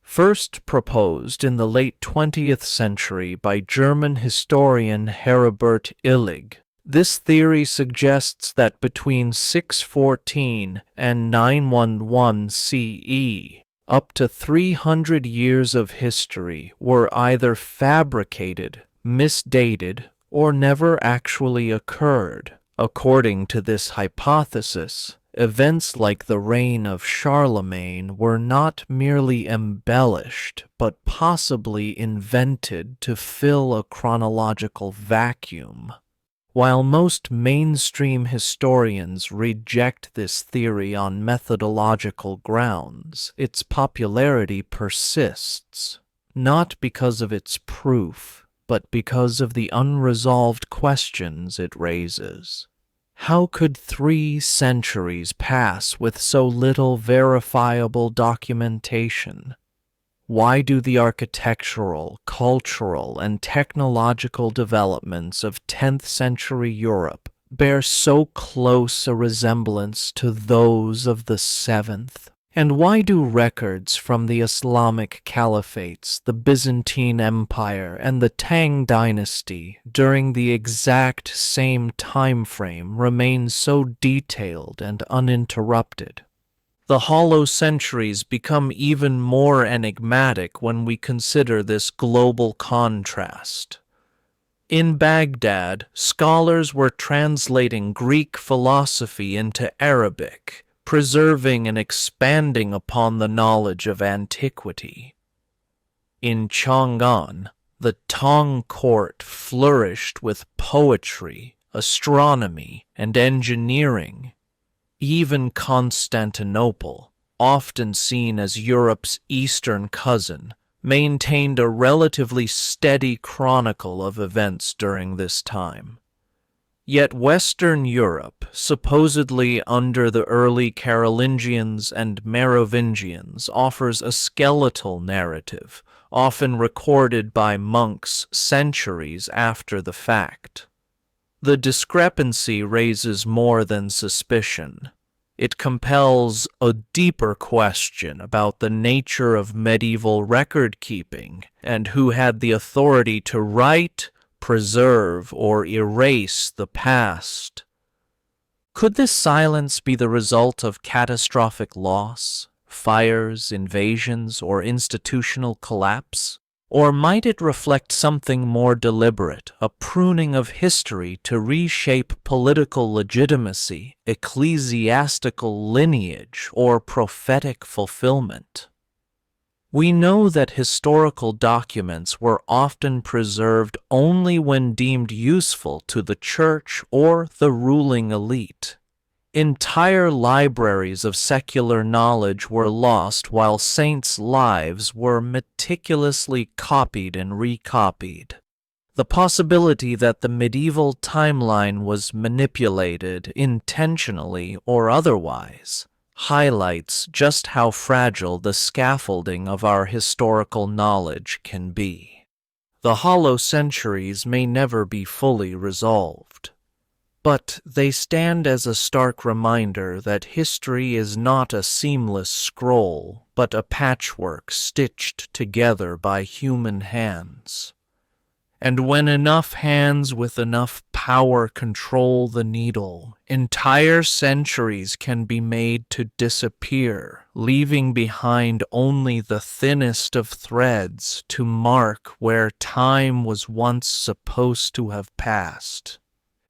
First proposed in the late 20th century by German historian Heribert Illig, this theory suggests that between 614 and 911 CE, up to 300 years of history were either fabricated, misdated, or never actually occurred. According to this hypothesis, events like the reign of Charlemagne were not merely embellished, but possibly invented to fill a chronological vacuum. While most mainstream historians reject this theory on methodological grounds, its popularity persists, not because of its proof, but because of the unresolved questions it raises. How could 3 centuries pass with so little verifiable documentation? Why do the architectural, cultural, and technological developments of 10th century Europe bear so close a resemblance to those of the 7th? And why do records from the Islamic caliphates, the Byzantine Empire, and the Tang dynasty during the exact same time frame remain so detailed and uninterrupted? The Hollow Centuries become even more enigmatic when we consider this global contrast. In Baghdad, scholars were translating Greek philosophy into Arabic, preserving and expanding upon the knowledge of antiquity. In Chang'an, the Tang court flourished with poetry, astronomy, and engineering. Even Constantinople, often seen as Europe's eastern cousin, maintained a relatively steady chronicle of events during this time. Yet Western Europe, supposedly under the early Carolingians and Merovingians, offers a skeletal narrative, often recorded by monks centuries after the fact. The discrepancy raises more than suspicion. It compels a deeper question about the nature of medieval record-keeping and who had the authority to write, preserve, or erase the past. Could this silence be the result of catastrophic loss, fires, invasions, or institutional collapse? Or might it reflect something more deliberate, a pruning of history to reshape political legitimacy, ecclesiastical lineage, or prophetic fulfillment? We know that historical documents were often preserved only when deemed useful to the church or the ruling elite. Entire libraries of secular knowledge were lost while saints' lives were meticulously copied and recopied. The possibility that the medieval timeline was manipulated intentionally or otherwise highlights just how fragile the scaffolding of our historical knowledge can be. The hollow centuries may never be fully resolved, but they stand as a stark reminder that history is not a seamless scroll, but a patchwork stitched together by human hands. And when enough hands with enough power control the needle, entire centuries can be made to disappear, leaving behind only the thinnest of threads to mark where time was once supposed to have passed.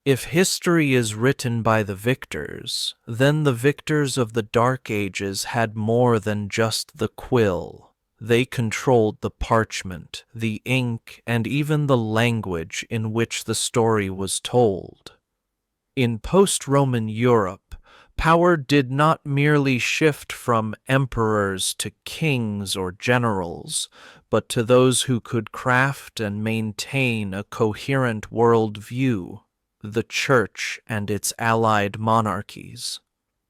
If history is written by the victors, then the victors of the Dark Ages had more than just the quill. They controlled the parchment, the ink, and even the language in which the story was told. In post-Roman Europe, power did not merely shift from emperors to kings or generals, but to those who could craft and maintain a coherent worldview, the Church and its allied monarchies.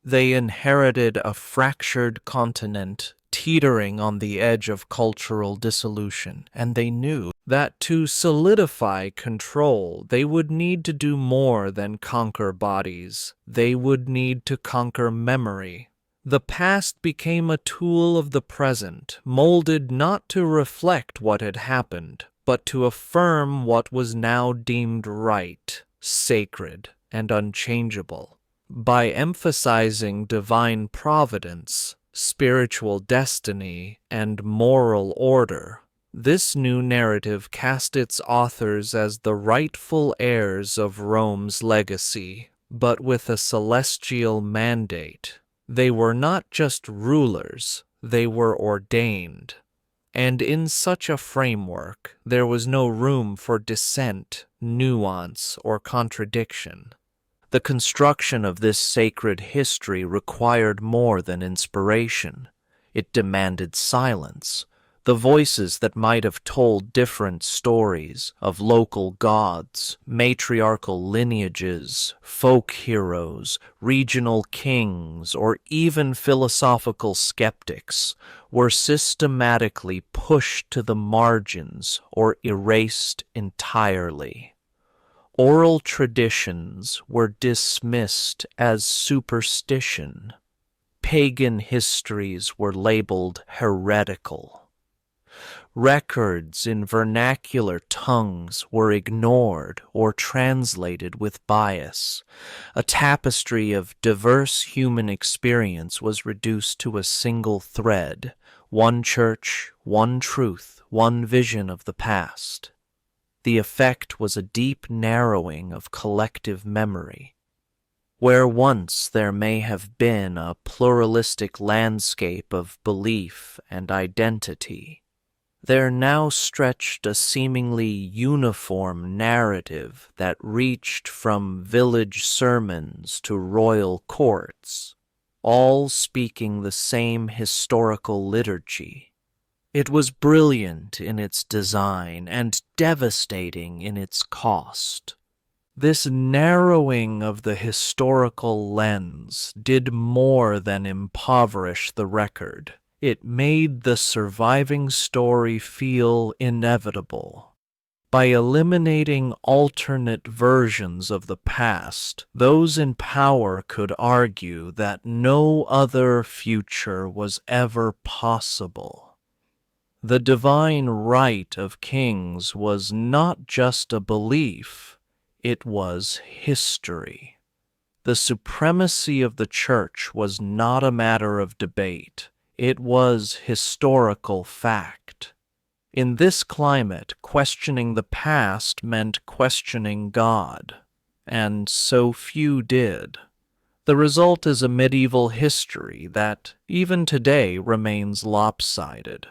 They inherited a fractured continent teetering on the edge of cultural dissolution, and they knew that to solidify control, they would need to do more than conquer bodies. They would need to conquer memory. The past became a tool of the present, molded not to reflect what had happened, but to affirm what was now deemed right, sacred, and unchangeable. By emphasizing divine providence, spiritual destiny, and moral order, this new narrative cast its authors as the rightful heirs of Rome's legacy, but with a celestial mandate. They were not just rulers, they were ordained. And in such a framework, there was no room for dissent, nuance, or contradiction. The construction of this sacred history required more than inspiration. It demanded silence, the voices that might have told different stories of local gods, matriarchal lineages, folk heroes, regional kings, or even philosophical skeptics were systematically pushed to the margins or erased entirely. Oral traditions were dismissed as superstition. Pagan histories were labeled heretical. Records in vernacular tongues were ignored or translated with bias. A tapestry of diverse human experience was reduced to a single thread, one church, one truth, one vision of the past. The effect was a deep narrowing of collective memory. Where once there may have been a pluralistic landscape of belief and identity, there now stretched a seemingly uniform narrative that reached from village sermons to royal courts, all speaking the same historical liturgy. It was brilliant in its design and devastating in its cost. This narrowing of the historical lens did more than impoverish the record. It made the surviving story feel inevitable. By eliminating alternate versions of the past, those in power could argue that no other future was ever possible. The divine right of kings was not just a belief, it was history. The supremacy of the church was not a matter of debate, it was historical fact. In this climate, questioning the past meant questioning God, and so few did. The result is a medieval history that, even today, remains lopsided.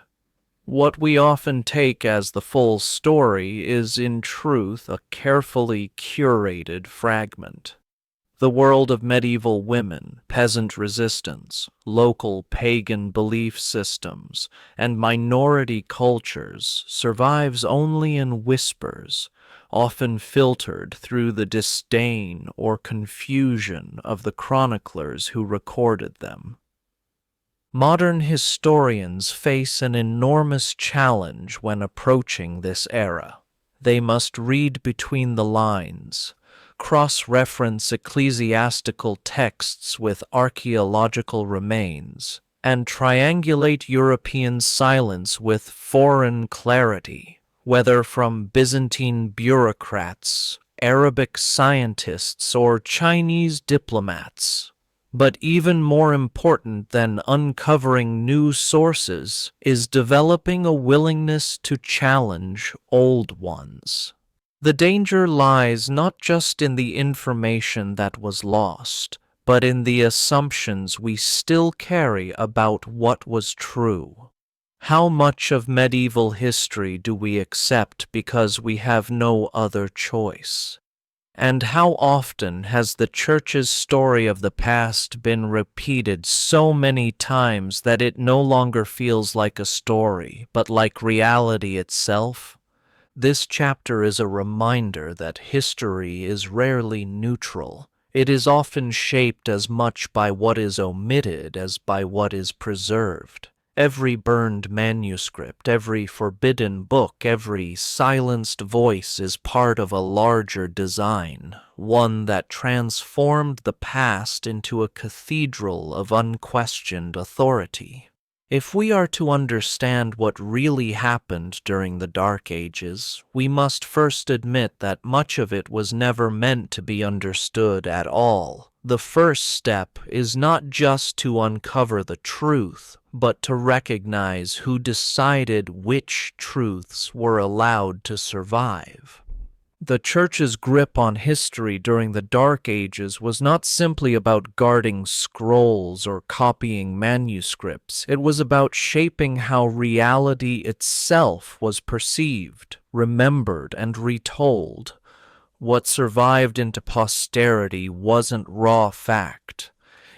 What we often take as the full story is, in truth, a carefully curated fragment. The world of medieval women, peasant resistance, local pagan belief systems, and minority cultures survives only in whispers, often filtered through the disdain or confusion of the chroniclers who recorded them. Modern historians face an enormous challenge when approaching this era. They must read between the lines, cross-reference ecclesiastical texts with archaeological remains, and triangulate European silence with foreign clarity, whether from Byzantine bureaucrats, Arabic scientists, or Chinese diplomats. But even more important than uncovering new sources is developing a willingness to challenge old ones. The danger lies not just in the information that was lost, but in the assumptions we still carry about what was true. How much of medieval history do we accept because we have no other choice? And how often has the Church's story of the past been repeated so many times that it no longer feels like a story, but like reality itself? This chapter is a reminder that history is rarely neutral. It is often shaped as much by what is omitted as by what is preserved. Every burned manuscript, every forbidden book, every silenced voice is part of a larger design, one that transformed the past into a cathedral of unquestioned authority. If we are to understand what really happened during the Dark Ages, we must first admit that much of it was never meant to be understood at all. The first step is not just to uncover the truth, but to recognize who decided which truths were allowed to survive. The Church's grip on history during the Dark Ages was not simply about guarding scrolls or copying manuscripts. It was about shaping how reality itself was perceived, remembered, and retold. What survived into posterity wasn't raw fact.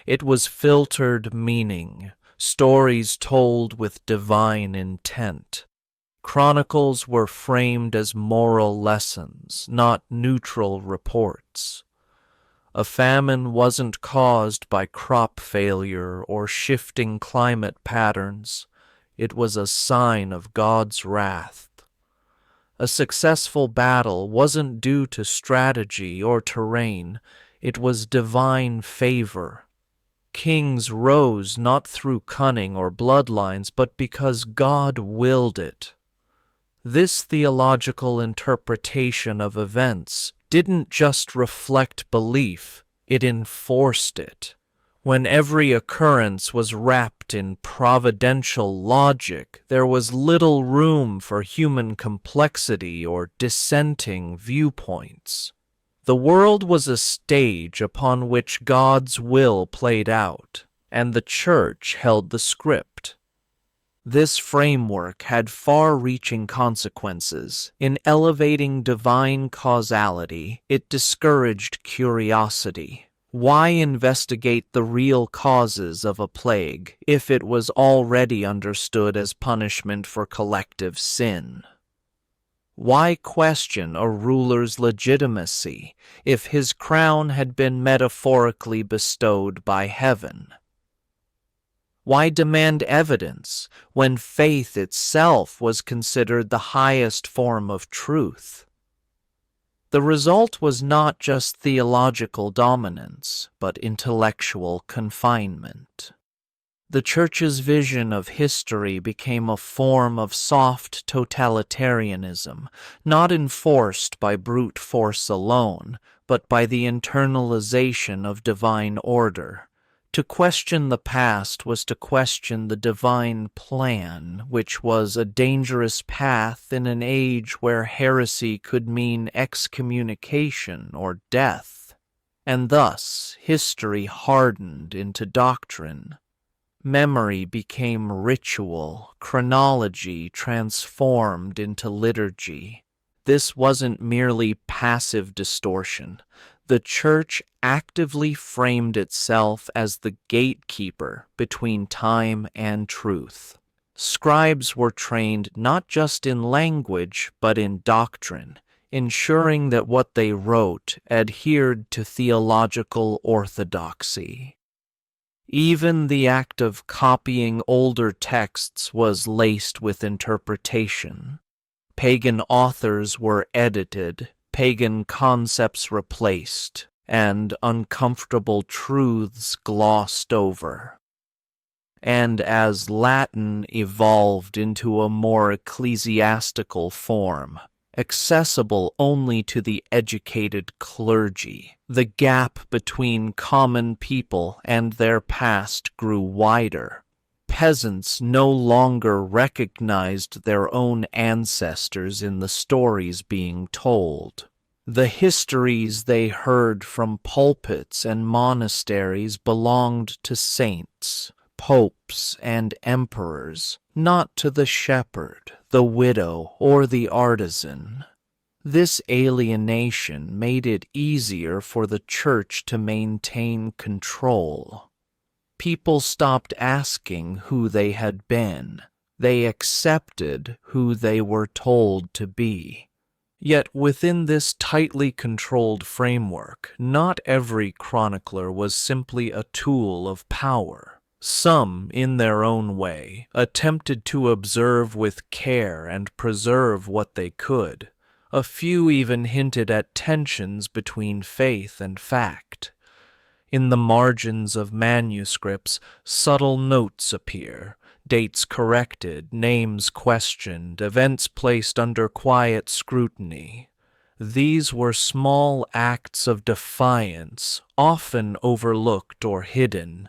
It was filtered meaning, stories told with divine intent. Chronicles were framed as moral lessons, not neutral reports. A famine wasn't caused by crop failure or shifting climate patterns. It was a sign of God's wrath. A successful battle wasn't due to strategy or terrain. It was divine favor. Kings rose not through cunning or bloodlines, but because God willed it. This theological interpretation of events didn't just reflect belief, it enforced it. When every occurrence was wrapped in providential logic, there was little room for human complexity or dissenting viewpoints. The world was a stage upon which God's will played out, and the Church held the script. This framework had far-reaching consequences. In elevating divine causality, it discouraged curiosity. Why investigate the real causes of a plague if it was already understood as punishment for collective sin? Why question a ruler's legitimacy if his crown had been metaphorically bestowed by heaven? Why demand evidence when faith itself was considered the highest form of truth? The result was not just theological dominance, but intellectual confinement. The Church's vision of history became a form of soft totalitarianism, not enforced by brute force alone, but by the internalization of divine order. To question the past was to question the divine plan, which was a dangerous path in an age where heresy could mean excommunication or death, and thus history hardened into doctrine. Memory became ritual, chronology transformed into liturgy. This wasn't merely passive distortion. The Church actively framed itself as the gatekeeper between time and truth. Scribes were trained not just in language, but in doctrine, ensuring that what they wrote adhered to theological orthodoxy. Even the act of copying older texts was laced with interpretation. Pagan authors were edited, pagan concepts replaced, and uncomfortable truths glossed over. And as Latin evolved into a more ecclesiastical form, accessible only to the educated clergy, the gap between common people and their past grew wider. Peasants no longer recognized their own ancestors in the stories being told. The histories they heard from pulpits and monasteries belonged to saints, popes, and emperors, not to the shepherd, the widow, or the artisan. This alienation made it easier for the Church to maintain control. People stopped asking who they had been. They accepted who they were told to be. Yet within this tightly controlled framework, not every chronicler was simply a tool of power. Some, in their own way, attempted to observe with care and preserve what they could. A few even hinted at tensions between faith and fact. In the margins of manuscripts, subtle notes appear, dates corrected, names questioned, events placed under quiet scrutiny. These were small acts of defiance, often overlooked or hidden.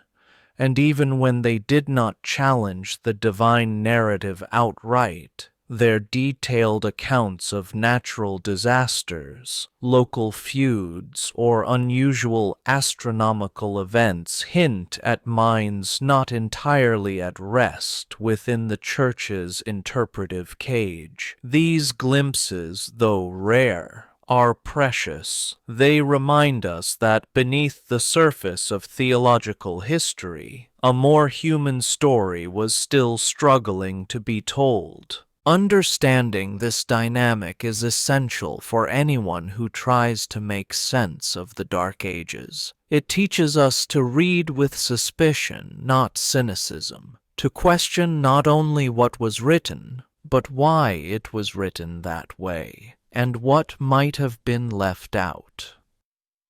And even when they did not challenge the divine narrative outright, their detailed accounts of natural disasters, local feuds, or unusual astronomical events hint at minds not entirely at rest within the Church's interpretive cage. These glimpses, though rare, are precious. They remind us that beneath the surface of theological history, a more human story was still struggling to be told. Understanding this dynamic is essential for anyone who tries to make sense of the Dark Ages. It teaches us to read with suspicion, not cynicism, to question not only what was written, but why it was written that way, and what might have been left out.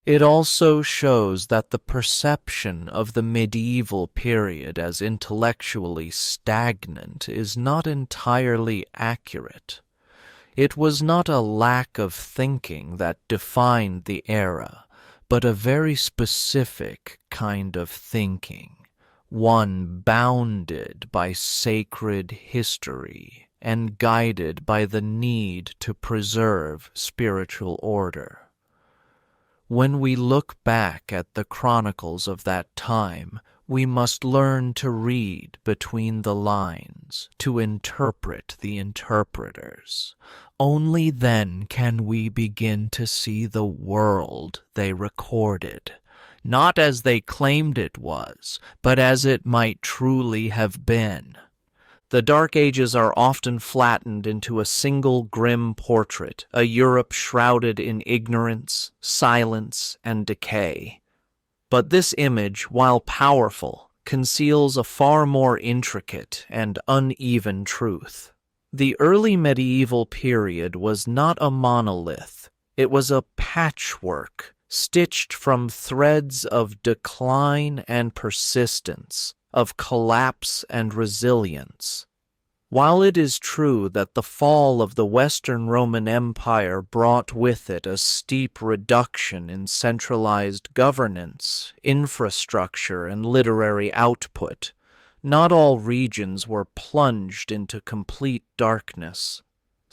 It also shows that the perception of the medieval period as intellectually stagnant is not entirely accurate. It was not a lack of thinking that defined the era, but a very specific kind of thinking, one bounded by sacred history and guided by the need to preserve spiritual order. When we look back at the chronicles of that time, we must learn to read between the lines, to interpret the interpreters. Only then can we begin to see the world they recorded, not as they claimed it was, but as it might truly have been. The Dark Ages are often flattened into a single grim portrait, a Europe shrouded in ignorance, silence, and decay. But this image, while powerful, conceals a far more intricate and uneven truth. The early medieval period was not a monolith. It was a patchwork, stitched from threads of decline and persistence, of collapse and resilience. While it is true that the fall of the Western Roman Empire brought with it a steep reduction in centralized governance, infrastructure, and literary output, not all regions were plunged into complete darkness.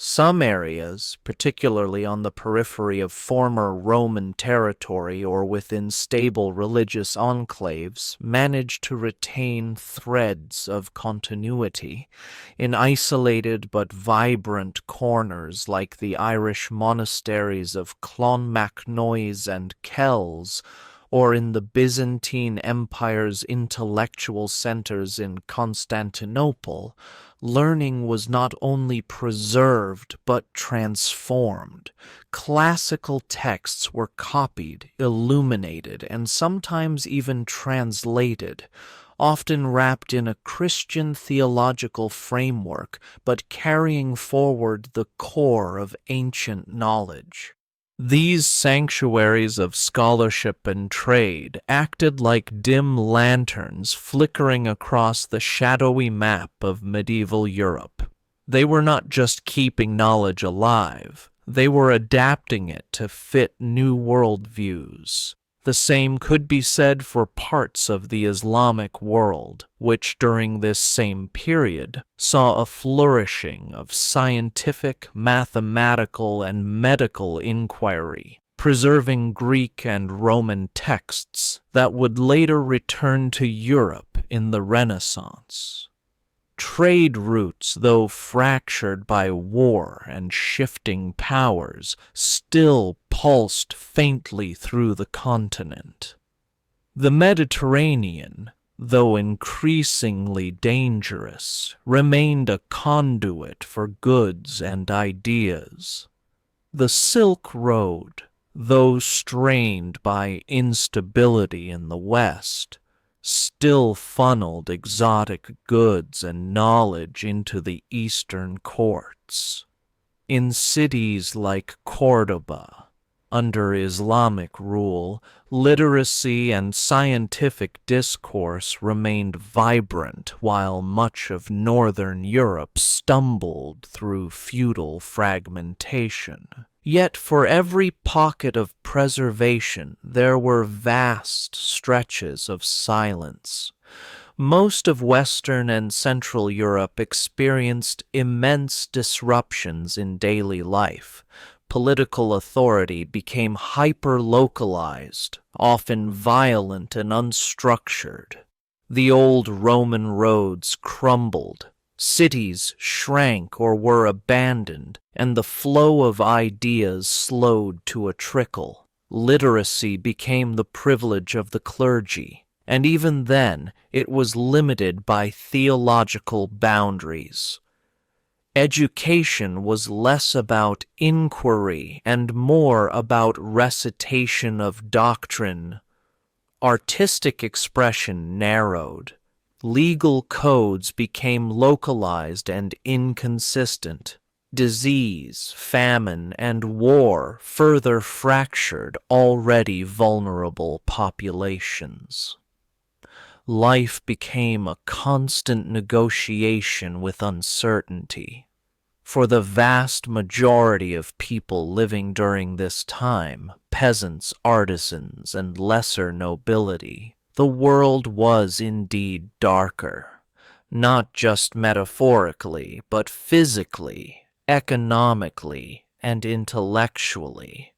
Some areas, particularly on the periphery of former Roman territory or within stable religious enclaves, managed to retain threads of continuity. In isolated but vibrant corners like the Irish monasteries of Clonmacnoise and Kells, or in the Byzantine Empire's intellectual centers in Constantinople, learning was not only preserved but transformed. Classical texts were copied, illuminated, and sometimes even translated, often wrapped in a Christian theological framework, but carrying forward the core of ancient knowledge. These sanctuaries of scholarship and trade acted like dim lanterns flickering across the shadowy map of medieval Europe. They were not just keeping knowledge alive, they were adapting it to fit new worldviews. The same could be said for parts of the Islamic world, which during this same period saw a flourishing of scientific, mathematical, and medical inquiry, preserving Greek and Roman texts that would later return to Europe in the Renaissance. Trade routes, though fractured by war and shifting powers, still pulsed faintly through the continent. The Mediterranean, though increasingly dangerous, remained a conduit for goods and ideas. The Silk Road, though strained by instability in the West, still funneled exotic goods and knowledge into the eastern courts. In cities like Cordoba, under Islamic rule, literacy and scientific discourse remained vibrant while much of northern Europe stumbled through feudal fragmentation. Yet for every pocket of preservation there were vast stretches of silence. Most of Western and Central Europe experienced immense disruptions in daily life. Political authority became hyper-localized, often violent and unstructured. The old Roman roads crumbled. Cities shrank or were abandoned, and the flow of ideas slowed to a trickle. Literacy became the privilege of the clergy, and even then it was limited by theological boundaries. Education was less about inquiry and more about recitation of doctrine. Artistic expression narrowed. Legal codes became localized and inconsistent. Disease, famine, and war further fractured already vulnerable populations. Life became a constant negotiation with uncertainty. For the vast majority of people living during this time, peasants, artisans, and lesser nobility, the world was indeed darker, not just metaphorically, but physically, economically, and intellectually.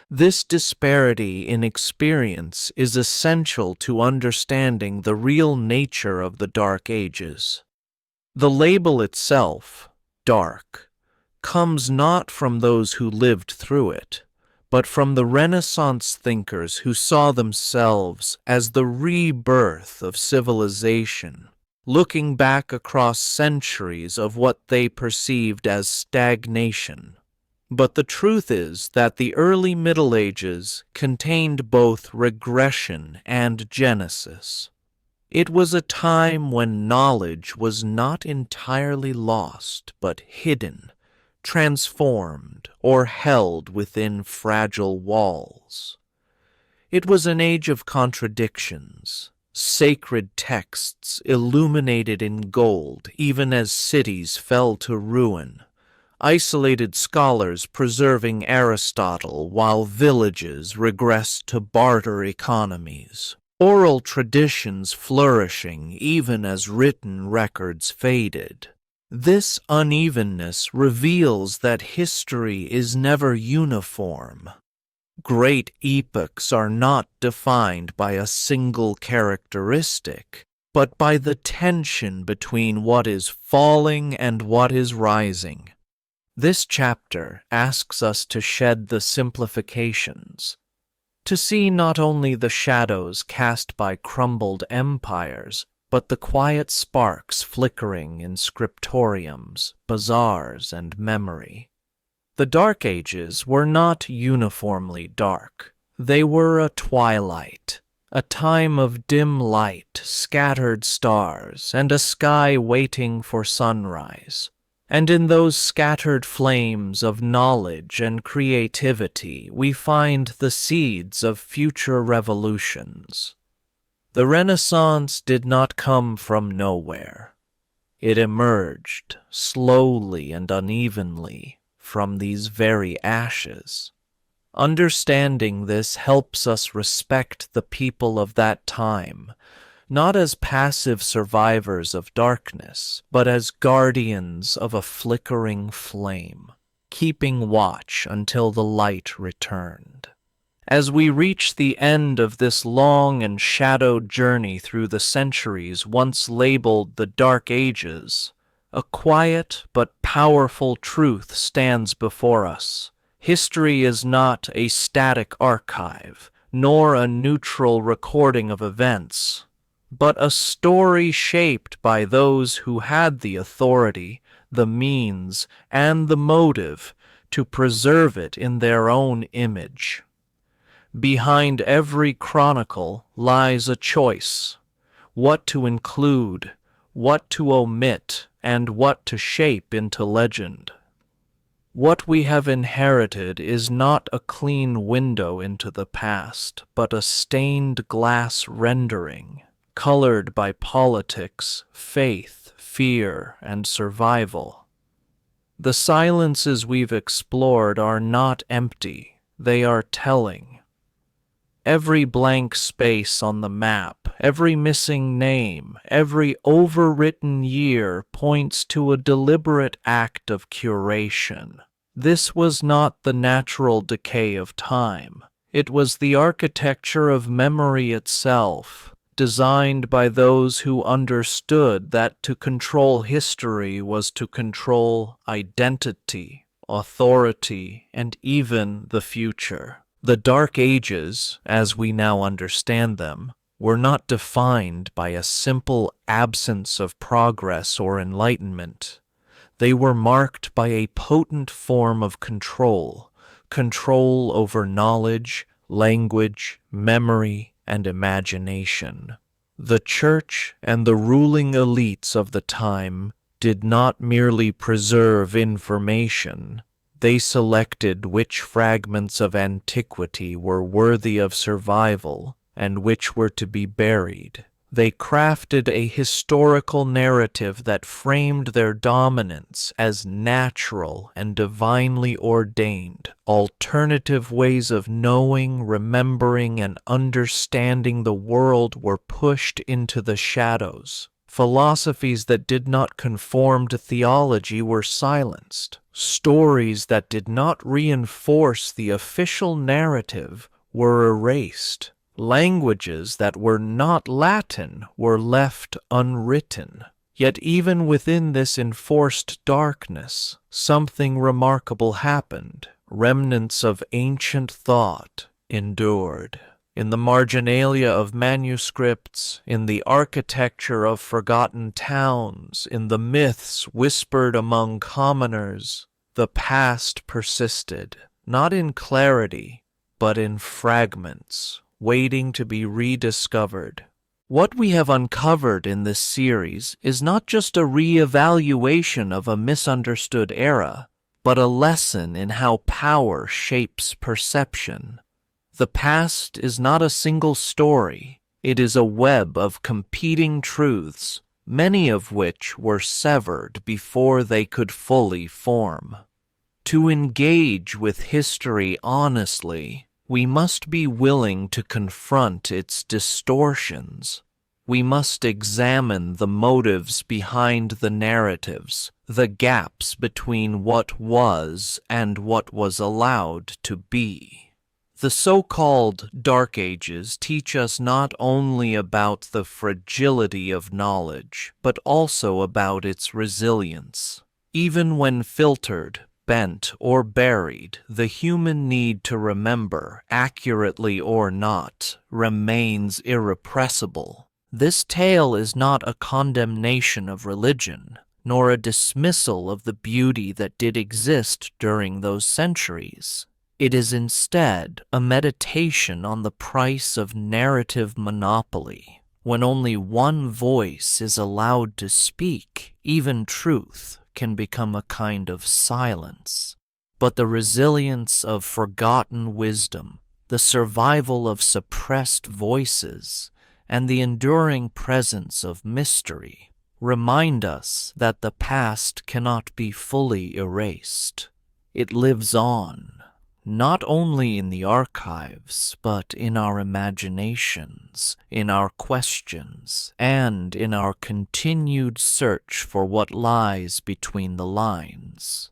This disparity in experience is essential to understanding the real nature of the Dark Ages. The label itself, dark, comes not from those who lived through it, but from the Renaissance thinkers who saw themselves as the rebirth of civilization. looking back across centuries of what they perceived as stagnation. But the truth is that the early Middle Ages contained both regression and genesis. It was a time when knowledge was not entirely lost, but hidden, transformed, or held within fragile walls. It was an age of contradictions, sacred texts illuminated in gold even as cities fell to ruin, isolated scholars preserving Aristotle while villages regressed to barter economies, oral traditions flourishing even as written records faded. This unevenness reveals that history is never uniform. Great epochs are not defined by a single characteristic, but by the tension between what is falling and what is rising. This chapter asks us to shed the simplifications, to see not only the shadows cast by crumbled empires, but the quiet sparks flickering in scriptoriums, bazaars, and memory. The Dark Ages were not uniformly dark. They were a twilight, a time of dim light, scattered stars, and a sky waiting for sunrise. And in those scattered flames of knowledge and creativity, we find the seeds of future revolutions. The Renaissance did not come from nowhere. It emerged, slowly and unevenly, from these very ashes. Understanding this helps us respect the people of that time, not as passive survivors of darkness, but as guardians of a flickering flame, keeping watch until the light returned. As we reach the end of this long and shadowed journey through the centuries once labeled the Dark Ages, a quiet but powerful truth stands before us. History is not a static archive, nor a neutral recording of events, but a story shaped by those who had the authority, the means, and the motive to preserve it in their own image. Behind every chronicle lies a choice: what to include, what to omit, and what to shape into legend. What we have inherited is not a clean window into the past, but a stained glass rendering, colored by politics, faith, fear, and survival. The silences we've explored are not empty, they are telling. Every blank space on the map, every missing name, every overwritten year points to a deliberate act of curation. This was not the natural decay of time. It was the architecture of memory itself, designed by those who understood that to control history was to control identity, authority, and even the future. The Dark Ages, as we now understand them, were not defined by a simple absence of progress or enlightenment. They were marked by a potent form of control over knowledge, language, memory, and imagination. The Church and the ruling elites of the time did not merely preserve information. They selected which fragments of antiquity were worthy of survival and which were to be buried. They crafted a historical narrative that framed their dominance as natural and divinely ordained. Alternative ways of knowing, remembering, and understanding the world were pushed into the shadows. Philosophies that did not conform to theology were silenced. Stories that did not reinforce the official narrative were erased. Languages that were not Latin were left unwritten. Yet even within this enforced darkness, something remarkable happened. Remnants of ancient thought endured. in the marginalia of manuscripts, in the architecture of forgotten towns, in the myths whispered among commoners, the past persisted, not in clarity, but in fragments, waiting to be rediscovered. What we have uncovered in this series is not just a re-evaluation of a misunderstood era, but a lesson in how power shapes perception. The past is not a single story. It is a web of competing truths, many of which were severed before they could fully form. To engage with history honestly, we must be willing to confront its distortions. We must examine the motives behind the narratives, the gaps between what was and what was allowed to be. The so-called Dark Ages teach us not only about the fragility of knowledge, but also about its resilience. Even when filtered, bent, or buried, the human need to remember, accurately or not, remains irrepressible. This tale is not a condemnation of religion, nor a dismissal of the beauty that did exist during those centuries. It is instead a meditation on the price of narrative monopoly. When only one voice is allowed to speak, even truth can become a kind of silence. But the resilience of forgotten wisdom, the survival of suppressed voices, and the enduring presence of mystery remind us that the past cannot be fully erased. It lives on, not only in the archives, but in our imaginations, in our questions, and in our continued search for what lies between the lines.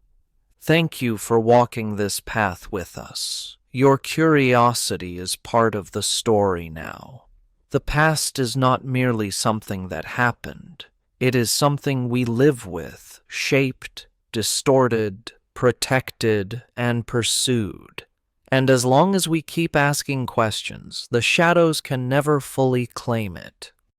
Thank you for walking this path with us. Your curiosity is part of the story now. The past is not merely something that happened. It is something we live with, shaped, distorted, protected, and pursued. And as long as we keep asking questions, the shadows can never fully claim it.